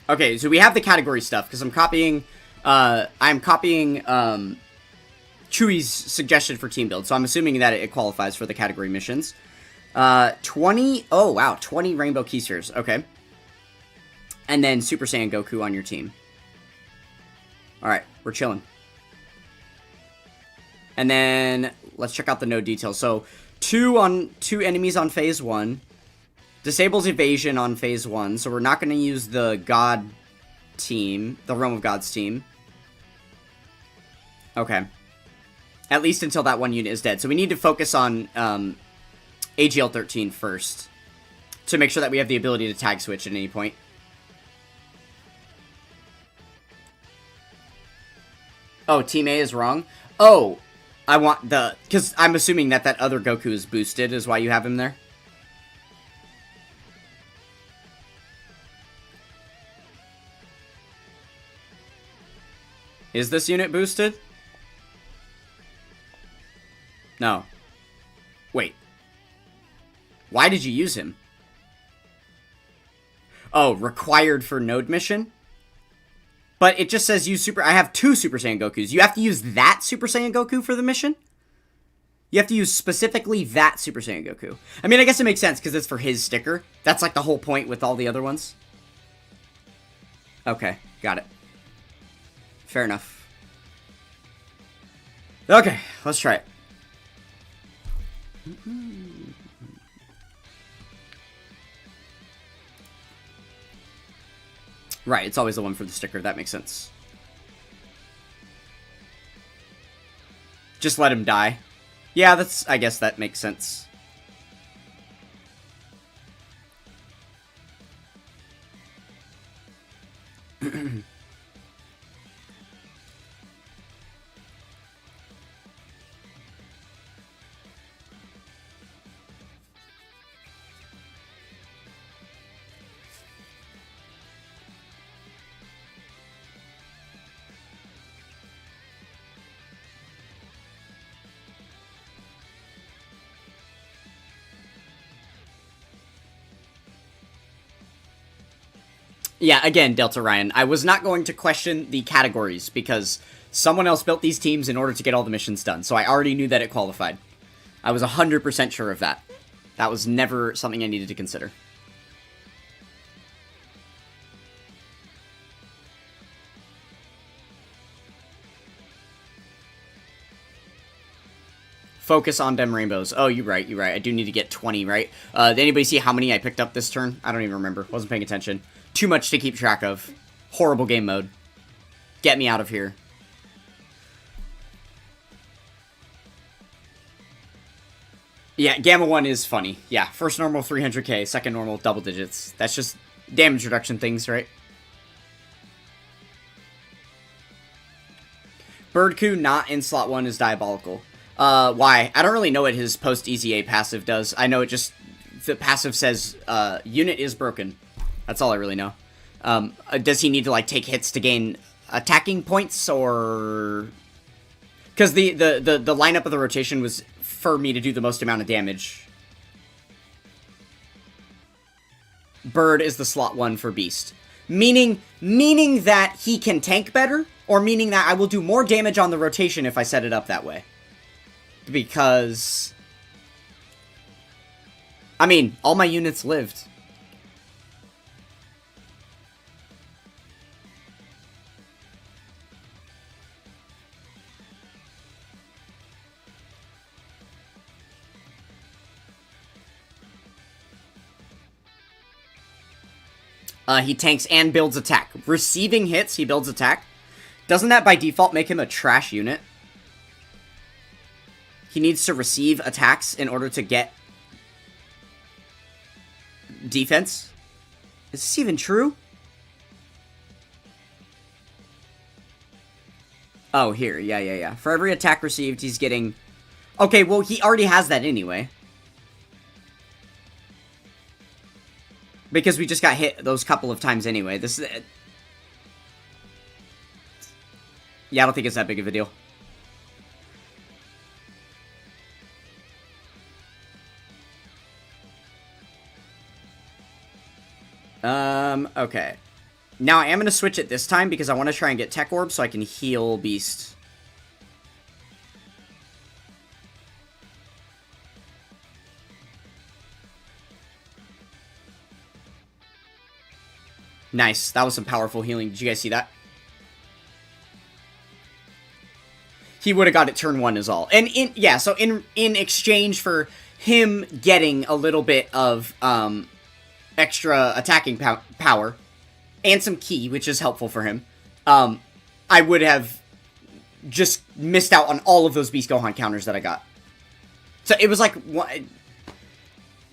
Okay, so we have the category stuff, because I'm copying Chewy's suggestion for team build, so I'm assuming that it qualifies for the category missions. 20, oh wow, 20 Rainbow Key Spheres, okay. And then Super Saiyan Goku on your team. Alright, we're chilling. And then, let's check out the node details. So, two enemies on phase 1. Disables evasion on phase 1, so we're not going to use the God team, the Realm of Gods team. Okay. At least until that one unit is dead. So we need to focus on AGL-13 first, to make sure that we have the ability to tag switch at any point. Oh, Team A is wrong? Oh! I want the... Because I'm assuming that other Goku is boosted, is why you have him there. Is this unit boosted? No. Wait. Why did you use him? Oh, required for node mission? But it just says use I have 2 Super Saiyan Gokus. You have to use that Super Saiyan Goku for the mission? You have to use specifically that Super Saiyan Goku. I mean, I guess it makes sense because it's for his sticker. That's like the whole point with all the other ones. Okay, got it. Fair enough. Okay, let's try it. Right, it's always the one for the sticker. That makes sense. Just let him die. Yeah, I guess that makes sense. Yeah, again, Delta Ryan, I was not going to question the categories because someone else built these teams in order to get all the missions done, so I already knew that it qualified. I was 100% sure of that. That was never something I needed to consider. Focus on them rainbows. Oh, you're right, I do need to get 20, right? Did anybody see how many I picked up this turn? I don't even remember. Wasn't paying attention. Too much to keep track of. Horrible game mode. Get me out of here. Yeah, Gamma 1 is funny. Yeah, first normal 300k, second normal double digits. That's just damage reduction things, right? Birdcoo not in slot 1 is diabolical. Why? I don't really know what his post-EZA passive does. I know it just... The passive says, unit is broken. That's all I really know. Does he need to, like, take hits to gain attacking points, or... Because the lineup of the rotation was for me to do the most amount of damage. Bird is the slot 1 for Beast. Meaning that he can tank better, or meaning that I will do more damage on the rotation if I set it up that way. Because... I mean, all my units lived. He tanks and builds attack. Receiving hits, he builds attack. Doesn't that by default make him a trash unit? He needs to receive attacks in order to get defense. Is this even true? Oh, here. Yeah. For every attack received, he's getting... Okay, well, he already has that anyway. Because we just got hit those couple of times anyway. This is... Yeah, I don't think it's that big of a deal. Okay. Now I am going to switch it this time because I want to try and get Tech Orb so I can heal Beast. Nice. That was some powerful healing. Did you guys see that? He would have got it turn 1 is all. And so in exchange for him getting a little bit of extra attacking power and some ki, which is helpful for him, I would have just missed out on all of those Beast Gohan counters that I got. So it was like,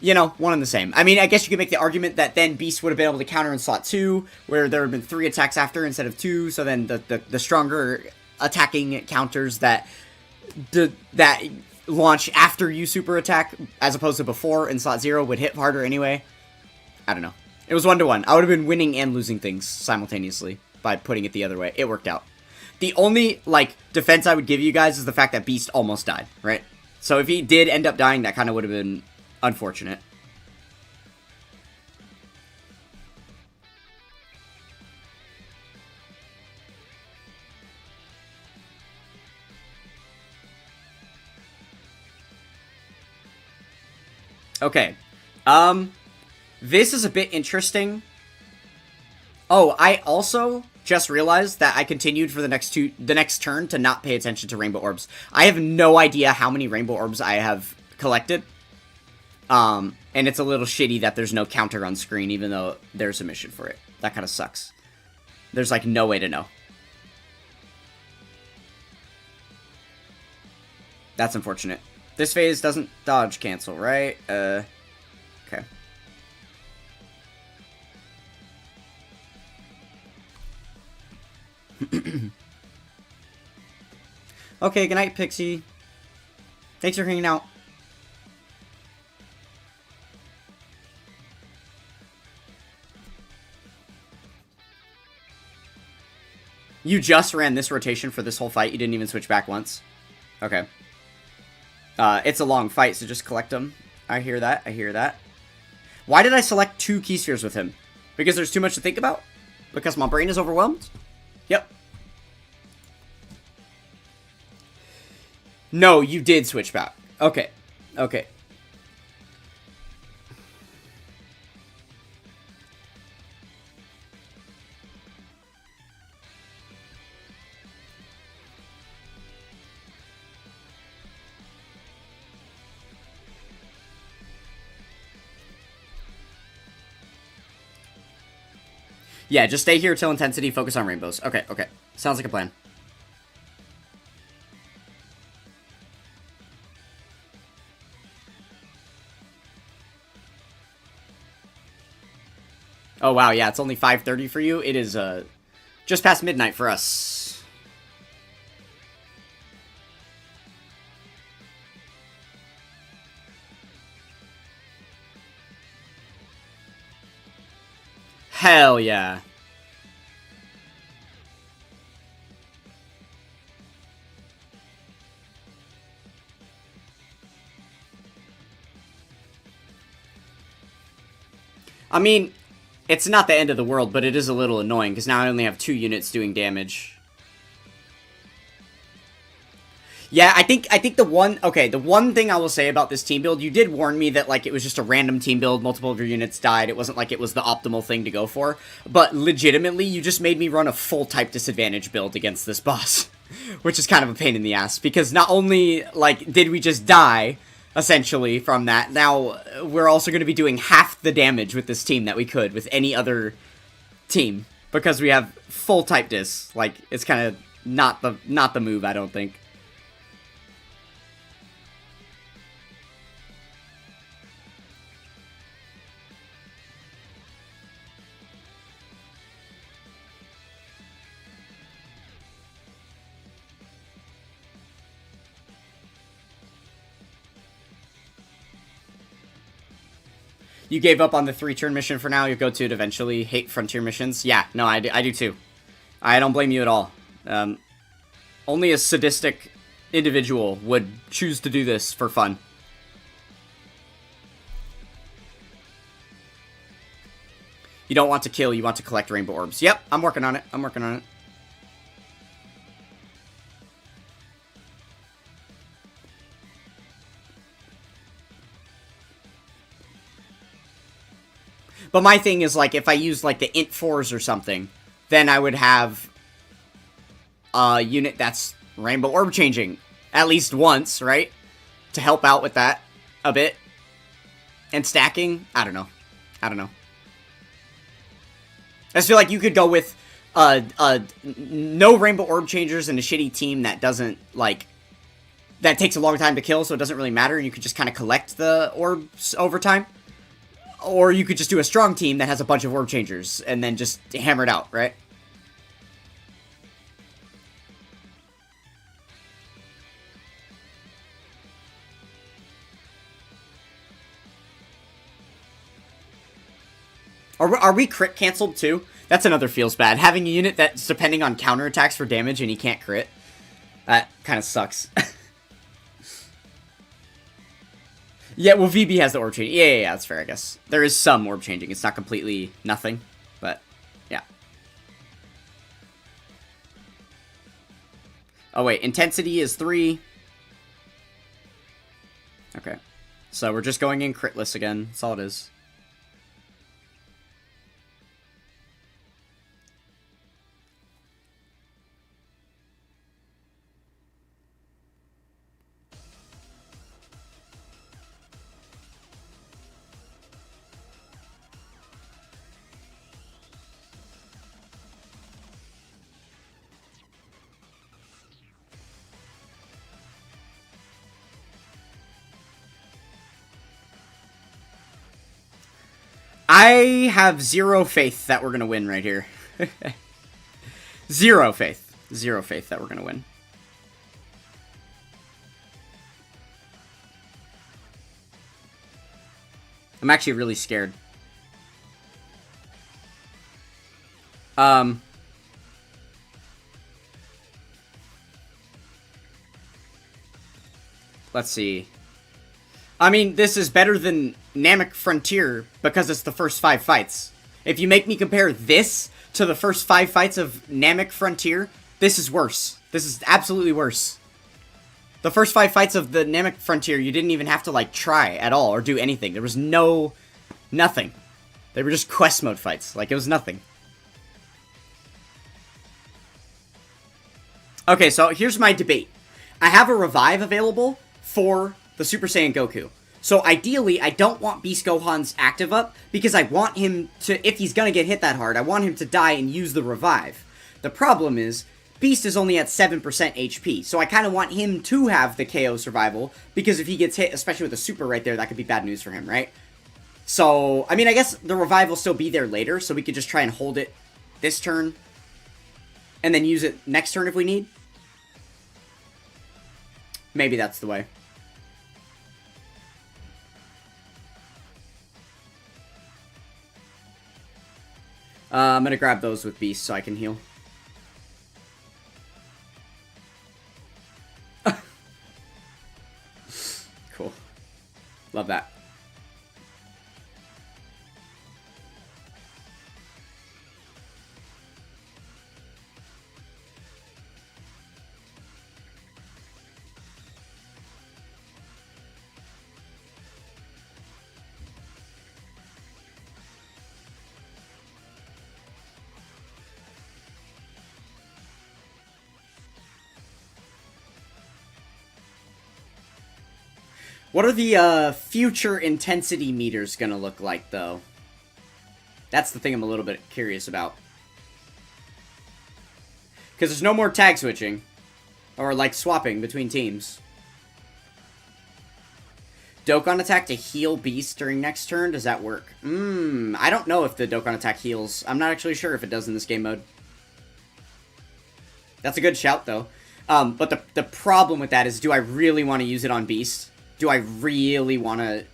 you know, one and the same. I mean, I guess you could make the argument that then Beast would have been able to counter in slot 2, where there have been 3 attacks after instead of 2, so then the stronger attacking counters that launch after you super attack, as opposed to before in slot 0, would hit harder anyway. I don't know. It was 1-to-1. I would have been winning and losing things simultaneously by putting it the other way. It worked out. The only, like, defense I would give you guys is the fact that Beast almost died, right? So if he did end up dying, that kind of would have been unfortunate. Okay. This is a bit interesting. Oh, I also just realized that I continued for the next turn to not pay attention to Rainbow Orbs. I have no idea how many Rainbow Orbs I have collected. And it's a little shitty that there's no counter on screen, even though there's a mission for it. That kind of sucks. There's, like, no way to know. That's unfortunate. This phase doesn't dodge cancel, right? Okay. Okay, good night, Pixie. Thanks for hanging out. You just ran this rotation for this whole fight? You didn't even switch back once? Okay. It's a long fight, so just collect them. I hear that. I hear that. Why did I select 2 key spheres with him? Because there's too much to think about? Because my brain is overwhelmed? Yep. No, you did switch back. Okay. Okay. Yeah, just stay here till intensity, focus on rainbows. Okay, okay. Sounds like a plan. Oh, wow, yeah, it's only 5:30 for you. It is, just past midnight for us. Hell yeah. I mean, it's not the end of the world, but it is a little annoying, because now I only have 2 units doing damage. Yeah, I think the one thing I will say about this team build, you did warn me that, like, it was just a random team build, multiple of your units died, it wasn't like it was the optimal thing to go for, but legitimately, you just made me run a full type disadvantage build against this boss, which is kind of a pain in the ass, because not only, like, did we just die, essentially, from that, now we're also going to be doing half the damage with this team that we could with any other team, because we have full type dis. Like, it's kind of not the move, I don't think. You gave up on the 3-turn mission for now, you'll go to it eventually. Hate frontier missions. Yeah, no, I do too. I don't blame you at all. Only a sadistic individual would choose to do this for fun. You don't want to kill, you want to collect rainbow orbs. Yep, I'm working on it. I'm working on it. But my thing is, like, if I use, like, the int 4s or something, then I would have a unit that's rainbow orb changing at least once, right? To help out with that a bit. And stacking, I don't know. I don't know. I just feel like you could go with no rainbow orb changers and a shitty team that doesn't, like, that takes a long time to kill, so it doesn't really matter, and you could just kind of collect the orbs over time. Or you could just do a strong team that has a bunch of orb changers, and then just hammer it out, right? Are we crit canceled too? That's another feels bad. Having a unit that's depending on counterattacks for damage and he can't crit. That kind of sucks. Yeah, well, VB has the orb changing. Yeah, that's fair, I guess. There is some orb changing. It's not completely nothing, but yeah. Oh, wait. Intensity is 3. Okay. So we're just going in critless again. That's all it is. I have 0 faith that we're going to win right here. 0 faith. 0 faith that we're going to win. I'm actually really scared. Let's see. I mean, this is better than Namek Frontier because it's the first 5 fights. If you make me compare this to the first 5 fights of Namek Frontier, this is worse. This is absolutely worse. The first 5 fights of the Namek Frontier, you didn't even have to, like, try at all or do anything. There was nothing. They were just quest mode fights. Like, it was nothing. Okay, so here's my debate. I have a revive available for the Super Saiyan Goku. So ideally, I don't want Beast Gohan's active up, because I want him to, if he's gonna get hit that hard, I want him to die and use the revive. The problem is, Beast is only at 7% HP, so I kind of want him to have the KO survival, because if he gets hit, especially with a super right there, that could be bad news for him, right? So, I mean, I guess the revive will still be there later, so we could just try and hold it this turn, and then use it next turn if we need. Maybe that's the way. I'm gonna grab those with Beast so I can heal. Cool. Love that. What are the future intensity meters gonna look like, though? That's the thing I'm a little bit curious about. Because there's no more tag switching. Or, like, swapping between teams. Dokkan attack to heal Beast during next turn? Does that work? I don't know if the Dokkan attack heals. I'm not actually sure if it does in this game mode. That's a good shout, though. But the problem with that is, do I really want to use it on Beast? Do I really want to...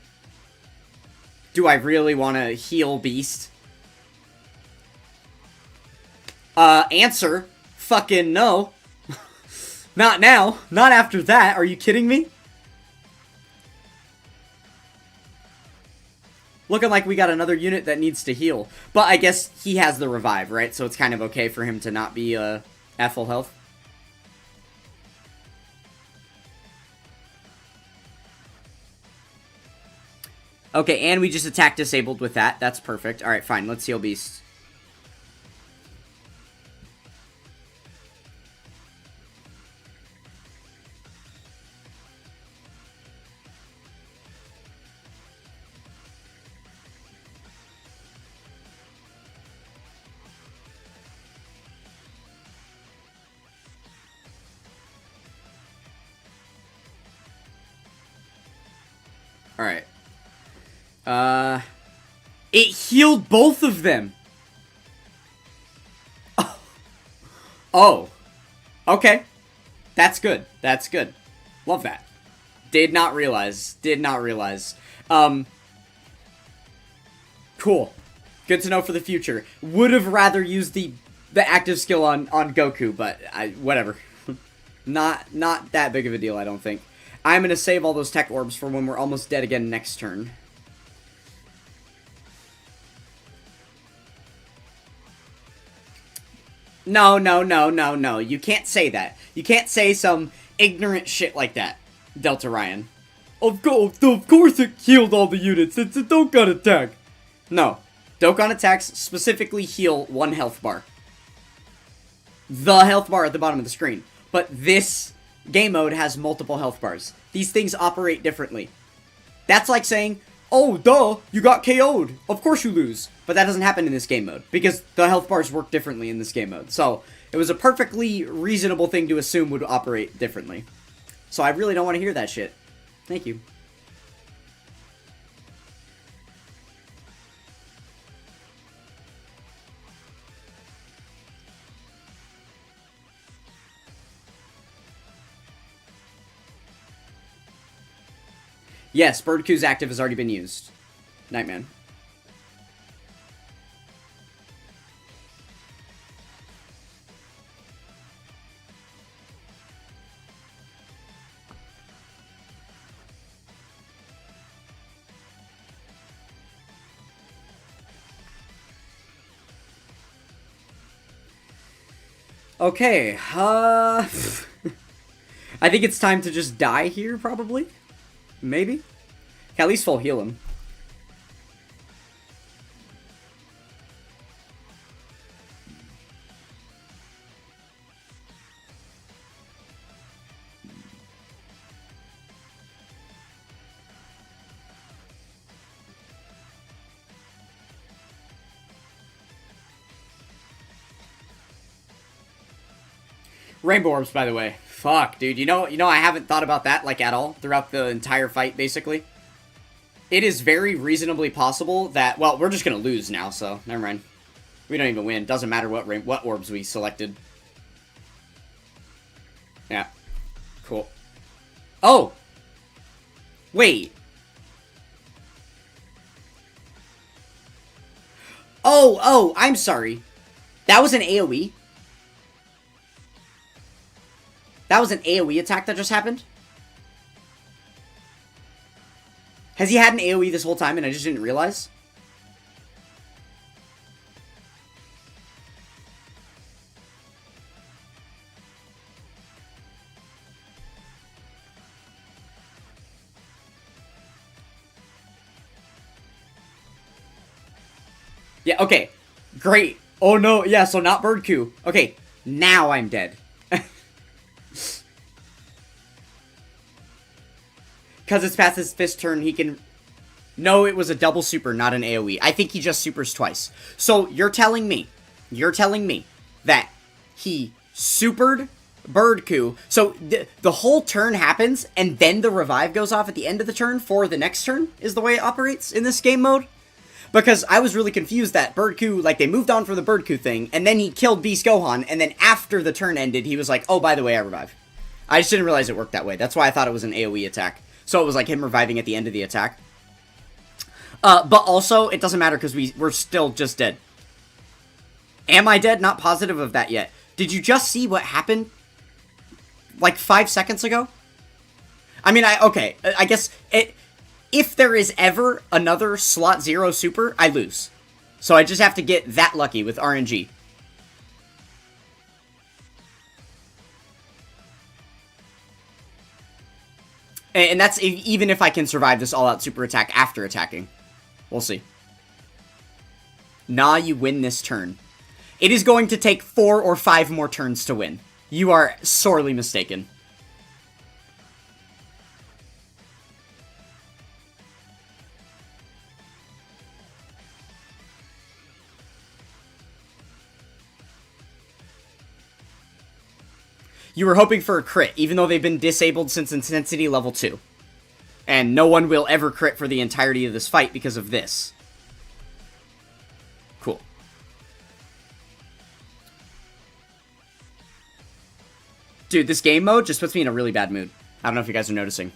Do I really want to heal Beast? Answer. Fucking no. Not now. Not after that. Are you kidding me? Looking like we got another unit that needs to heal. But I guess he has the revive, right? So it's kind of okay for him to not be at full health. Okay, and we just attack disabled with that. That's perfect. Alright, fine. Let's heal Beast. Alright. It healed both of them! Oh. Okay. That's good. That's good. Love that. Did not realize. Did not realize. Cool. Good to know for the future. Would have rather used the active skill on Goku, but whatever. Not that big of a deal, I don't think. I'm gonna save all those tech orbs for when we're almost dead again next turn. No, no, no, no, no. You can't say that. You can't say some ignorant shit like that, Delta Ryan. Of course it healed all the units. It's a Dokkan attack. No. Dokkan attacks specifically heal 1 health bar. The health bar at the bottom of the screen. But this game mode has multiple health bars. These things operate differently. That's like saying, oh, duh, you got KO'd. Of course you lose. But that doesn't happen in this game mode, because the health bars work differently in this game mode. So, it was a perfectly reasonable thing to assume would operate differently. So I really don't want to hear that shit. Thank you. Yes, Bird Q's active has already been used. Nightman. Okay, I think it's time to just die here, probably? Maybe? At least full heal him. Rainbow orbs, by the way. Fuck, dude. You know, I haven't thought about that, like, at all throughout the entire fight, basically. It is very reasonably possible that... Well, we're just gonna lose now, so never mind. We don't even win. Doesn't matter what orbs we selected. Yeah. Cool. Oh! Wait. Oh, I'm sorry. That was an AoE. That was an AoE attack that just happened? Has he had an AoE this whole time and I just didn't realize? Yeah, okay. Great. Oh no, yeah, so not bird coup. Okay, now I'm dead. Because it's past his fifth turn, he can... No, it was a double super, not an AoE. I think he just supers twice. So, you're telling me that he supered bird coup. So, the whole turn happens, and then the revive goes off at the end of the turn for the next turn, is the way it operates in this game mode? Because I was really confused that bird coup, like, they moved on from the bird coup thing, and then he killed Beast Gohan, and then after the turn ended, he was like, oh, by the way, I revive. I just didn't realize it worked that way. That's why I thought it was an AoE attack. So it was like him reviving at the end of the attack. But also, it doesn't matter because we're still just dead. Am I dead? Not positive of that yet. Did you just see what happened like 5 seconds ago? I mean, okay, I guess if there is ever another slot 0 super, I lose. So I just have to get that lucky with RNG. And that's even if I can survive this all-out super attack after attacking. We'll see. Nah, you win this turn. It is going to take 4 or 5 more turns to win. You are sorely mistaken. You were hoping for a crit, even though they've been disabled since Intensity level 2. And no one will ever crit for the entirety of this fight because of this. Cool. Dude, this game mode just puts me in a really bad mood. I don't know if you guys are noticing.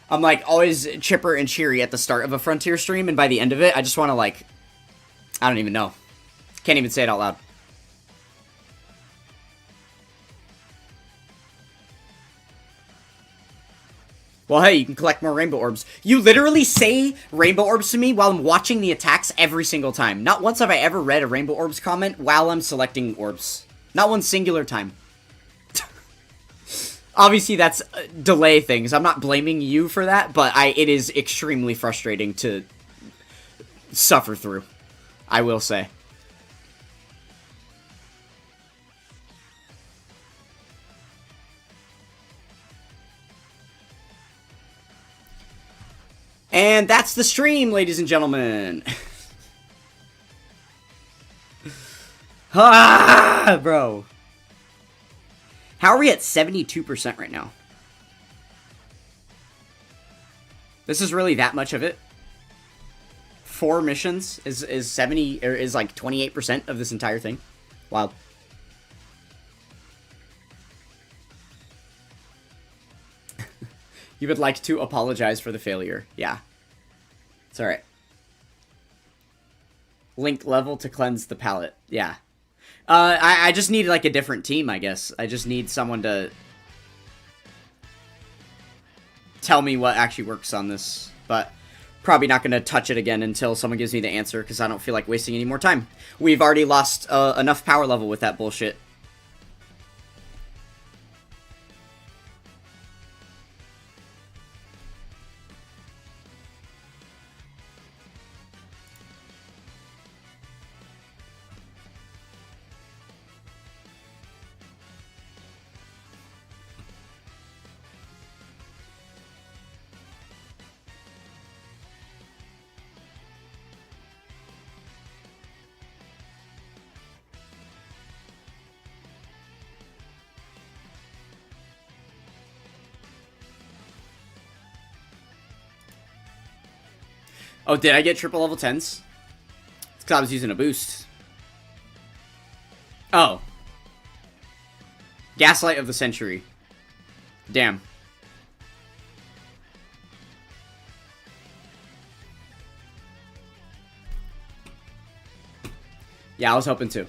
I'm like always chipper and cheery at the start of a Frontier stream, and by the end of it, I just want to like... I don't even know. Can't even say it out loud. Well, hey, you can collect more rainbow orbs. You literally say rainbow orbs to me while I'm watching the attacks every single time. Not once have I ever read a rainbow orbs comment while I'm selecting orbs. Not one singular time. Obviously, that's delay things. I'm not blaming you for that, but it is extremely frustrating to suffer through. I will say. And that's the stream, ladies and gentlemen. Ah, bro. How are we at 72% right now? This is really that much of it? 4 missions is 70 or is like 28% of this entire thing. Wow. You would like to apologize for the failure. Yeah. It's alright. Link level to cleanse the palette. Yeah. I just need, like, a different team, I guess. I just need someone to tell me what actually works on this. But probably not going to touch it again until someone gives me the answer, because I don't feel like wasting any more time. We've already lost enough power level with that bullshit. Oh, did I get triple level 10s? It's because I was using a boost. Oh. Gaslight of the Century. Damn. Yeah, I was hoping to.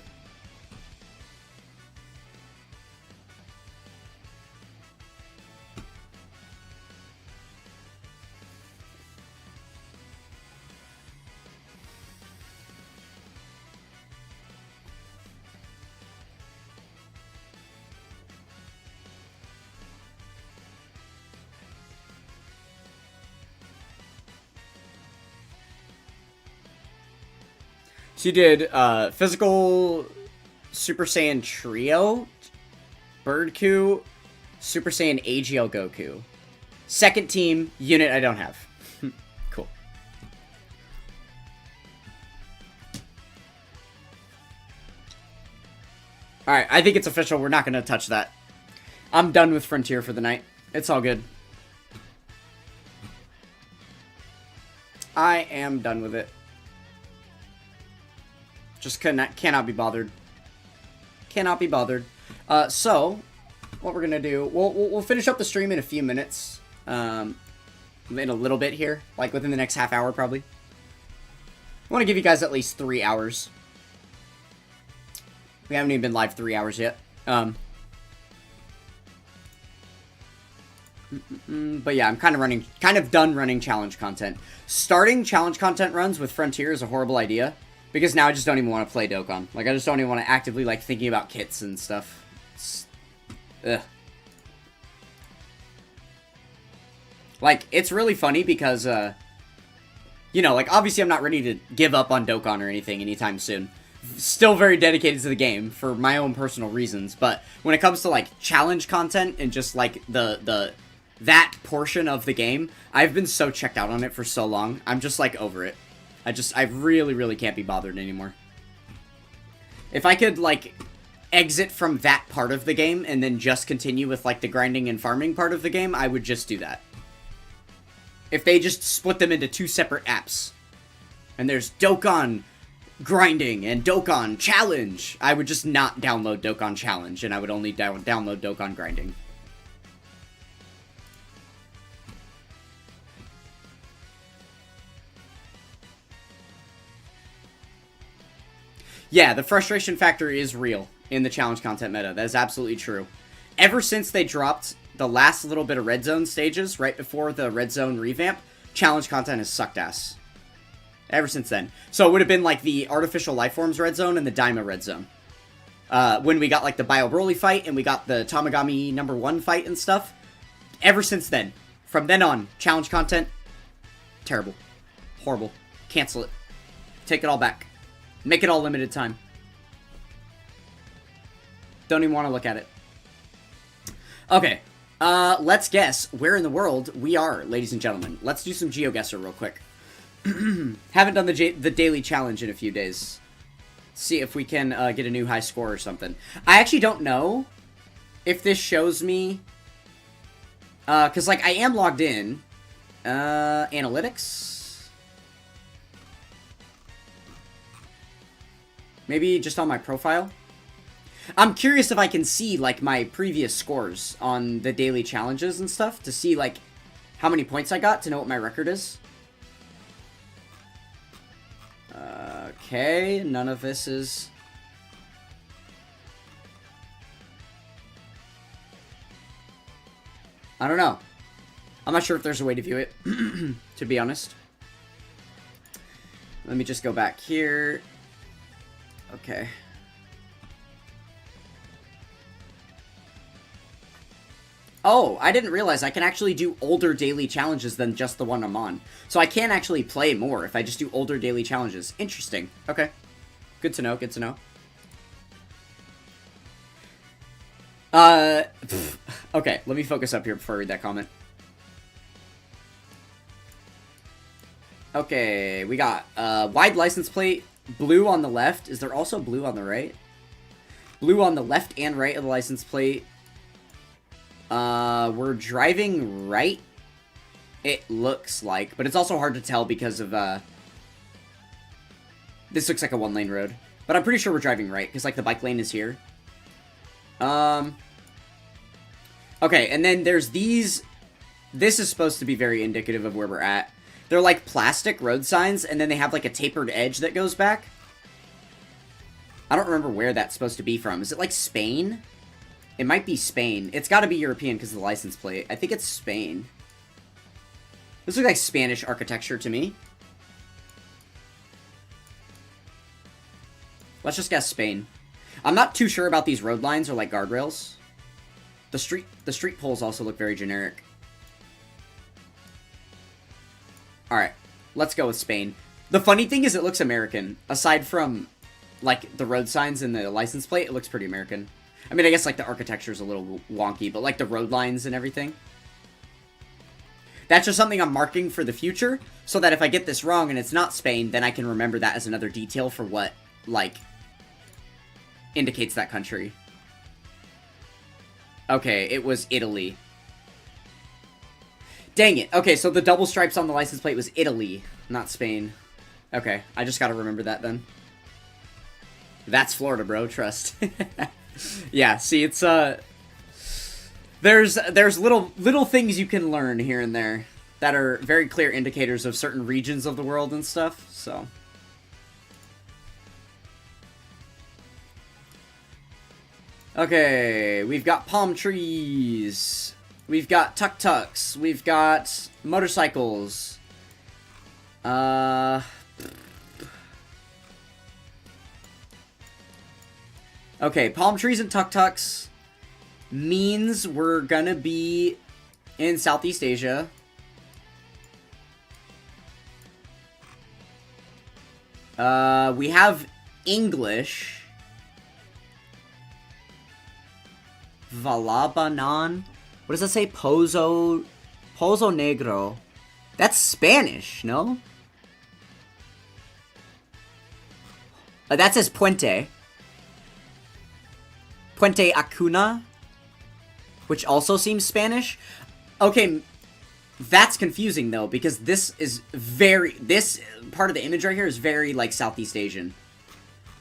So you did physical Super Saiyan Trio, Bird Coup, Super Saiyan AGL Goku. Second team, unit I don't have. Cool. Alright, I think it's official. We're not going to touch that. I'm done with Frontier for the night. It's all good. I am done with it. Just cannot be bothered. Cannot be bothered. So, what we're gonna do, we'll finish up the stream in a few minutes. In a little bit here, like within the next half hour probably. I want to give you guys at least 3 hours. We haven't even been live 3 hours yet. But yeah, I'm kind of done running challenge content. Starting challenge content runs with Frontier is a horrible idea. Because now I just don't even want to play Dokkan. Like, I just don't even want to actively, like, thinking about kits and stuff. Ugh. Like, it's really funny because, you know, like, obviously I'm not ready to give up on Dokkan or anything anytime soon. Still very dedicated to the game for my own personal reasons. But when it comes to, like, challenge content and just, like, that portion of the game, I've been so checked out on it for so long. I'm just, like, over it. I really, really can't be bothered anymore. If I could, like, exit from that part of the game and then just continue with, like, the grinding and farming part of the game, I would just do that. If they just split them into 2 separate apps, and there's Dokkan grinding and Dokkan challenge, I would just not download Dokkan challenge, and I would only download Dokkan grinding. Yeah, the frustration factor is real in the challenge content meta. That is absolutely true. Ever since they dropped the last little bit of Red Zone stages, right before the Red Zone revamp, challenge content has sucked ass. Ever since then. So it would have been like the Artificial Lifeforms Red Zone and the Daima Red Zone. When we got like the Bio Broly fight and we got the Tamagami #1 fight and stuff. Ever since then. From then on, challenge content, terrible. Horrible. Cancel it. Take it all back. Make it all limited time. Don't even want to look at it. Okay. Let's guess where in the world we are, ladies and gentlemen. Let's do some GeoGuessr real quick. Haven't done the daily challenge in a few days. See if we can get a new high score or something. I actually don't know if this shows me... Because, like, I am logged in. Analytics... Maybe just on my profile? I'm curious if I can see, like, my previous scores on the daily challenges and stuff to see, like, how many points I got to know what my record is. Okay, none of this is... I don't know. I'm not sure if there's a way to view it, to be honest. Let me just go back here. Okay. Oh, I didn't realize I can actually do older daily challenges than just the one I'm on. So I can actually play more if I just do older daily challenges. Interesting. Okay. Good to know, good to know. Okay, let me focus up here before I read that comment. Okay, we got wide license plate. Blue on the left. Is there also blue on the right? Blue on the left and right of the license plate. We're driving right. It looks like, but it's also hard to tell because of, this looks like a one-lane road. But I'm pretty sure we're driving right, because, like, the bike lane is here. Okay, and then there's these... This is supposed to be very indicative of where we're at. They're like plastic road signs, and then they have like a tapered edge that goes back. I don't remember where that's supposed to be from. Is it like Spain? It might be Spain. It's got to be European because of the license plate. I think it's Spain. This looks like Spanish architecture to me. Let's just guess Spain. I'm not too sure about these road lines or like guardrails. The street poles also look very generic. Alright, let's go with Spain. The funny thing is it looks American. Aside from, like, the road signs and the license plate, it looks pretty American. I mean, I guess, like, the architecture is a little wonky, but, like, the road lines and everything. That's just something I'm marking for the future, so that if I get this wrong and it's not Spain, then I can remember that as another detail for what, like, indicates that country. Okay, it was Italy. Dang it. Okay, so the double stripes on the license plate was Italy, not Spain. Okay, I just gotta remember that then. That's Florida, bro. Trust. Yeah, see, it's, There's little things you can learn here and there that are very clear indicators of certain regions of the world and stuff, so... Okay, we've got palm trees. We've got tuk-tuks. We've got motorcycles. Okay, palm trees and tuk-tuks means we're gonna be in Southeast Asia. We have English. Valabanan? What does that say? Pozo Negro. That's Spanish, no? That says Puente. Puente Acuna. Which also seems Spanish. Okay, that's confusing though, because this part of the image right here is very, like, Southeast Asian.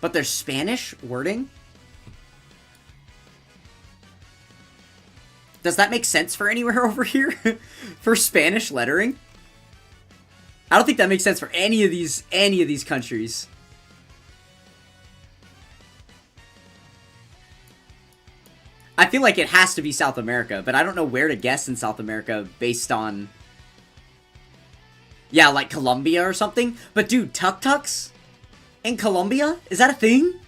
But there's Spanish wording? Does that make sense for anywhere over here? For Spanish lettering? I don't think that makes sense for any of these countries. I feel like it has to be South America, but I don't know where to guess in South America based on... Yeah, like Colombia or something? But dude, tuk-tuks? In Colombia? Is that a thing?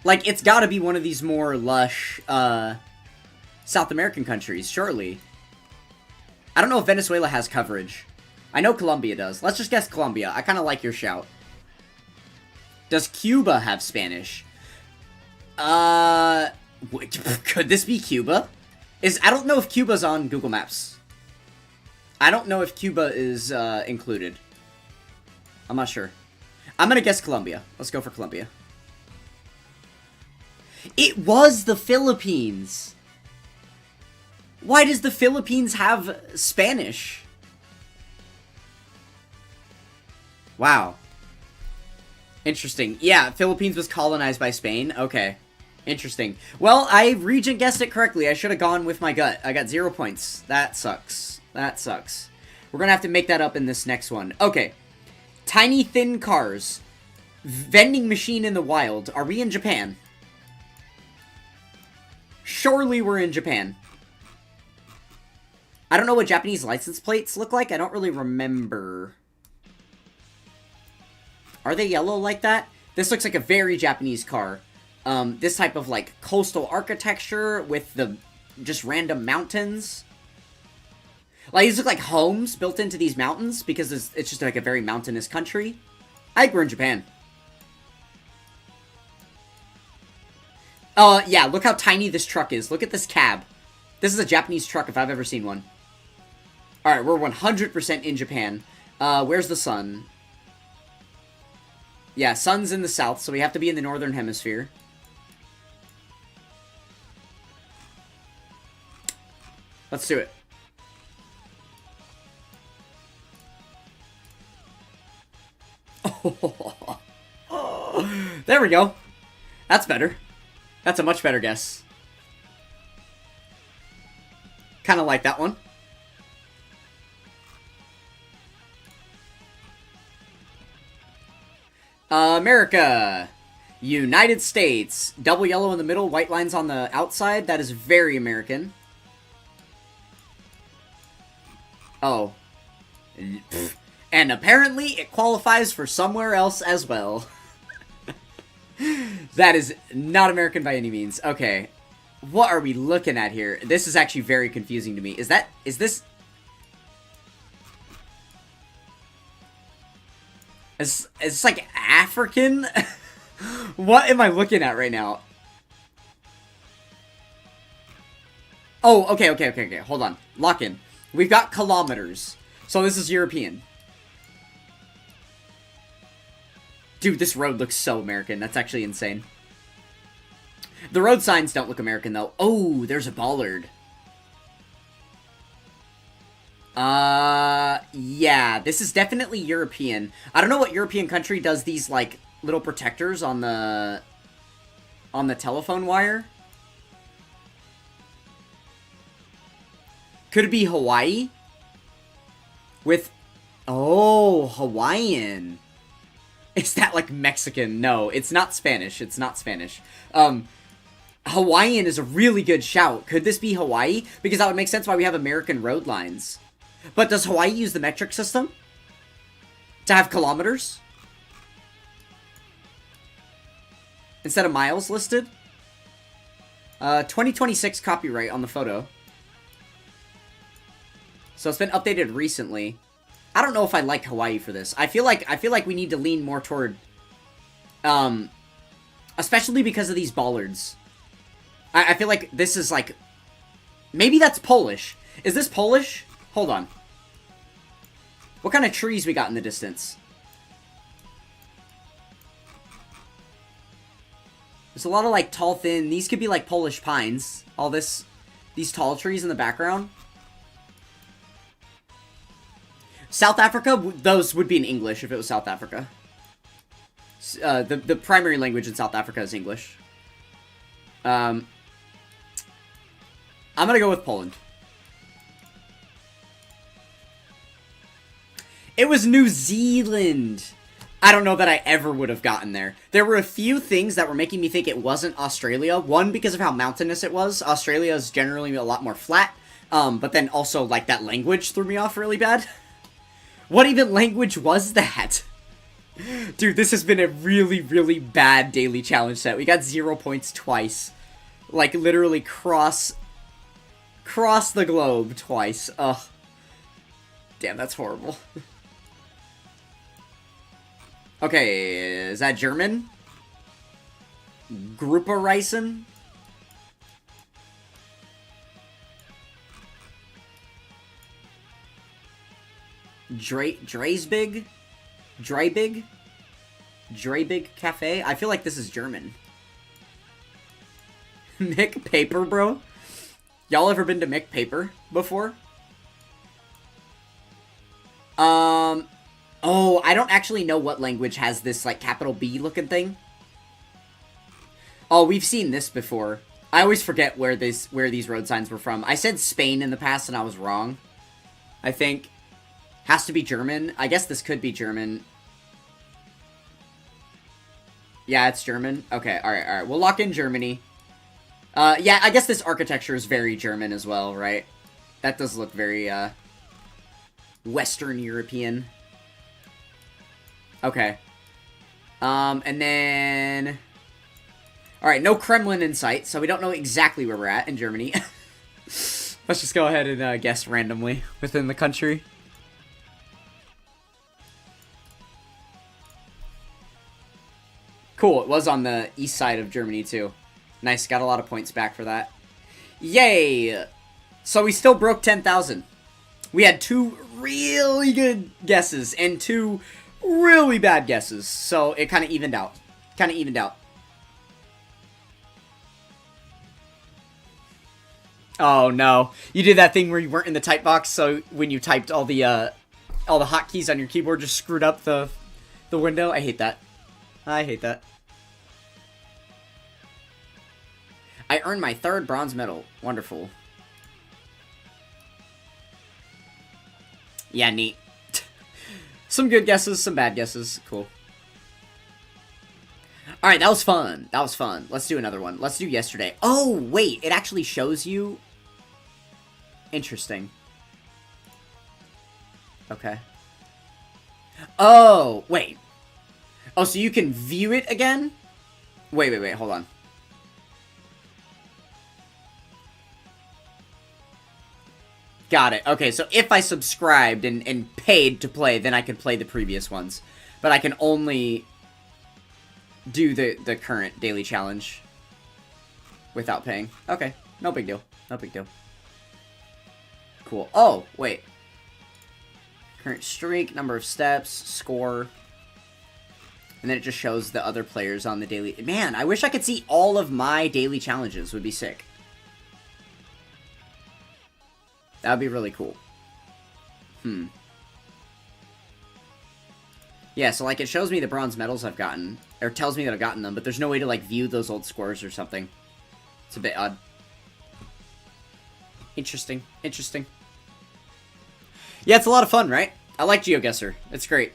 Like, it's gotta be one of these more lush, South American countries, surely. I don't know if Venezuela has coverage. I know Colombia does. Let's just guess Colombia. I kinda like your shout. Does Cuba have Spanish? Could this be Cuba? I don't know if Cuba's on Google Maps. I don't know if Cuba is, included. I'm not sure. I'm gonna guess Colombia. Let's go for Colombia. It was the Philippines! Why does the Philippines have Spanish? Wow. Interesting. Yeah, Philippines was colonized by Spain. Okay. Interesting. Well, I region guessed it correctly. I should have gone with my gut. I got 0 points. That sucks. That sucks. We're gonna have to make that up in this next one. Okay. Tiny thin cars. Vending machine in the wild. Are we in Japan? Surely we're in Japan. I don't know what Japanese license plates look like. I don't really remember. Are they yellow like that? This looks like a very Japanese car. This type of, like, coastal architecture with the just random mountains. Like, these look like homes built into these mountains because it's just, like, a very mountainous country. I think we're in Japan. Yeah, look how tiny this truck is. Look at this cab. This is a Japanese truck if I've ever seen one. Alright, we're 100% in Japan. Where's the sun? Yeah, sun's in the south, so we have to be in the northern hemisphere. Let's do it. Oh, there we go. That's better. That's a much better guess. Kind of like that one. America. United States. Double yellow in the middle, white lines on the outside. That is very American. Oh. And apparently it qualifies for somewhere else as well. That is not American by any means. Okay. What are we looking at here? This is actually very confusing to me. Is this... Is this like African? What am I looking at right now? Oh, okay. Hold on. Lock in. We've got kilometers. So this is European. Dude, this road looks so American. That's actually insane. The road signs don't look American, though. Oh, there's a bollard. Yeah, this is definitely European. I don't know what European country does these, like, little protectors on the telephone wire. Could it be Hawaii? With... Oh, Hawaiian. Is that, like, Mexican? No, it's not Spanish. It's not Spanish. Hawaiian is a really good shout. Could this be Hawaii? Because that would make sense why we have American road lines. But does Hawaii use the metric system? To have kilometers? Instead of miles listed? 2026 copyright on the photo. So it's been updated recently. I don't know if I like Hawaii for this. I feel like we need to lean more toward... especially because of these bollards. I feel like this is like... Maybe that's Polish. Is this Polish? Hold on. What kind of trees we got in the distance? There's a lot of, like, tall, thin... These could be, like, Polish pines. All this... These tall trees in the background. South Africa? Those would be in English if it was South Africa. The primary language in South Africa is English. I'm gonna go with Poland. It was New Zealand! I don't know that I ever would have gotten there. There were a few things that were making me think it wasn't Australia. One, because of how mountainous it was. Australia is generally a lot more flat. But then also, like, that language threw me off really bad. What even language was that? Dude, this has been a really, really bad daily challenge set. We got 0 points twice. Like, literally cross the globe twice. Ugh. Damn, that's horrible. Okay, is that German? Gruppereisen? Dreisbig? Dreibig? Dreibig Cafe? I feel like this is German. Mick Paper, bro? Y'all ever been to Mick Paper before? Oh, I don't actually know what language has this, like, capital B looking thing. Oh, we've seen this before. I always forget where these road signs were from. I said Spain in the past and I was wrong. I think. Has to be German. I guess this could be German. Yeah, it's German. Okay, alright. We'll lock in Germany. Yeah, I guess this architecture is very German as well, right? That does look very, Western European. Okay. And then... Alright, no Kremlin in sight, so we don't know exactly where we're at in Germany. Let's just go ahead and guess randomly within the country. Cool, it was on the east side of Germany, too. Nice, got a lot of points back for that. Yay! So we still broke 10,000. We had 2 really good guesses and 2 really bad guesses. So it kind of evened out. Oh, no. You did that thing where you weren't in the type box, so when you typed all the hotkeys on your keyboard just screwed up the window. I hate that. I hate that. I earned my 3rd bronze medal. Wonderful. Yeah, neat. Some good guesses, some bad guesses. Cool. Alright, that was fun. That was fun. Let's do another one. Let's do yesterday. Oh, wait. It actually shows you... Interesting. Okay. Oh, wait. Oh, so you can view it again? Wait, hold on. Got it. Okay, so if I subscribed and paid to play, then I could play the previous ones. But I can only do the current daily challenge without paying. Okay, no big deal. No big deal. Cool. Oh, wait. Current streak, number of steps, score. And then it just shows the other players on the daily... Man, I wish I could see all of my daily challenges. Would be sick. That would be really cool. Yeah, so, like, it shows me the bronze medals I've gotten. Or tells me that I've gotten them, but there's no way to, like, view those old scores or something. It's a bit odd. Interesting. Interesting. Yeah, it's a lot of fun, right? I like GeoGuessr. It's great.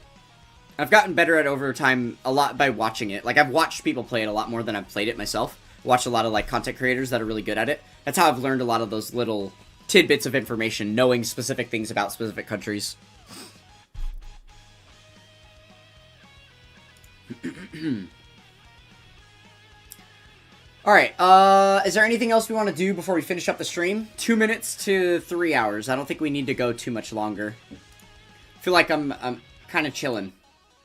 I've gotten better at overtime a lot by watching it. Like, I've watched people play it a lot more than I've played it myself. Watched a lot of, like, content creators that are really good at it. That's how I've learned a lot of those little tidbits of information, knowing specific things about specific countries. Alright, is there anything else we want to do before we finish up the stream? 2 minutes to 3 hours. I don't think we need to go too much longer. I feel like I'm kind of chilling.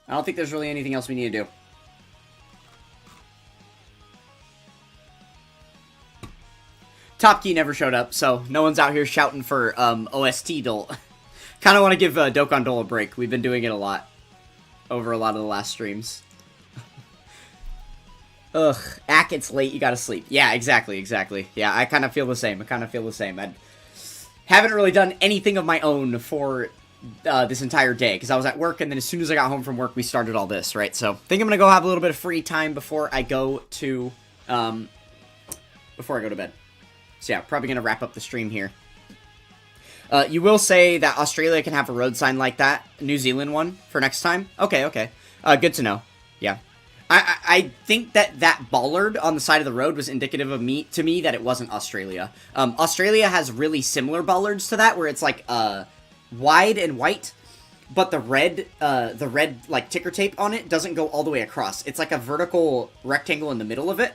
I don't think there's really anything else we need to do. Top Key never showed up, so no one's out here shouting for OST Dole. Kind of want to give Dokkan Dole a break. We've been doing it a lot over a lot of the last streams. Ugh, Ack, it's late, you gotta sleep. Yeah, exactly. Yeah, I kind of feel the same. I haven't really done anything of my own for this entire day, because I was at work, and then as soon as I got home from work, we started all this, right? So, I think I'm gonna go have a little bit of free time before I go to bed. So yeah, probably gonna wrap up the stream here. You will say that Australia can have a road sign like that, New Zealand one, for next time? Okay. Good to know. Yeah. I think that bollard on the side of the road was indicative of to me that it wasn't Australia. Australia has really similar bollards to that, where it's like wide and white, but the red like ticker tape on it doesn't go all the way across. It's like a vertical rectangle in the middle of it,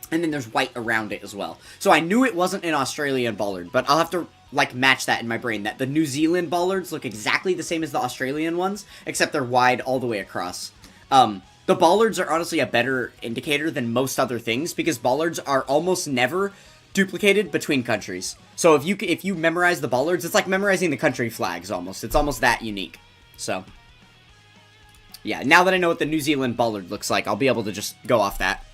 and then there's white around it as well. So I knew it wasn't an Australian bollard, but I'll have to like match that in my brain, that the New Zealand bollards look exactly the same as the Australian ones, except they're wide all the way across. The bollards are honestly a better indicator than most other things, because bollards are almost never duplicated between countries. So if you memorize the bollards, it's like memorizing the country flags almost. It's almost that unique. So, yeah, now that I know what the New Zealand bollard looks like, I'll be able to just go off that.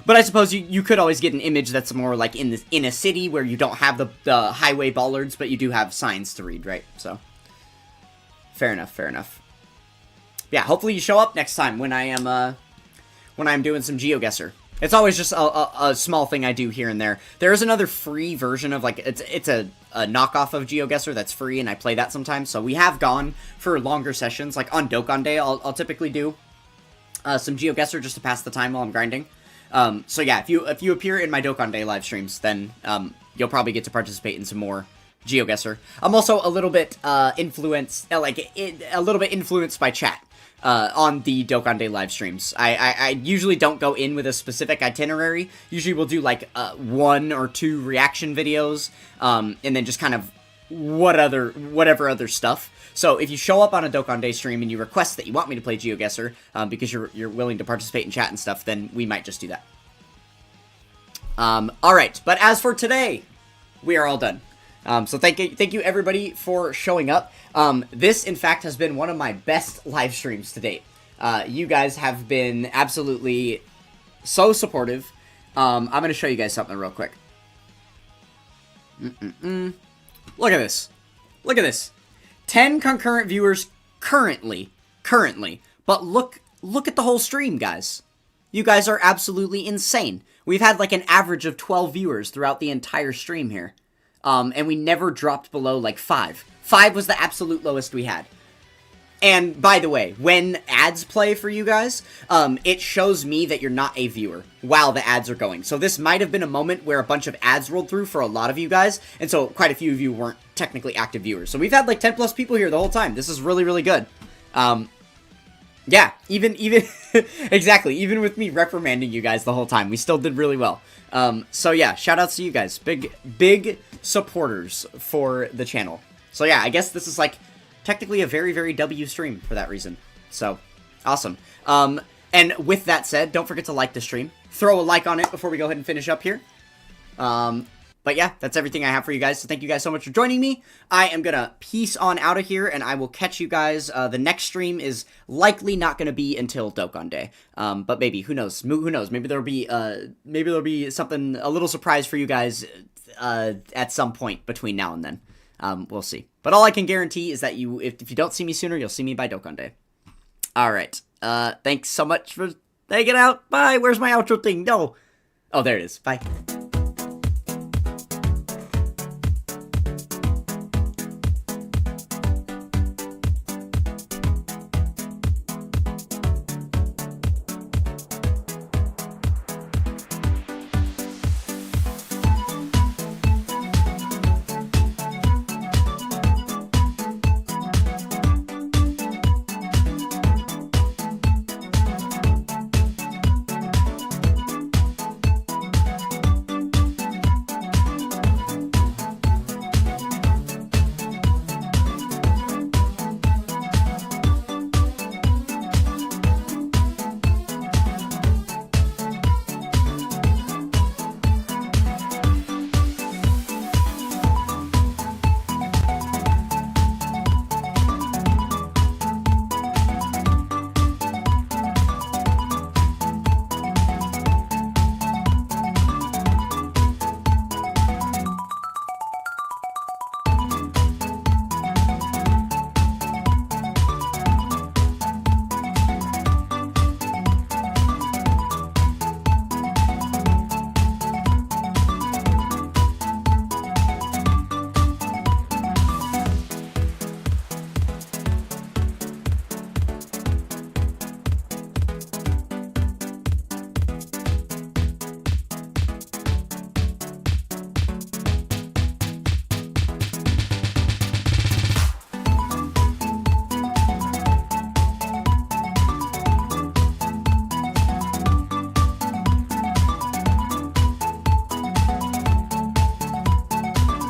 But I suppose you could always get an image that's more like in a city where you don't have the highway bollards, but you do have signs to read, right? So, fair enough. Yeah, hopefully you show up next time when I am doing some GeoGuessr. It's always just a small thing I do here and there. There is another free version of, like, it's a knockoff of GeoGuessr that's free, and I play that sometimes. So we have gone for longer sessions. Like on Dokkan Day, I'll typically do some GeoGuessr just to pass the time while I'm grinding. So yeah, if you appear in my Dokkan Day live streams, then you'll probably get to participate in some more GeoGuessr. I'm also a little bit influenced by chat on the Dokkan Day live streams. I usually don't go in with a specific itinerary. Usually we'll do like 1 or 2 reaction videos, and then just kind of whatever other stuff. So if you show up on a Dokkan Day stream and you request that you want me to play GeoGuessr, because you're willing to participate in chat and stuff, then we might just do that. Alright, but as for today, we are all done. So thank you everybody for showing up. This, in fact, has been one of my best live streams to date. You guys have been absolutely so supportive. I'm going to show you guys something real quick. Look at this. Look at this. 10 concurrent viewers currently. But look at the whole stream, guys. You guys are absolutely insane. We've had like an average of 12 viewers throughout the entire stream here. And we never dropped below like 5. 5 was the absolute lowest we had. And by the way, when ads play for you guys, it shows me that you're not a viewer while the ads are going. So this might have been a moment where a bunch of ads rolled through for a lot of you guys, and so quite a few of you weren't technically active viewers. So we've had like 10 plus people here the whole time. This is really, really good. Yeah, even exactly, even with me reprimanding you guys the whole time, we still did really well. So yeah, shout outs to you guys. Big supporters for the channel. So yeah, I guess this is like technically a very, very W stream for that reason. So, awesome. And with that said, don't forget to like the stream. Throw a like on it before we go ahead and finish up here. But yeah, that's everything I have for you guys. So thank you guys so much for joining me. I am going to peace on out of here, and I will catch you guys. The next stream is likely not going to be until Dokkan Day. But maybe, who knows? Who knows? Maybe there'll be something, a little surprise for you guys at some point between now and then. We'll see. But all I can guarantee is that if you don't see me sooner, you'll see me by Dokkan Day. Alright. Thanks so much for hanging out. Bye. Where's my outro thing? No. Oh, there it is. Bye.